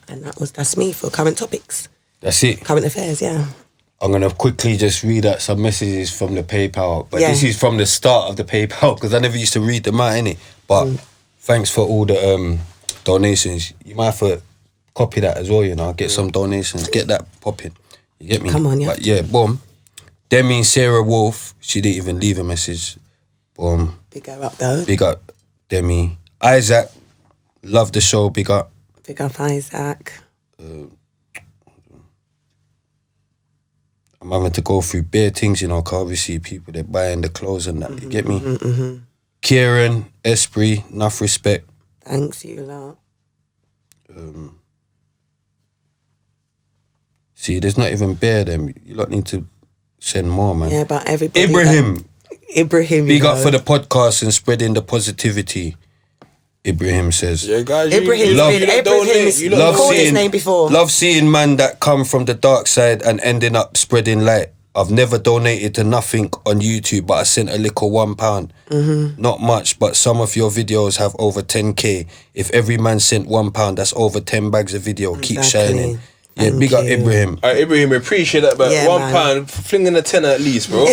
[SPEAKER 3] And that's me for current topics.
[SPEAKER 1] That's it.
[SPEAKER 3] Current affairs, yeah.
[SPEAKER 1] I'm going to quickly just read out some messages from the PayPal. But this is from the start of the PayPal because I never used to read them out, innit? But thanks for all the donations. You might have to copy that as well, you know. Get some donations. Get that popping. You get me?
[SPEAKER 3] Come on, yeah.
[SPEAKER 1] But yeah, boom. Demi Sarah Wolf, she didn't even leave a message. Boom.
[SPEAKER 3] Big her up though.
[SPEAKER 1] Big up Demi. Isaac, love the show, big up.
[SPEAKER 3] Big up Isaac.
[SPEAKER 1] I'm having to go through bare things, you know, because obviously people, they're buying the clothes and that, you get me? Kieran, Esprit, enough respect.
[SPEAKER 3] Thanks, you lot.
[SPEAKER 1] See, there's not even bare them. You lot need to send more, man.
[SPEAKER 3] Yeah, but everybody... Ibrahim,
[SPEAKER 1] big up for the podcast and spreading the positivity. Ibrahim says.
[SPEAKER 2] Yeah, guys,
[SPEAKER 3] called his name before.
[SPEAKER 1] Love seeing man that come from the dark side and ending up spreading light. I've never donated to nothing on YouTube, but I sent a little £1. Not much, but some of your videos have over 10k. If every man sent £1, that's over 10 bags of video. Keep shining. Yeah, big up Ibrahim.
[SPEAKER 2] Ibrahim, appreciate that, but £1, flinging a tenner at least, bro.
[SPEAKER 1] No,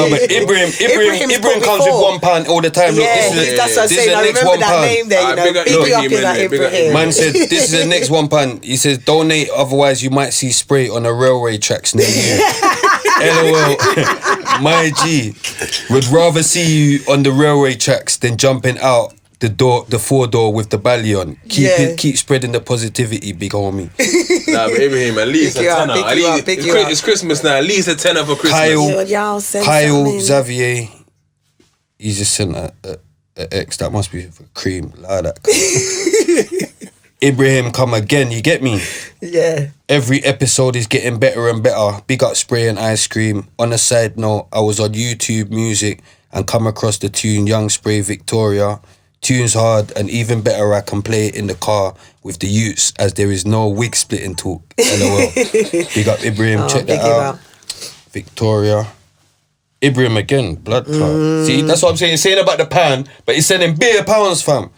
[SPEAKER 1] but Ibrahim comes with £1 all the time. Look,
[SPEAKER 3] that's what I'm saying. I remember that name there, you know. Big up in that Ibrahim.
[SPEAKER 1] Man said, this is the next £1. He says, donate, otherwise you might see spray on the railway tracks near you. LOL. My G. Would rather see you on the railway tracks than jumping out the 4-door with the belly on. Keep spreading the positivity, big homie.
[SPEAKER 2] Nah, but Ibrahim, at least a tenner. It's Christmas now. At least a tenner for Christmas.
[SPEAKER 1] Kyle Xavier, he just sent a X. That must be for cream. Like that. Ibrahim, come again. You get me?
[SPEAKER 3] Yeah.
[SPEAKER 1] Every episode is getting better and better. Big up Spray and Ice Cream. On a side note, I was on YouTube Music and come across the tune Young Spray Victoria. Tune's hard, and even better, I can play it in the car with the youths as there is no wig splitting talk. LOL. Big up Ibrahim, check that out. Victoria. Ibrahim again, blood clot. See, that's what I'm saying. He's saying about the pan, but he's sending bare pounds, fam.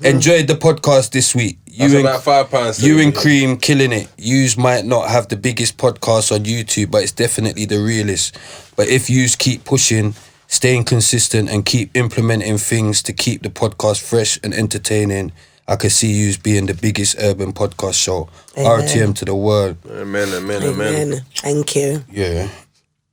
[SPEAKER 1] Enjoyed the podcast this week.
[SPEAKER 2] That's about £5.
[SPEAKER 1] You and Cream killing it. Yous might not have the biggest podcast on YouTube, but it's definitely the realest. But if yous keep pushing, staying consistent and keep implementing things to keep the podcast fresh and entertaining, I could see you being the biggest urban podcast show. Amen. RTM to the world.
[SPEAKER 2] Amen.
[SPEAKER 3] Thank you.
[SPEAKER 1] Yeah.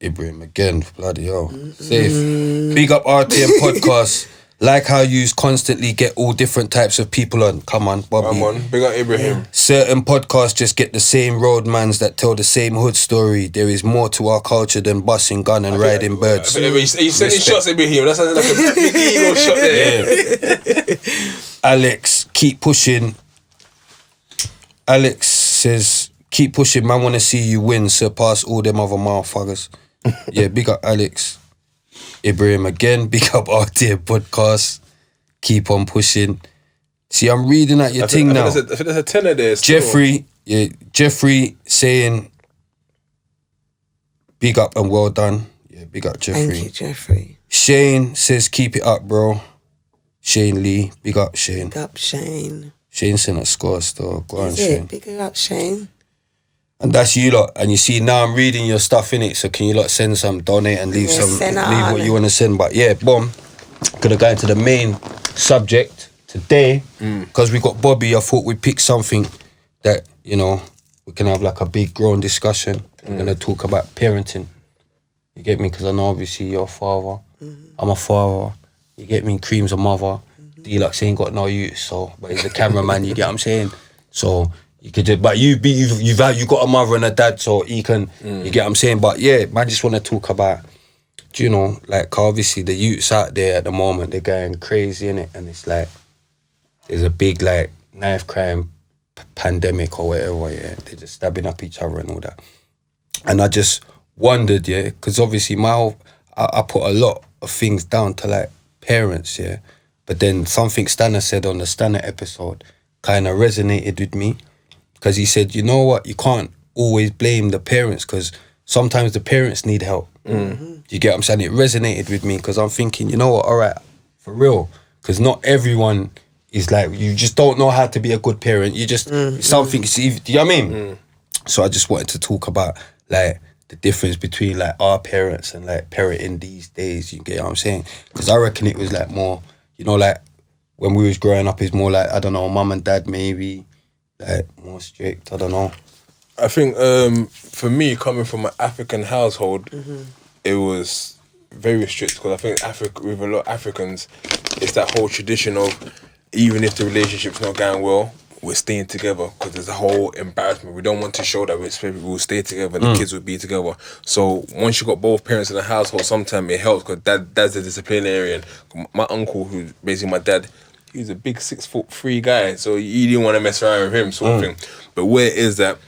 [SPEAKER 1] Ibrahim again. Bloody hell. Safe. Big up RTM podcast. Like how you constantly get all different types of people on. Come on, Bobby.
[SPEAKER 2] Come on. Big up Ibrahim.
[SPEAKER 1] Certain podcasts just get the same roadmans that tell the same hood story. There is more to our culture than busing gun and riding birds.
[SPEAKER 2] He's sending shots at Ibrahim. That sounds like a big ego shot there.
[SPEAKER 1] Yeah. Alex, keep pushing. Alex says, keep pushing. Man, want to see you win. Surpass all them other motherfuckers. Yeah, big up Alex. Ibrahim again, big up RTM podcast. Keep on pushing. See, I'm reading at your thing now.
[SPEAKER 2] I think there's a tenner there still.
[SPEAKER 1] Jeffrey saying, big up and well done. Yeah, big up Jeffrey.
[SPEAKER 3] Thank you, Jeffrey.
[SPEAKER 1] Shane says, keep it up, bro. Shane Lee, big up Shane.
[SPEAKER 3] Big up Shane.
[SPEAKER 1] Shane sent a score still. Go on,
[SPEAKER 3] Is
[SPEAKER 1] Shane.
[SPEAKER 3] it? Big up Shane.
[SPEAKER 1] And that's you lot. And you see, now I'm reading your stuff in it. So can you lot send some, donate and leave leave what you want to send. But yeah, boom. Gonna go into the main subject today. Because we got Bobby, I thought we'd pick something that, you know, we can have like a big grown discussion. We're gonna talk about parenting. You get me? Because I know obviously you're a father. I'm a father. You get me? Cream's a mother. Deluxe ain't got no use, so but he's a cameraman. You get what I'm saying? So you could do, but you got a mother and a dad, so he can. You get what I'm saying? But yeah, man, just want to talk about, you know, like obviously the youths out there at the moment, they're going crazy innit, and it's like there's a big like knife crime pandemic or whatever. Yeah, they're just stabbing up each other and all that. And I just wondered, yeah, because obviously I put a lot of things down to like parents, yeah. But then something Stanner said on the Stanner episode kind of resonated with me, because he said, you know what, you can't always blame the parents because sometimes the parents need help. You get what I'm saying? It resonated with me because I'm thinking, you know what, all right, for real, because not everyone is like, you just don't know how to be a good parent. You just, something, do you know what I mean? So I just wanted to talk about like the difference between like our parents and like parenting these days, you get what I'm saying? Because I reckon it was like more, you know, like when we was growing up, it's more like, I don't know, mum and dad maybe, like more strict, I don't know.
[SPEAKER 2] I think for me, coming from an African household, it was very strict because I think with a lot of Africans, it's that whole tradition of even if the relationship's not going well, we're staying together because there's a whole embarrassment. We don't want to show that we'll stay together and the kids will be together. So once you got both parents in the household, sometimes it helps because dad's the disciplinarian. My uncle, who's basically my dad, he's a big 6'3" guy, so you didn't want to mess around with him, sort of thing. But where it is that,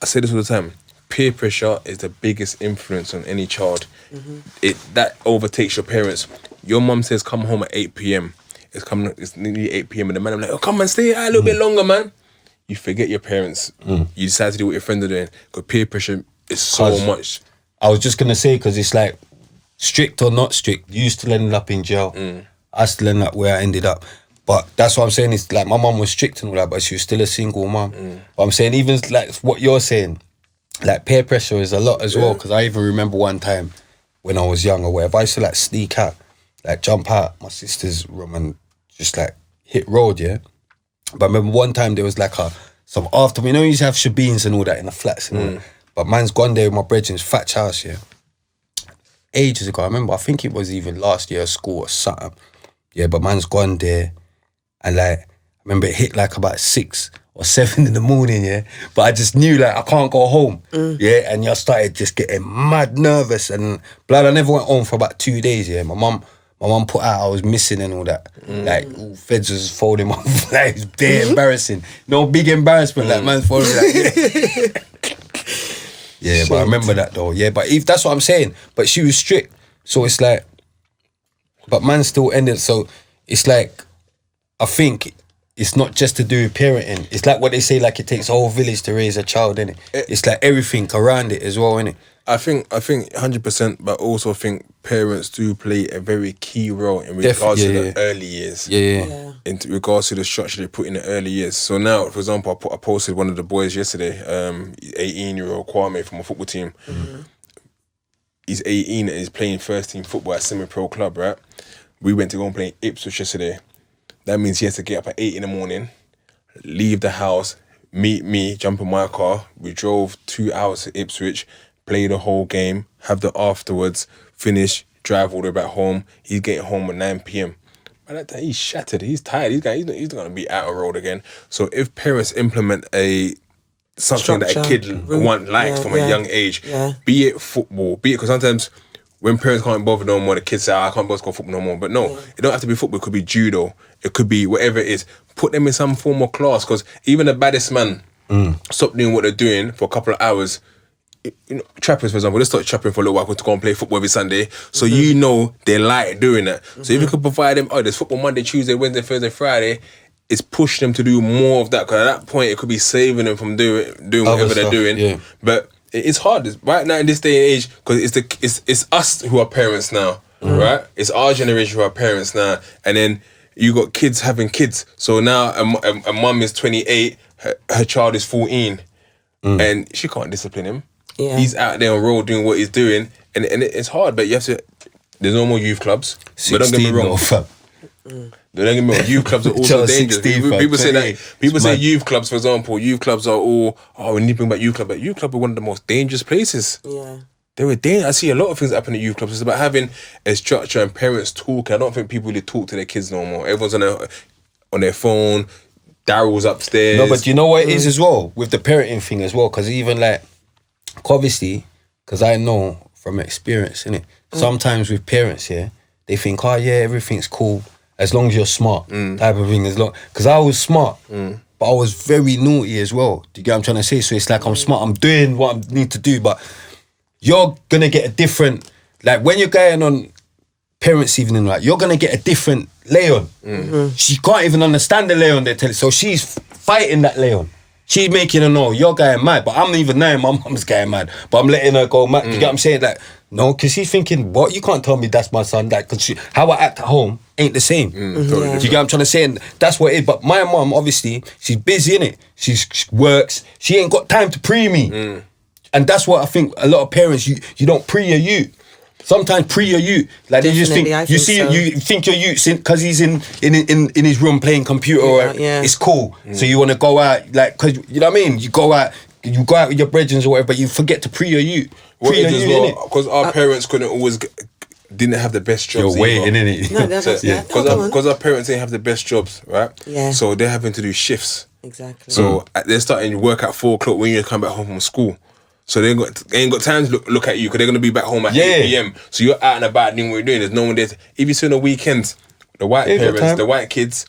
[SPEAKER 2] I say this all the time, peer pressure is the biggest influence on any child. That overtakes your parents. Your mum says come home at 8 p.m. It's nearly 8 p.m. and the man, I'm like, oh, come on, stay out a little bit longer, man. You forget your parents. You decide to do what your friends are doing. Because peer pressure is so much.
[SPEAKER 1] I was just going to say, because it's like, strict or not strict, you still ended up in jail. I still ended up where I ended up. But that's what I'm saying, is like, my mum was strict and all that, but she was still a single mum. But I'm saying, even like what you're saying, like peer pressure is a lot as well, because I even remember one time when I was young or whatever, I used to like sneak out, like jump out my sister's room and just like hit road, yeah. But I remember one time there was like some after, you know, you used to have shebeens and all that in the flats and all that. But man's gone there with my brethren's thatch house, yeah. Ages ago, I remember, I think it was even last year at school or something. Yeah, but man's gone there and like, I remember it hit like about 6 or 7 in the morning, yeah. But I just knew like I can't go home, yeah. And I started just getting mad nervous and blood. I never went home for about 2 days, yeah. My mum put out I was missing and all that. Like, all feds was folding my like, it's bare embarrassing. No big embarrassment, like man's folding like yeah, but I remember that though, yeah. But if that's what I'm saying, but she was strict. So it's like, but man still ended, so it's like, I think it's not just to do with parenting. It's like what they say, like it takes a whole village to raise a child, innit? It's like everything around it as well, innit?
[SPEAKER 2] I think 100%, but also think parents do play a very key role in regards to the early years.
[SPEAKER 1] Yeah.
[SPEAKER 2] In regards to the structure they put in the early years. So now, for example, I posted one of the boys yesterday, 18-year-old Kwame from a football team. He's 18 and he's playing first team football at semi-pro club, right? We went to go and play Ipswich yesterday. That means he has to get up at 8 in the morning, leave the house, meet me, jump in my car. We drove 2 hours to Ipswich, play the whole game, have the afterwards, finish, drive all the way back home. He's getting home at 9 p.m. By that time, he's shattered. He's tired. He's not going to be out on road again. So if parents implement something that a kid likes from a young age, be it football, because sometimes when parents can't bother no more, the kids say, I can't bother to go football no more. But no, it don't have to be football. It could be judo. It could be whatever it is. Put them in some form of class, because even the baddest man stop doing what they're doing for a couple of hours. You know, trappers, for example, they start trapping for a little while to go and play football every Sunday. So you know they like doing that. So if you could provide them, there's football Monday, Tuesday, Wednesday, Thursday, Friday, it's push them to do more of that. Because at that point, it could be saving them from doing whatever they're doing. Yeah. But it's hard right now in this day and age, because it's us who are parents now, right? It's our generation who are parents now, and then you got kids having kids. So now a mum is 28, her child is 14. and she can't discipline him.
[SPEAKER 3] Yeah.
[SPEAKER 2] He's out there on road doing what he's doing, and it's hard. But you have to. There's no more youth clubs. But don't get me wrong. Don't get me wrong. Youth clubs are also dangerous. People say that. People say youth clubs, for example, youth clubs are all. Oh, we need to bring back youth club. But youth club are one of the most dangerous places.
[SPEAKER 3] Yeah.
[SPEAKER 2] They were dangerous. I see a lot of things happen at youth clubs. It's about having a structure and parents talk. I don't think people really talk to their kids no more. Everyone's on their phone. Daryl's upstairs.
[SPEAKER 1] No, but you know what it is as well with the parenting thing as well, because even like, obviously, because I know from experience, innit? Sometimes with parents, they think, oh yeah, everything's cool as long as you're smart, type of thing. Because I was smart, but I was very naughty as well. Do you get what I'm trying to say? So it's like I'm smart, I'm doing what I need to do, but you're gonna get a different, like when you're going on parents' evening, like you're gonna get a different Leon. She can't even understand the Leon they're telling, so she's fighting that Leon. She's making her know you're going mad, but I'm even knowing my mum's going mad, but I'm letting her go mad. You get what I'm saying? Like, no, because she's thinking, what? You can't tell me that's my son. Like, because how I act at home ain't the same.
[SPEAKER 2] Totally
[SPEAKER 1] Do you get what I'm trying to say? And that's what it is. But my mum, obviously, she's busy, innit? She works. She ain't got time to pre me. And that's what I think a lot of parents, you don't pre your youth. Sometimes pre your youth, like they just think you think your youth because he's in his room playing computer, it's cool. So you want to go out, like, cause you know what I mean. You go out with your brethren or whatever, but you forget to pre your youth.
[SPEAKER 2] Because our parents didn't have the best jobs.
[SPEAKER 1] You're waiting, innit?
[SPEAKER 3] No, that's
[SPEAKER 2] because our parents didn't have the best jobs, right?
[SPEAKER 3] Yeah.
[SPEAKER 2] So they're having to do shifts.
[SPEAKER 3] Exactly.
[SPEAKER 2] So they're starting work at 4 o'clock when you come back home from school. So they ain't got time to look at you because they're going to be back home at 8 p.m. So you're out and about doing what you're doing. There's no one there. If you see on the weekends, the white parents, the white kids,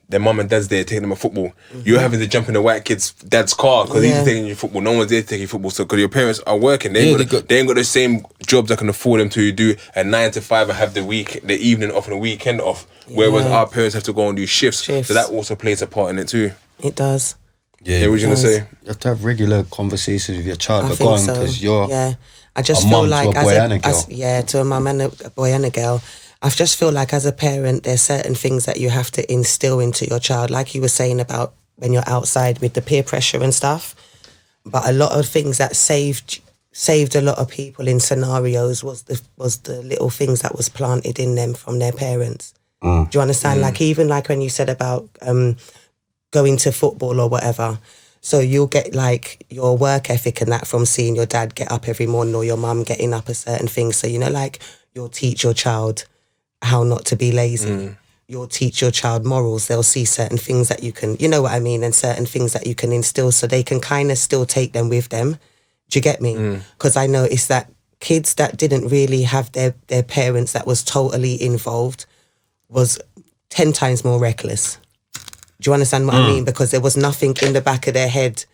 [SPEAKER 2] their mum and dad's there taking them to football. You're having to jump in the white kid's dad's car because he's taking you to football. No one's there to take you to football. So because your parents are working, they ain't got the same jobs that can afford them to do a 9 to 5 and have the evening off and the weekend off. Whereas our parents have to go and do shifts. So that also plays a part in it too.
[SPEAKER 3] It does.
[SPEAKER 1] Yeah,
[SPEAKER 2] what was you gonna say?
[SPEAKER 1] You have to have regular conversations with your child. Because you're
[SPEAKER 3] I just feel like to a mum and a boy and a girl. I just feel like as a parent, there's certain things that you have to instill into your child, like you were saying about when you're outside with the peer pressure and stuff. But a lot of things that saved a lot of people in scenarios was the little things that was planted in them from their parents. Do you understand? Like even like when you said about going to football or whatever. So you'll get like your work ethic and that from seeing your dad get up every morning or your mum getting up a certain thing. So, you know, like you'll teach your child how not to be lazy. You'll teach your child morals. They'll see certain things that you can, you know what I mean, and certain things that you can instill so they can kind of still take them with them. Do you get me? Because I noticed that kids that didn't really have their parents that was totally involved was 10 times more reckless. Do you understand what I mean? Because there was nothing in the back of their head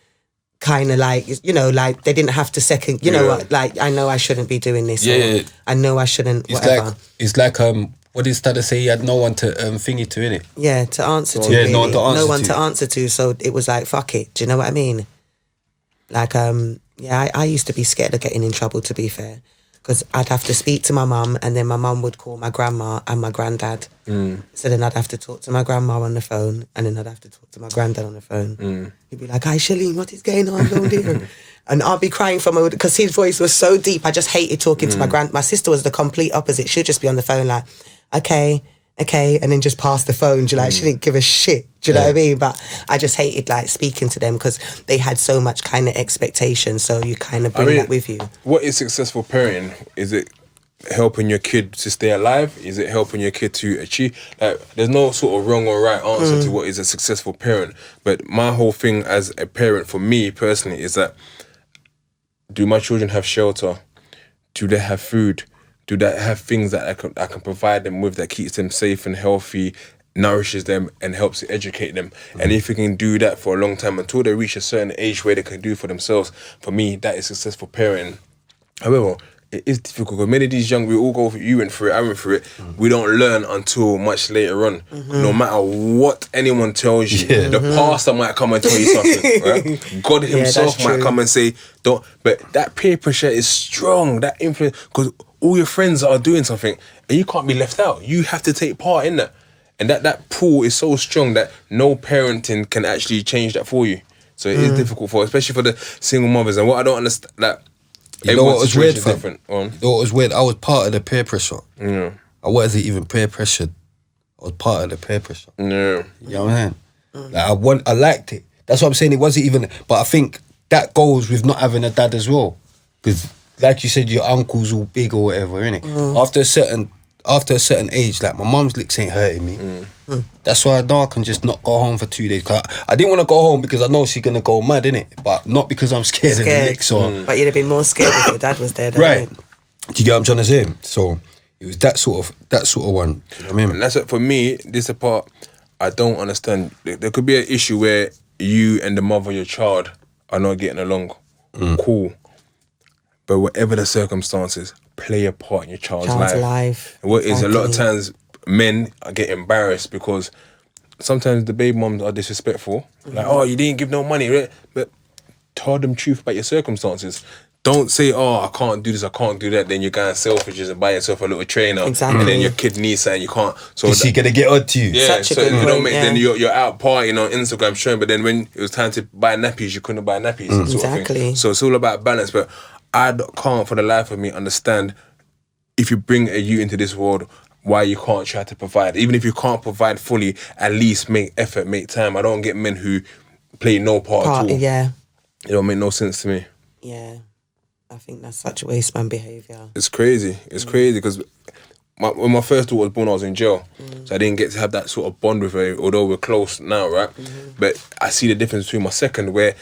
[SPEAKER 3] kind of like, you know, like they didn't have to second, you know what, like, I know I shouldn't be doing this. Or, I know I shouldn't, whatever.
[SPEAKER 1] It's like what did Stada say? He had no one to thingy to, innit?
[SPEAKER 3] Yeah, to answer to.
[SPEAKER 1] Yeah,
[SPEAKER 3] really.
[SPEAKER 1] no
[SPEAKER 3] one to answer to. So it was like, fuck it. Do you know what I mean? Like, I used to be scared of getting in trouble, to be fair. Because I'd have to speak to my mum and then my mum would call my grandma and my granddad. So then I'd have to talk to my grandma on the phone and then I'd have to talk to my granddad on the phone. He'd be like, hi, Shalene, what is going on down there? And I'd be crying because his voice was so deep. I just hated talking to my sister was the complete opposite. She'd just be on the phone like, okay, and then just pass the phone. She didn't give a shit. Do you know what I mean? But I just hated like speaking to them because they had so much kind of expectation. So you kind of bring that with you.
[SPEAKER 2] What is successful parenting? Is it helping your kid to stay alive? Is it helping your kid to achieve? Like, there's no sort of wrong or right answer to what is a successful parent. But my whole thing as a parent, for me personally, is that do my children have shelter? Do they have food? Do they have things that I can provide them with that keeps them safe and healthy, nourishes them and helps to educate them? And if we can do that for a long time until they reach a certain age where they can do for themselves, for me, that is successful parenting. However, it is difficult because many of these young, we all go through, you went through it, I went through it, we don't learn until much later on. No matter what anyone tells you, the pastor might come and tell you something, right? God himself might come and say, don't, but that peer pressure is strong, that influence, because all your friends are doing something and you can't be left out. You have to take part in that. And that pull is so strong that no parenting can actually change that for you. So it is difficult especially for the single mothers. And what I don't understand, like,
[SPEAKER 1] You know what
[SPEAKER 2] everyone's
[SPEAKER 1] was weird,
[SPEAKER 2] situation is
[SPEAKER 1] fam?
[SPEAKER 2] different.
[SPEAKER 1] You know what was weird? I was part of the peer pressure.
[SPEAKER 2] Yeah.
[SPEAKER 1] I wasn't even peer pressured. I was part of the peer pressure.
[SPEAKER 2] Yeah.
[SPEAKER 1] You know what I'm saying? Like I liked it. That's what I'm saying. It wasn't even, but I think that goes with not having a dad as well. Because like you said, your uncle's all big or whatever, innit? After a certain age, like my mum's licks ain't hurting me. That's why I know I can just not go home for 2 days. 'Cause I didn't want to go home because I know she's gonna go mad, innit? But not because I'm scared of the licks or.
[SPEAKER 3] But you'd have been more scared if your dad was there, though,
[SPEAKER 1] Right.
[SPEAKER 3] innit?
[SPEAKER 1] Do you get what I'm trying to say? So it was that sort of one. You know what I mean?
[SPEAKER 2] And that's it for me. This is the part I don't understand. There could be an issue where you and the mother of your child are not getting along. Cool. But whatever the circumstances, play a part in your child's life. And what is a lot of times men get embarrassed because sometimes the baby moms are disrespectful. Like, oh, you didn't give no money, right? But tell them truth about your circumstances. Don't say, oh, I can't do this, I can't do that. Then you're going selfish and buy yourself a little trainer.
[SPEAKER 3] Exactly.
[SPEAKER 2] And then your kid needs something you can't. So
[SPEAKER 1] Is she gonna get on to you?
[SPEAKER 2] yeah,
[SPEAKER 3] Such a
[SPEAKER 2] so
[SPEAKER 3] good
[SPEAKER 2] you don't
[SPEAKER 3] point,
[SPEAKER 2] make,
[SPEAKER 3] yeah.
[SPEAKER 2] then you're out partying on Instagram showing, but then when it was time to buy nappies, you couldn't buy nappies. Sort of
[SPEAKER 3] Exactly.
[SPEAKER 2] thing. So it's all about balance. But can't for the life of me understand if you bring a you into this world, why you can't try to provide. Even if you can't provide fully, at least make effort, make time. I don't get men who play no part at all.
[SPEAKER 3] Yeah.
[SPEAKER 2] It don't make no sense to me.
[SPEAKER 3] Yeah. I think that's such a waste man behaviour.
[SPEAKER 2] It's crazy. It's crazy because when my first daughter was born, I was in jail. So I didn't get to have that sort of bond with her, although we're close now, right? But I see the difference between my second, where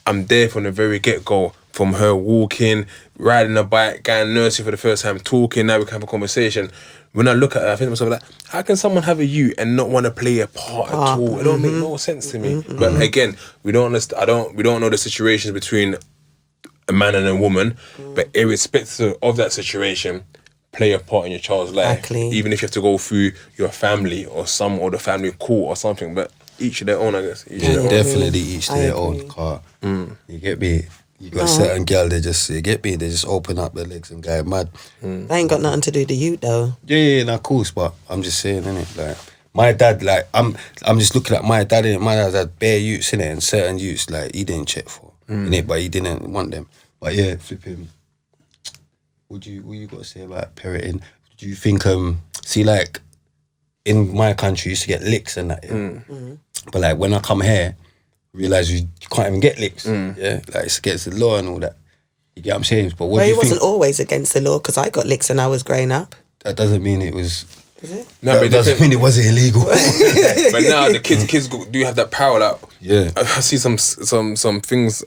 [SPEAKER 2] I'm there from the very get-go, from her walking, riding a bike, going nursery for the first time, talking, now we can have a conversation. When I look at her, I think to myself, like, how can someone have a you and not want to play a part at all? It don't make no sense to me. But again, we don't understand, we don't know the situations between a man and a woman, but irrespective of that situation, play a part in your child's life.
[SPEAKER 3] Exactly.
[SPEAKER 2] Even if you have to go through your family or the family court or something, but each of their own, I guess. Each of their own.
[SPEAKER 1] Definitely each to
[SPEAKER 3] I
[SPEAKER 1] their
[SPEAKER 3] agree.
[SPEAKER 1] own car. You get me? You got certain girl, they just open up their legs and go mad.
[SPEAKER 3] That ain't got nothing to do with the youth, though.
[SPEAKER 1] Yeah, of course, but I'm just saying, innit? Like my dad, like I'm just looking at my dad, innit? My dad had bare youths, innit? And certain youths, like he didn't check for, innit? But he didn't want them. But yeah, flipping. What you got to say about parenting? Do you think see, like in my country, you used to get licks and that, yeah? But like when I come here, realise you can't even get licks. Yeah, like it's against the law and all that. You get what I'm saying? But what
[SPEAKER 3] Well,
[SPEAKER 1] do
[SPEAKER 3] it
[SPEAKER 1] you think?
[SPEAKER 3] wasn't always against the law, because I got licks when I was growing up.
[SPEAKER 1] That doesn't mean it was.
[SPEAKER 2] No,
[SPEAKER 1] That
[SPEAKER 2] but
[SPEAKER 1] doesn't mean it wasn't illegal.
[SPEAKER 2] but now the kids do have that power. Like,
[SPEAKER 1] Yeah.
[SPEAKER 2] I see some things,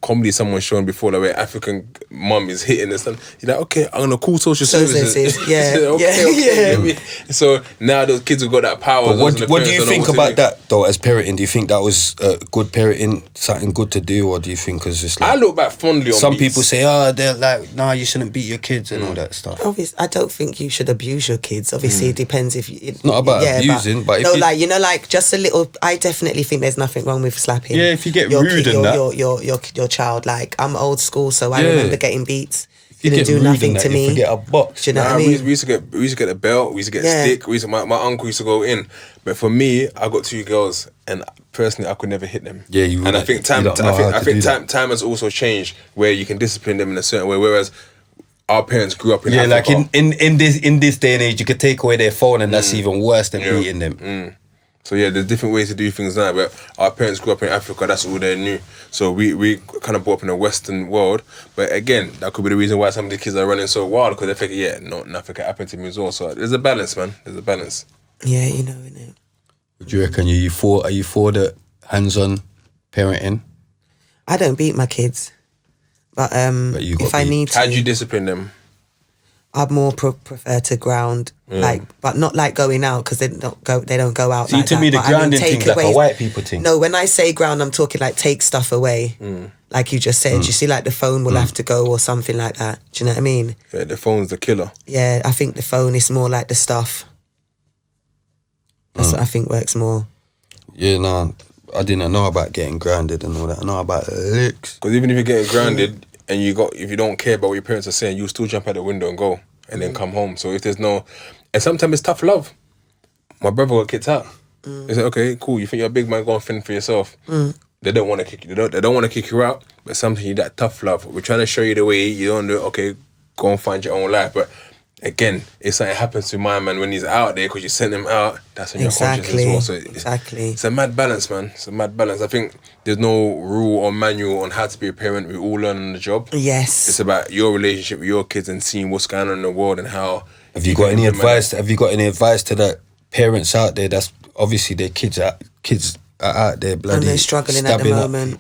[SPEAKER 2] comedy someone showing before, like where African mum is hitting and stuff. You're like, okay, I'm gonna call social services.
[SPEAKER 3] Yeah,
[SPEAKER 2] okay. So now those kids have got that power.
[SPEAKER 1] But
[SPEAKER 2] those are the
[SPEAKER 1] what do
[SPEAKER 2] parents
[SPEAKER 1] you
[SPEAKER 2] don't know
[SPEAKER 1] think
[SPEAKER 2] what to
[SPEAKER 1] about
[SPEAKER 2] do.
[SPEAKER 1] that though? As parenting, do you think that was good parenting, something good to do, or do you think it's just
[SPEAKER 2] I
[SPEAKER 1] like
[SPEAKER 2] look back fondly on
[SPEAKER 1] some
[SPEAKER 2] beats.
[SPEAKER 1] people say, oh, they're like, nah, you shouldn't beat your kids and all that stuff.
[SPEAKER 3] Obviously, I don't think you should abuse your kids. Obviously, it depends if you.
[SPEAKER 1] Not about abusing, but if
[SPEAKER 3] no,
[SPEAKER 1] you-
[SPEAKER 3] like like just a little. I definitely think there's nothing wrong with slapping.
[SPEAKER 1] Yeah, if you get
[SPEAKER 3] your
[SPEAKER 1] rude
[SPEAKER 3] kid,
[SPEAKER 1] and
[SPEAKER 3] your child. Like I'm old school, so I
[SPEAKER 1] Yeah.
[SPEAKER 3] remember getting beats.
[SPEAKER 1] You
[SPEAKER 3] Didn't
[SPEAKER 1] get
[SPEAKER 3] do
[SPEAKER 1] rude
[SPEAKER 3] nothing
[SPEAKER 1] and that,
[SPEAKER 3] to
[SPEAKER 1] you
[SPEAKER 3] me.
[SPEAKER 1] forget a box.
[SPEAKER 3] Do you know what I
[SPEAKER 2] We
[SPEAKER 3] mean?
[SPEAKER 2] used to get a belt. We used to get
[SPEAKER 3] Yeah.
[SPEAKER 2] a stick. My uncle used to go in. But for me, I got 2 girls, and personally, I could never hit them.
[SPEAKER 1] Yeah, you
[SPEAKER 2] And I
[SPEAKER 1] wouldn't-
[SPEAKER 2] think
[SPEAKER 1] you don't know how
[SPEAKER 2] I
[SPEAKER 1] to
[SPEAKER 2] think
[SPEAKER 1] do that.
[SPEAKER 2] time has also changed where you can discipline them in a certain way. Whereas our parents grew up in
[SPEAKER 1] Yeah,
[SPEAKER 2] Africa.
[SPEAKER 1] like in this day and age, you could take away their phone, and that's even worse than beating them.
[SPEAKER 2] So yeah, there's different ways to do things now, but our parents grew up in Africa, that's all they knew. So we kind of grew up in a Western world, but again, that could be the reason why some of the kids are running so wild, because they think, yeah, no, nothing can happen to me as well. So there's a balance, man. There's a balance.
[SPEAKER 3] Yeah, you know, innit?
[SPEAKER 1] What do you reckon? Are you for the hands-on parenting?
[SPEAKER 3] I don't beat my kids, but
[SPEAKER 1] you got
[SPEAKER 3] if I
[SPEAKER 1] beat.
[SPEAKER 3] need to,
[SPEAKER 2] How do you discipline them?
[SPEAKER 3] I'd more prefer to ground, but not like going out, because they don't go out.
[SPEAKER 1] See,
[SPEAKER 3] like
[SPEAKER 1] to
[SPEAKER 3] that.
[SPEAKER 1] me, the
[SPEAKER 3] But I mean,
[SPEAKER 1] grounding
[SPEAKER 3] take
[SPEAKER 1] thing's like a
[SPEAKER 3] away-
[SPEAKER 1] white people thing.
[SPEAKER 3] No, when I say ground, I'm talking like take stuff away, like you just said. You see, like the phone will have to go or something like that. Do you know what I mean?
[SPEAKER 2] Yeah, the phone's the killer.
[SPEAKER 3] Yeah, I think the phone is more like the stuff. That's what I think works more.
[SPEAKER 1] Yeah, no, I didn't know about getting grounded and all that. I know about licks.
[SPEAKER 2] Because even if you're getting grounded and if you don't care about what your parents are saying, you'll still jump out the window and go and then come home. So if there's no, and sometimes it's tough love. My brother got kicked out. He said, okay, cool, you think you're a big man, go and fend for yourself. they don't want to kick you. They don't want to kick you out, but sometimes you that tough love. We're trying to show you the way. You don't do it. Okay, go and find your own life. But again, if something happens to my man when he's out there because you sent him out, that's on your conscience as well. So it's a mad balance, man. It's a mad balance. I think there's no rule or manual on how to be a parent. We all learn on the job.
[SPEAKER 3] Yes.
[SPEAKER 2] It's about your relationship with your kids and seeing what's going on in the world and how.
[SPEAKER 1] Have you got any advice? Have you got any advice to the parents out there? That's obviously their kids are out there bloody
[SPEAKER 3] and they're struggling at the moment.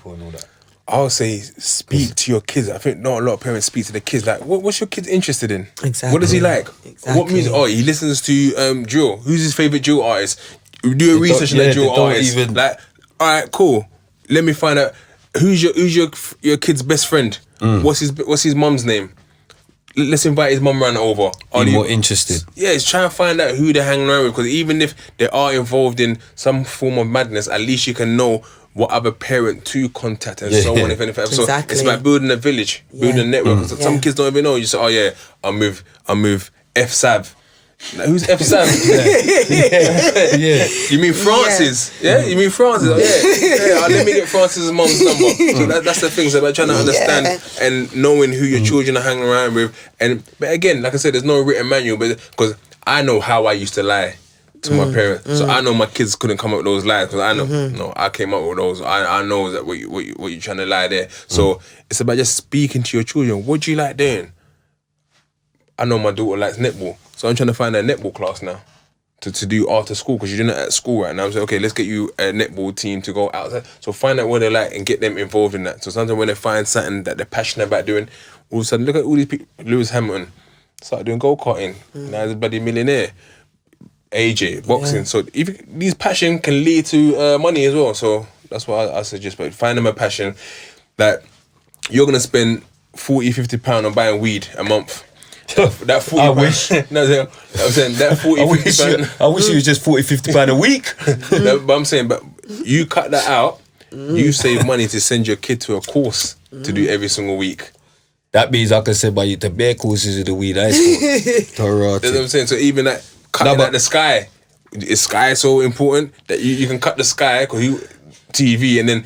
[SPEAKER 2] I would say speak to your kids. I think not a lot of parents speak to the kids. Like, what's your kid interested in?
[SPEAKER 3] Exactly.
[SPEAKER 2] What does he like?
[SPEAKER 3] Exactly.
[SPEAKER 2] What music? Oh, he listens to drill. Who's his favorite drill artist? We do a research on that drill artist. Like, all right, cool. Let me find out who's your kid's best friend. What's his mum's name? Let's invite his mum round over.
[SPEAKER 1] Are you more interested?
[SPEAKER 2] Yeah, it's trying to find out who they're hanging around with, because even if they are involved in some form of madness, at least you can know what other parent to contact and so on. If anything, so it's about building a village, building a network. Some kids don't even know. You say, oh yeah, I'll move F Sav. Like, who's F Sav? You mean Francis? Yeah, you mean Francis? Oh, yeah. Let me get Francis' mum's number. So that's the thing. It's about trying to understand and knowing who your children are hanging around with. But again, like I said, there's no written manual, but because I know how I used to lie to my parents, so I know my kids couldn't come up with those lies, because I know, no, I came up with those. I know that what you're trying to lie there. So it's about just speaking to your children. What do you like doing? I know my daughter likes netball, so I'm trying to find a netball class now to do after school, because you're doing it at school right now. I'm saying, okay, let's get you a netball team to go outside. So find out what they like and get them involved in that. So sometimes when they find something that they're passionate about doing, all of a sudden, look at all these people. Lewis Hamilton started doing go-karting. Now he's a bloody millionaire. AJ, boxing. So even these passion can lead to money as well. So that's what I suggest. But find them a passion that you're going to spend £40-50 on buying weed a month. That 40
[SPEAKER 1] I wish.
[SPEAKER 2] No, I'm saying that 40-50
[SPEAKER 1] I wish it was just £40-50 a week.
[SPEAKER 2] But I'm saying, but you cut that out, you save money to send your kid to a course to do every single week.
[SPEAKER 1] That means I can say by the bare courses of the weed I smoke.
[SPEAKER 2] That's what I'm saying. So even that cutting out the sky, is sky so important that you can cut the sky because TV and then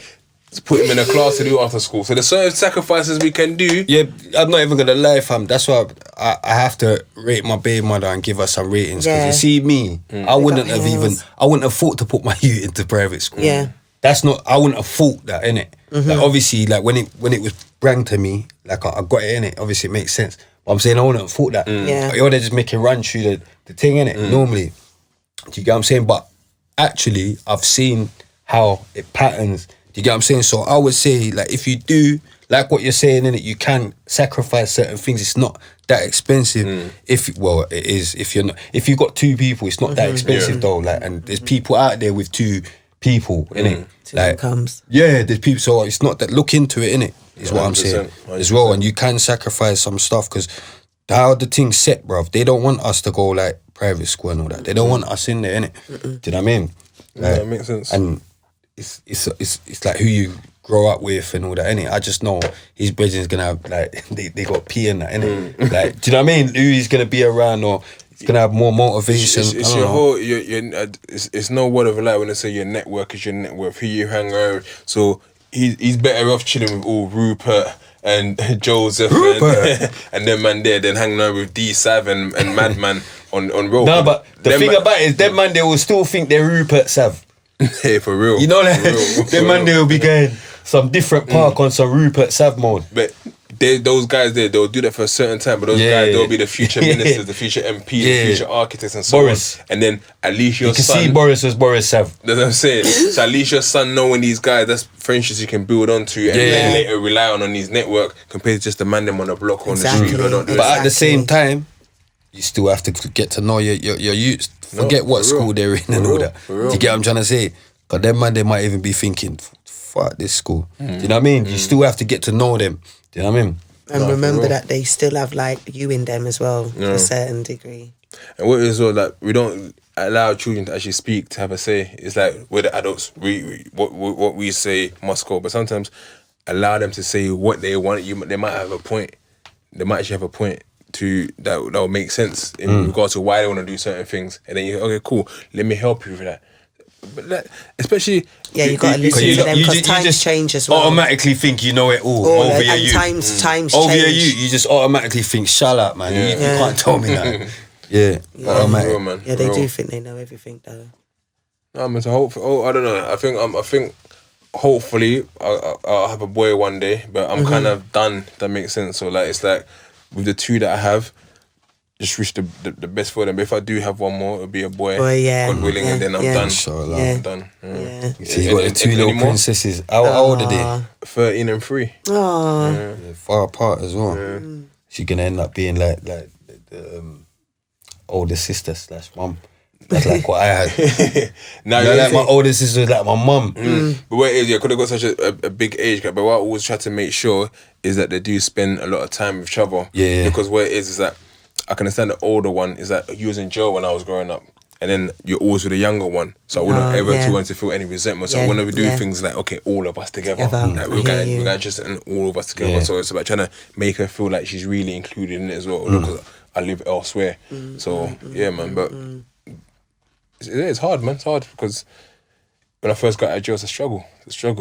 [SPEAKER 2] put him in a class to do after school. So there's certain sacrifices we can do.
[SPEAKER 1] Yeah, I'm not even gonna lie, fam. That's why I have to rate my baby mother and give her some ratings. Because you see me, I wouldn't have thought to put my youth into private school.
[SPEAKER 3] Yeah.
[SPEAKER 1] That's not, I wouldn't have thought that, innit? Like obviously, like when it was brang to me, like I got it, innit? Obviously it makes sense. But I'm saying I wouldn't have thought that. You're just making run through the thing, innit? Normally. Do you get what I'm saying? But actually, I've seen how it patterns. Do you get what I'm saying? So I would say, like, if you do, like what you're saying, innit, you can sacrifice certain things. It's not that expensive. It is if you've got two people, it's not that expensive though. Like, and there's people out there with two people, innit?
[SPEAKER 3] Two
[SPEAKER 1] like,
[SPEAKER 3] incomes.
[SPEAKER 1] Yeah, there's people. So it's not that. Look into it, innit? Is what I'm saying
[SPEAKER 2] 100%.
[SPEAKER 1] as well. And you can sacrifice some stuff because how the thing's set, bruv. They don't want us to go like private school and all that. They don't want us in there, innit? Do you know what I mean? Like,
[SPEAKER 2] that makes sense.
[SPEAKER 1] And it's like who you grow up with and all that, innit? I just know his brethren's gonna have like they got P in that, innit? Like, do you know what I mean? Who he's gonna be around, or he's gonna have more motivation.
[SPEAKER 2] It's your whole. It's no word of a lie when they say your network is your network. Who you hang around with. So he's better off chilling with all Rupert and Joseph and them man there than hanging around with D Sav and Madman on road.
[SPEAKER 1] No, but the thing about it is, them man they will still think they're Rupert Sav.
[SPEAKER 2] Hey, for real.
[SPEAKER 1] You know, like, them man they will be going some different park on some Rupert Sav mode.
[SPEAKER 2] But those guys there, they'll do that for a certain time. But those guys, they'll be the future ministers, the future MPs, the future architects, and so
[SPEAKER 1] Boris.
[SPEAKER 2] on. And then at least your son.
[SPEAKER 1] You can see Boris as Boris Sav.
[SPEAKER 2] That's what I'm saying. So at least your son knowing these guys, that's friendships you can build onto and then later rely on his network compared to just the man them on the block or on the street.
[SPEAKER 1] But at the same time, you still have to get to know your youths. Forget what school they're in and all that. Do you get what I'm trying to say? Because them man, they might even be thinking, fuck this school. Do you know what I mean? You still have to get to know them. Do you know what I mean?
[SPEAKER 3] And remember that they still have like you in them as well to a certain degree.
[SPEAKER 2] And what is all that we don't allow children to actually speak, to have a say. It's like we're the adults, what we say must go. But sometimes allow them to say what they want. They might have a point. They might actually have a point to that will make sense in regards to why they want to do certain things. And then you okay, cool. Let me help you with that. but especially
[SPEAKER 3] you got to listen to them because times change as well.
[SPEAKER 1] Automatically think you know it all over your youth.
[SPEAKER 3] Times
[SPEAKER 1] over
[SPEAKER 3] change.
[SPEAKER 1] your youth, you just automatically think, shut up, man. You can't tell me that. Automatic.
[SPEAKER 2] Man.
[SPEAKER 3] Yeah, they do think they know everything though.
[SPEAKER 2] No, man. So I don't know. I think hopefully I'll have a boy one day, but I'm kind of done. If that makes sense. So like, it's like with the two that I have, just wish the best for them. But if I do have one more, it'll be a boy. God willing, and then I'm done.
[SPEAKER 1] Inshallah.
[SPEAKER 2] I'm done.
[SPEAKER 1] So you got the two little princesses. How old are they?
[SPEAKER 2] 13 and 3.
[SPEAKER 3] Oh,
[SPEAKER 1] They're far apart as well. She's gonna end up being like the older sister / mum. That's like what I had. Like my older sister was like my mum.
[SPEAKER 2] But what it is, could have got such a big age gap. But what I always try to make sure is that they do spend a lot of time with each other.
[SPEAKER 1] Yeah.
[SPEAKER 2] Because what it is that I can understand the older one is that you was in jail when I was growing up. And then you're always with the younger one. So I wouldn't ever want to feel any resentment. So whenever we do things like, okay, all of us together. Like we're going just and all of us together. So it's about trying to make her feel like she's really included in it as well. Because I live elsewhere. So yeah, man. But it's hard, man. It's hard because when I first got out of jail, it's a struggle.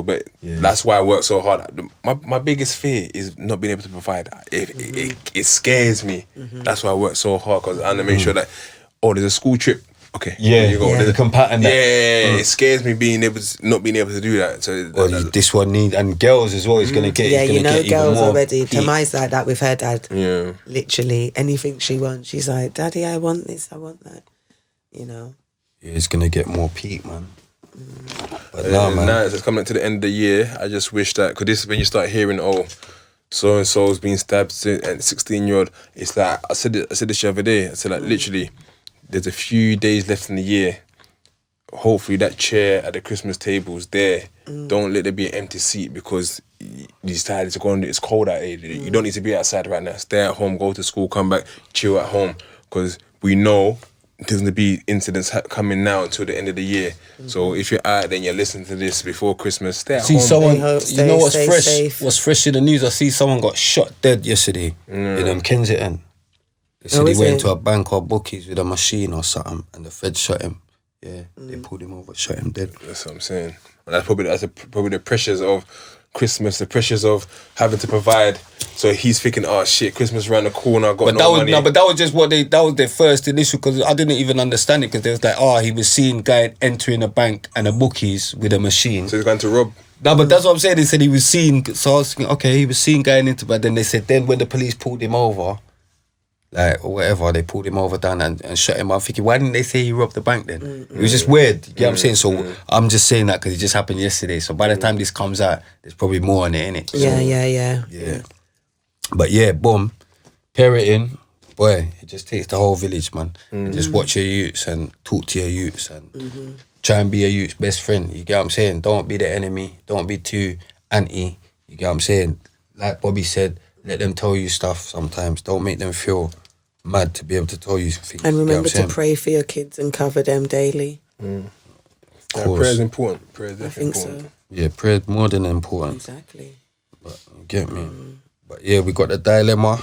[SPEAKER 2] But that's why I work so hard. My biggest fear is not being able to provide. It scares me. That's why I work so hard because I want to make sure that, there's a school trip. Okay.
[SPEAKER 1] You can pattern that.
[SPEAKER 2] It scares me not being able to do that. So
[SPEAKER 1] this one needs, and girls as well. He's gonna get.
[SPEAKER 3] Yeah,
[SPEAKER 1] you know,
[SPEAKER 3] girls already. Tamai's like that with her dad.
[SPEAKER 2] Yeah.
[SPEAKER 3] Literally anything she wants, she's like, Daddy, I want this, I want that. You know.
[SPEAKER 1] Yeah, it's gonna get more peak, man. But man.
[SPEAKER 2] Now it's coming to the end of the year. I just wish that because this is when you start hearing, so and so's being stabbed and 16-year-old. It's like I said this the other day. I said like literally. There's a few days left in the year. Hopefully that chair at the Christmas table is there. Don't let there be an empty seat because you decided to go and it's cold out here. You don't need to be outside right now. Stay at home, go to school, come back, chill at home. Because we know there's going to be incidents coming now until the end of the year. So if you're out there and you're listening to this before Christmas, stay at home.
[SPEAKER 1] Someone,
[SPEAKER 3] you
[SPEAKER 1] know what's fresh?
[SPEAKER 3] Safe.
[SPEAKER 1] What's fresh in the news? I see someone got shot dead yesterday in Kensington. They said he went to a bank or bookies with a machine or something, and the Fed shot him. Yeah, they pulled him over, shot him dead.
[SPEAKER 2] That's what I'm saying. And that's probably the pressures of Christmas, the pressures of having to provide. So he's thinking, oh shit, Christmas around the corner, got no money.
[SPEAKER 1] But that was just that was their first initial, because I didn't even understand it, because they was like, he was seeing guy entering a bank and a bookies with a machine.
[SPEAKER 2] So he's going to rob.
[SPEAKER 1] No, but that's what I'm saying. They said he was seeing, so I was thinking, okay, he was seeing going into, but then they said, then when the police pulled him over, like, or whatever, they pulled him over down and shut him up. I'm thinking, why didn't they say he robbed the bank then? It was just weird, you know what I'm saying? So I'm just saying that because it just happened yesterday. So by the time this comes out, there's probably more on it, innit? So,
[SPEAKER 3] Yeah.
[SPEAKER 1] But yeah, boom, parenting, boy, it just takes the whole village, man. Just watch your youths and talk to your youths and try and be your youth's best friend, you get what I'm saying? Don't be the enemy, don't be too anti, you get what I'm saying? Like Bobby said, let them tell you stuff sometimes. Don't make them feel mad to be able to tell you things.
[SPEAKER 3] And remember to pray for your kids and cover them daily.
[SPEAKER 1] Of course.
[SPEAKER 2] Prayer is important. Prayer is
[SPEAKER 3] I
[SPEAKER 2] definitely
[SPEAKER 3] think
[SPEAKER 2] important.
[SPEAKER 3] so.
[SPEAKER 1] Yeah, prayer is more than important.
[SPEAKER 3] Exactly.
[SPEAKER 1] But you get me? But yeah, we got the dilemma.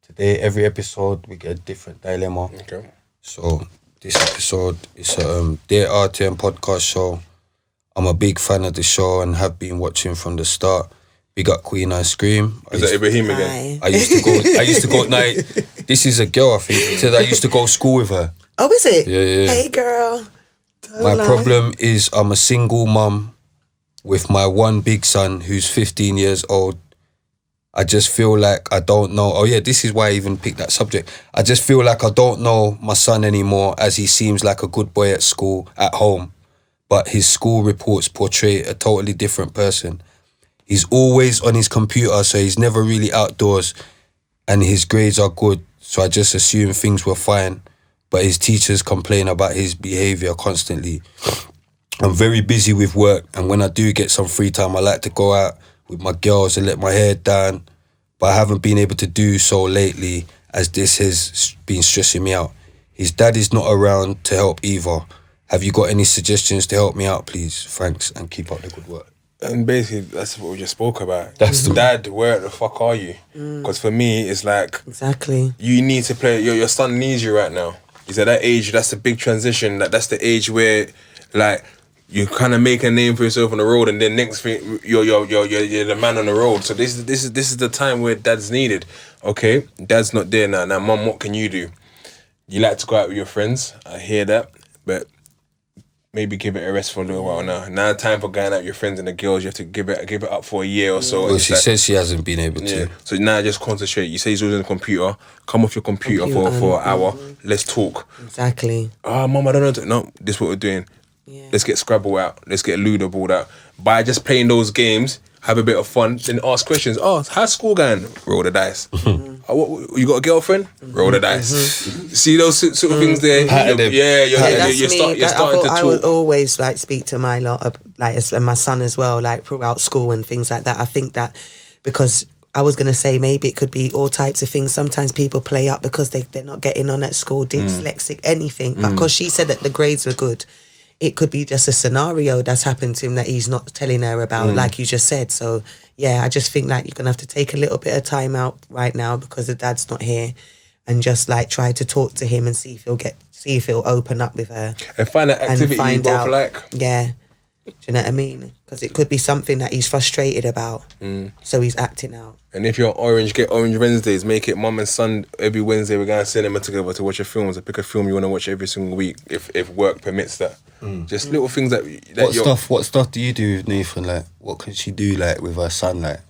[SPEAKER 1] Today, every episode, we get a different dilemma.
[SPEAKER 2] Okay.
[SPEAKER 1] So this episode is a Dear RTM podcast show. I'm a big fan of the show and have been watching from the start. We got Queen I Scream.
[SPEAKER 2] Is that Ibrahim again?
[SPEAKER 1] I used to go at night. This is a girl, I think. It said I used to go to school with her.
[SPEAKER 3] Oh, is it?
[SPEAKER 1] Yeah.
[SPEAKER 3] Hey, girl.
[SPEAKER 1] My problem is I'm a single mum with my one big son who's 15 years old. I just feel like I don't know. Oh yeah, this is why I even picked that subject. I just feel like I don't know my son anymore, as he seems like a good boy at school, at home. But his school reports portray a totally different person. He's always on his computer, so he's never really outdoors, and his grades are good, so I just assume things were fine. But his teachers complain about his behaviour constantly. I'm very busy with work, and when I do get some free time, I like to go out with my girls and let my hair down, but I haven't been able to do so lately, as this has been stressing me out. His dad is not around to help either. Have you got any suggestions to help me out, please? Thanks, and keep up the good work.
[SPEAKER 2] And basically, that's what we just spoke about.
[SPEAKER 1] That's the-
[SPEAKER 2] Dad, where the fuck are you? Because for me, it's like,
[SPEAKER 3] Exactly.
[SPEAKER 2] you need to play, your son needs you right now. He's at that age, that's a big transition. That's the age where Like, you kind of make a name for yourself on the road, and then next thing you're the man on the road. So this is the time where dad's needed. Okay, dad's not there now. Now, mum, what can you do? You like to go out with your friends. I hear that, but maybe give it a rest for a little while now. Now, time for going out with your friends and the girls. You have to give it up for a year or so.
[SPEAKER 1] Well, she says she hasn't been able to.
[SPEAKER 2] Yeah. So now just concentrate. You say he's always on the computer. Come off your computer for an hour. Let's talk.
[SPEAKER 3] Exactly.
[SPEAKER 2] Mum, I don't know. No, this is what we're doing.
[SPEAKER 3] Yeah.
[SPEAKER 2] Let's get Scrabble out. Let's get Ludo board out. By just playing those games, have a bit of fun, then ask questions. Oh, how's school going? Roll the dice. You got a girlfriend? Roll the dice. See those sort of things there? You're starting to talk.
[SPEAKER 3] I would always like speak to my lot of, like, and my son as well, like throughout school and things like that. I think that because I was going to say maybe it could be all types of things. Sometimes people play up because they're not getting on at school, dyslexic, anything. But because she said that the grades were good, it could be just a scenario that's happened to him that he's not telling her about, like you just said. So, yeah, I just think like you're going to have to take a little bit of time out right now because the dad's not here, and just like try to talk to him and see if he'll open up with her.
[SPEAKER 2] And find that activity you both like.
[SPEAKER 3] Yeah. Do you know what I mean? Because it could be something that he's frustrated about. So he's acting out.
[SPEAKER 2] And if you're Orange, get Orange Wednesdays. Make it mum and son every Wednesday. We're going to cinema together to watch a film. So pick a film you want to watch every single week if work permits that. Just little things that
[SPEAKER 1] What stuff do you do with Nathan? Like, what can she do like with her son? Like,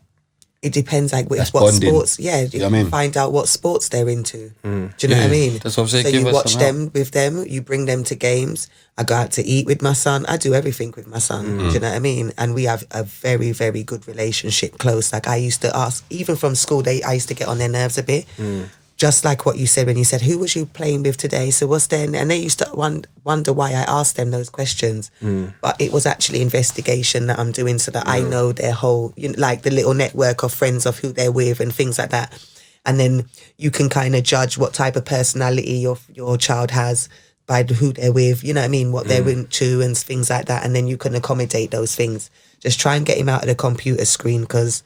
[SPEAKER 3] it depends, like what
[SPEAKER 1] bonding.
[SPEAKER 3] sports. Yeah, you can find out what sports they're into. Do you know what I mean?
[SPEAKER 1] That's what I'm saying.
[SPEAKER 3] So
[SPEAKER 1] Give
[SPEAKER 3] you
[SPEAKER 1] us
[SPEAKER 3] watch
[SPEAKER 1] some
[SPEAKER 3] them with them. You bring them to games. I go out to eat with my son. I do everything with my son. Do you know what I mean? And we have a very, very good relationship, close. Like I used to ask, even from school, I used to get on their nerves a bit. Just like what you said when you said, who was you playing with today? So what's their... And they used to wonder why I asked them those questions. But it was actually investigation that I'm doing so that I know their whole... like the little network of friends of who they're with and things like that. And then you can kind of judge what type of personality your child has by who they're with, you know what I mean? What they're into and things like that. And then you can accommodate those things. Just try and get him out of the computer screen because...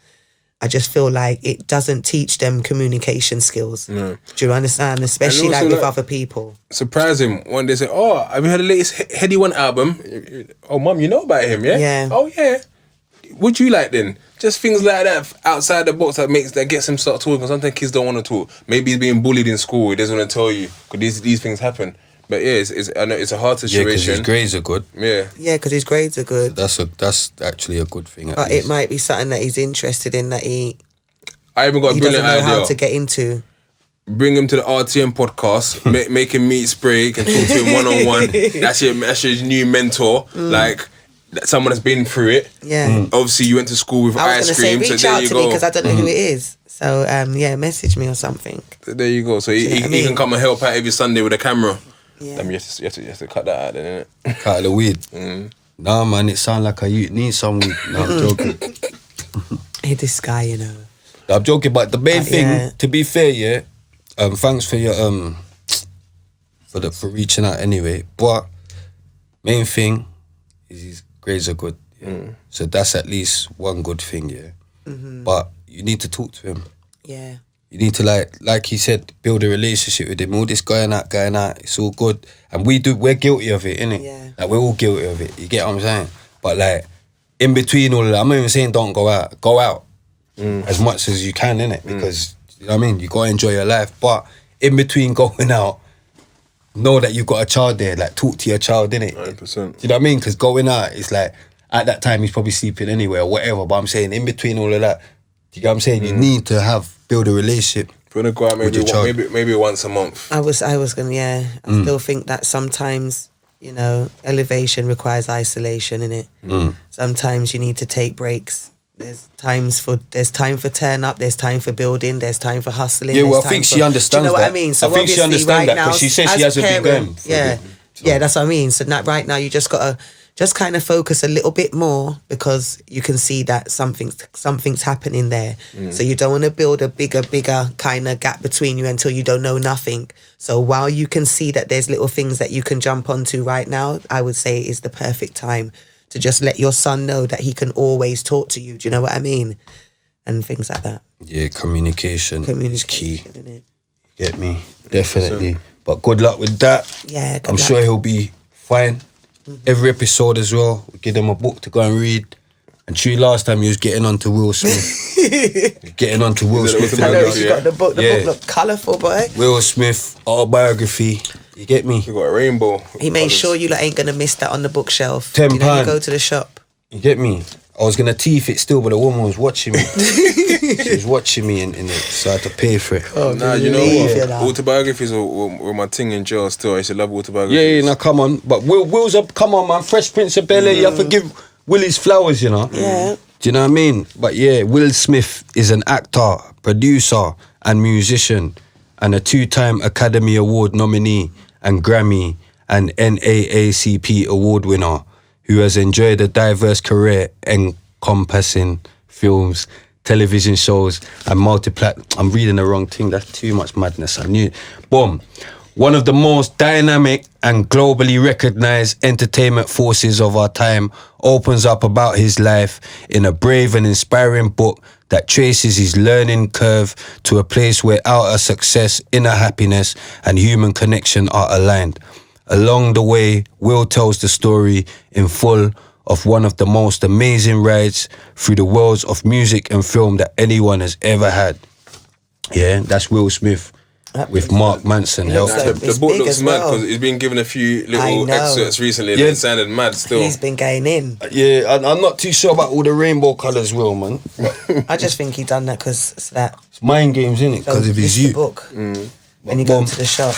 [SPEAKER 3] I just feel like it doesn't teach them communication skills. No. Do you understand? Especially like with other people.
[SPEAKER 2] Surprise him one day. Say, "Oh, have you heard the latest Heady One album? Oh, mum, you know about him, yeah?
[SPEAKER 3] Yeah.
[SPEAKER 2] Oh, yeah. Would you like then? Just things like that outside the box that gets him start talking. Sometimes kids don't want to talk. Maybe he's being bullied in school. He doesn't want to tell you because these things happen. But yeah, I know it's a hard situation.
[SPEAKER 1] Yeah, because his grades are good.
[SPEAKER 2] Yeah.
[SPEAKER 3] Yeah, because his grades are good.
[SPEAKER 1] That's actually a good thing.
[SPEAKER 3] But it might be something that he's interested in that
[SPEAKER 2] I even got a brilliant idea.
[SPEAKER 3] Doesn't know how to get into.
[SPEAKER 2] Bring him to the RTM podcast. Make him meet Spray. Can talk to him one-on-one. That's your new mentor. Like someone that's been through it.
[SPEAKER 3] Yeah.
[SPEAKER 2] Obviously, you went to school with
[SPEAKER 3] I was
[SPEAKER 2] ice
[SPEAKER 3] going
[SPEAKER 2] cream.
[SPEAKER 3] to say, reach
[SPEAKER 2] so there
[SPEAKER 3] out
[SPEAKER 2] you
[SPEAKER 3] to
[SPEAKER 2] go.
[SPEAKER 3] me because I don't know who it is. So yeah, message me or something.
[SPEAKER 2] So there you go. So he can come and help out every Sunday with a camera.
[SPEAKER 3] Yeah.
[SPEAKER 2] You have to cut that out then, innit?
[SPEAKER 1] Cut the weed. Nah, man, it sound like you need some weed. No, I'm joking.
[SPEAKER 3] Hey, this guy, you know.
[SPEAKER 1] I'm joking, but the main thing, to be fair, thanks for your for reaching out anyway. But main thing is his grades are good. Yeah? So that's at least one good thing, yeah. But you need to talk to him.
[SPEAKER 3] Yeah.
[SPEAKER 1] You need to like he said, build a relationship with him. All this going out, it's all good. And we're guilty of it, innit?
[SPEAKER 3] Yeah.
[SPEAKER 1] Like we're all guilty of it. You get what I'm saying? But like in between all of that, I'm not even saying don't go out. Go out as much as you can, innit? Because you know what I mean, you gotta enjoy your life. But in between going out, know that you've got a child there. Like talk to your child, innit?
[SPEAKER 2] 100%.
[SPEAKER 1] You know what I mean? Because going out, it's like at that time he's probably sleeping anyway or whatever. But I'm saying in between all of that, you get what I'm saying? You need to build a relationship.
[SPEAKER 2] If you want to go out maybe once a month.
[SPEAKER 3] I was gonna, I still think that sometimes, elevation requires isolation, innit? Sometimes you need to take breaks. There's time for turn up, there's time for building, there's time for hustling.
[SPEAKER 1] Yeah, well, I think she understands that.
[SPEAKER 3] Do you know what I mean? So
[SPEAKER 1] I think she understands that because she says she hasn't been going.
[SPEAKER 3] Yeah, that's what I mean. So right now you just gotta just kind of focus a little bit more because you can see that something's happening there. So you don't want to build a bigger kind of gap between you until you don't know nothing. So while you can see that there's little things that you can jump onto right now, I would say is the perfect time to just let your son know that he can always talk to you. Do you know what I mean? And things like that.
[SPEAKER 1] Yeah, communication is key.
[SPEAKER 3] Innit?
[SPEAKER 1] Get me? Definitely. But good luck with that.
[SPEAKER 3] Yeah,
[SPEAKER 1] I'm sure he'll be fine. every episode as well. We give them a book to go and read. And true, last time you was getting on to Will Smith. Getting on to Will Smith.
[SPEAKER 3] I know you got the book. The book looked colourful, boy.
[SPEAKER 1] Will Smith autobiography. You get me?
[SPEAKER 2] You got a rainbow.
[SPEAKER 3] He made sure you ain't gonna miss that on the bookshelf.
[SPEAKER 1] £10.
[SPEAKER 3] You know, you go to the shop.
[SPEAKER 1] You get me? I was gonna teeth it still, but the woman was watching me. She was watching me in it, so I had to pay for it.
[SPEAKER 3] Oh,
[SPEAKER 2] nah, you know what? Autobiographies were my thing in jail still. I used to love autobiographies.
[SPEAKER 1] Yeah, now come on. But Will's up, come on, man. Fresh Prince of Bel-Air, you have to give Will his flowers, you know?
[SPEAKER 3] Yeah.
[SPEAKER 1] Do you know what I mean? But yeah, Will Smith is an actor, producer, and musician, and a 2-time Academy Award nominee, and Grammy and NAACP award winner, who has enjoyed a diverse career encompassing films, television shows, and I'm reading the wrong thing. That's too much madness. I knew. Boom. One of the most dynamic and globally recognized entertainment forces of our time opens up about his life in a brave and inspiring book that traces his learning curve to a place where outer success, inner happiness, and human connection are aligned. Along the way, Will tells the story in full of one of the most amazing rides through the worlds of music and film that anyone has ever had. Yeah, that's Will Smith with Mark Manson.
[SPEAKER 2] The book looks mad because he's been given a few little excerpts recently that sounded mad still.
[SPEAKER 3] He's been going in.
[SPEAKER 1] Yeah, I'm not too sure about all the rainbow colours, Will, man.
[SPEAKER 3] I just think he done that because
[SPEAKER 1] it's mind games, innit? Because of his youth.
[SPEAKER 3] Book. When you go to the shop.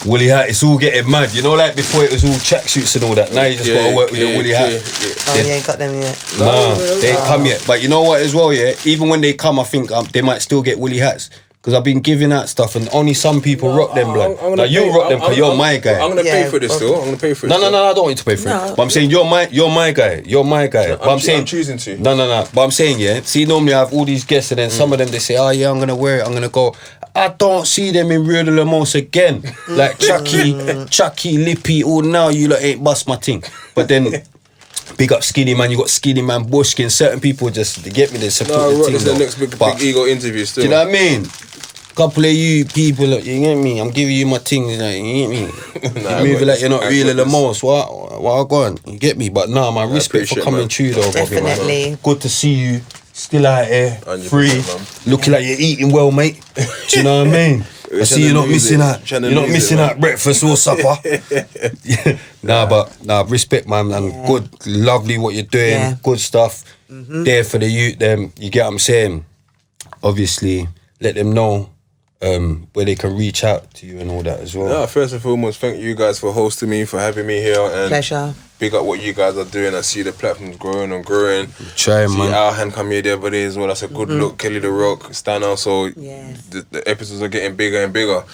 [SPEAKER 1] Woolly hat, it's all getting mad. You know, like before it was all tracksuits and all that. Now you just got to work with your woolly hat.
[SPEAKER 3] Oh, you ain't got them yet?
[SPEAKER 1] Nah, they ain't come yet. But you know what as well, yeah? Even when they come, I think they might still get woolly hats. Because I've been giving out stuff and only some people rock them, blood. Like, you rock them because you're my guy.
[SPEAKER 2] I'm going to pay for this still. I'm going to pay for it.
[SPEAKER 1] No, I don't want you to pay for it. But I'm saying you're my guy. You're my guy. But I'm saying
[SPEAKER 2] I'm choosing to.
[SPEAKER 1] No. But I'm saying, yeah. See, normally I have all these guests and then some of them they say, oh yeah, I'm gonna wear it. I'm gonna go. I don't see them in Real Lamos again. Like Chucky, Lippy. Oh, now you lot ain't bust my thing. But then. Big up Skinny Man, you got Skinny Man, Bushkin. Certain people just they get me, they support the thing.
[SPEAKER 2] This is the next big ego interview still.
[SPEAKER 1] Do you know what I mean? Couple of you people, you get me? I'm giving you my thing, you get me? You moving like you're not real the most. What I gone? You get me? But nah, man, respect for coming through though, Bobby, man. Good to see you. Still out here, free, looking like you're eating well, mate. Do you know what I mean? I see you're not missing out. You're not missing out breakfast or supper. Nah, respect, man. And good, lovely what you're doing. Yeah. Good stuff. There for the youth. Them, you get what I'm saying? Obviously, let them know where they can reach out to you and all that as well.
[SPEAKER 2] Yeah, first and foremost, thank you guys for hosting me, for having me here. And
[SPEAKER 3] pleasure.
[SPEAKER 2] Big up what you guys are doing. I see the platform's growing and growing.
[SPEAKER 1] Trying, man.
[SPEAKER 2] Our hand come here the other day as well. That's a good look. Kelly the Rock, Stan. So the episodes are getting bigger and bigger.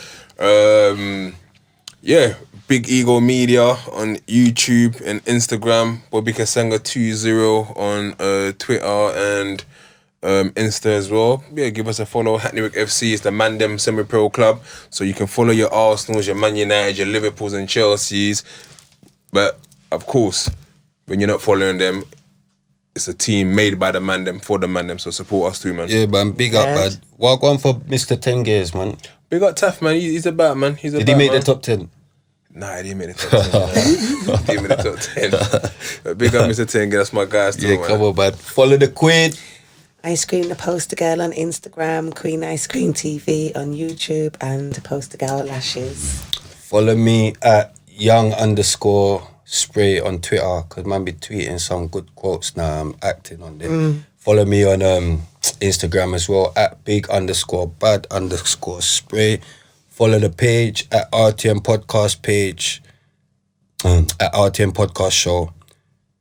[SPEAKER 2] Big Ego Media on YouTube and Instagram. Bobby Kasanga 20 on Twitter and Insta as well. Yeah, give us a follow. Hackneywick FC is the Mandem Semi-Pro Club. So you can follow your Arsenals, your Man United, your Liverpools and Chelseas. But of course, when you're not following them, it's a team made by the Mandem for the Mandem. So support us too, man.
[SPEAKER 1] Yeah, man. Big up, man. Walk on for Mr. 10 Gears, man.
[SPEAKER 2] Big up Taff, man. He's a bat, man.
[SPEAKER 1] Did he make the top 10?
[SPEAKER 2] Nah, he didn't make the top 10. He didn't make the top 10. But big up Mr. 10 Gears. That's my guy still, man.
[SPEAKER 1] Come on, man. Follow the Queen.
[SPEAKER 3] Ice Cream the Poster Girl on Instagram, Queen Ice Cream TV on YouTube, and Poster Girl Lashes. Follow
[SPEAKER 1] me at young_spray on Twitter, because man be tweeting some good quotes now. I'm acting on them. Follow me on Instagram as well at big_bad_spray. Follow the page at RTM Podcast page, at RTM Podcast Show.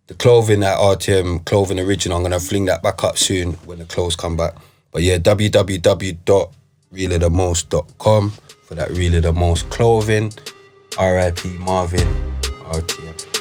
[SPEAKER 1] The clothing at RTM Clothing Original, I'm going to fling that back up soon when the clothes come back. But yeah, www.reallythemost.com for that Really The Most clothing. R.I.P. Marvin, RTM.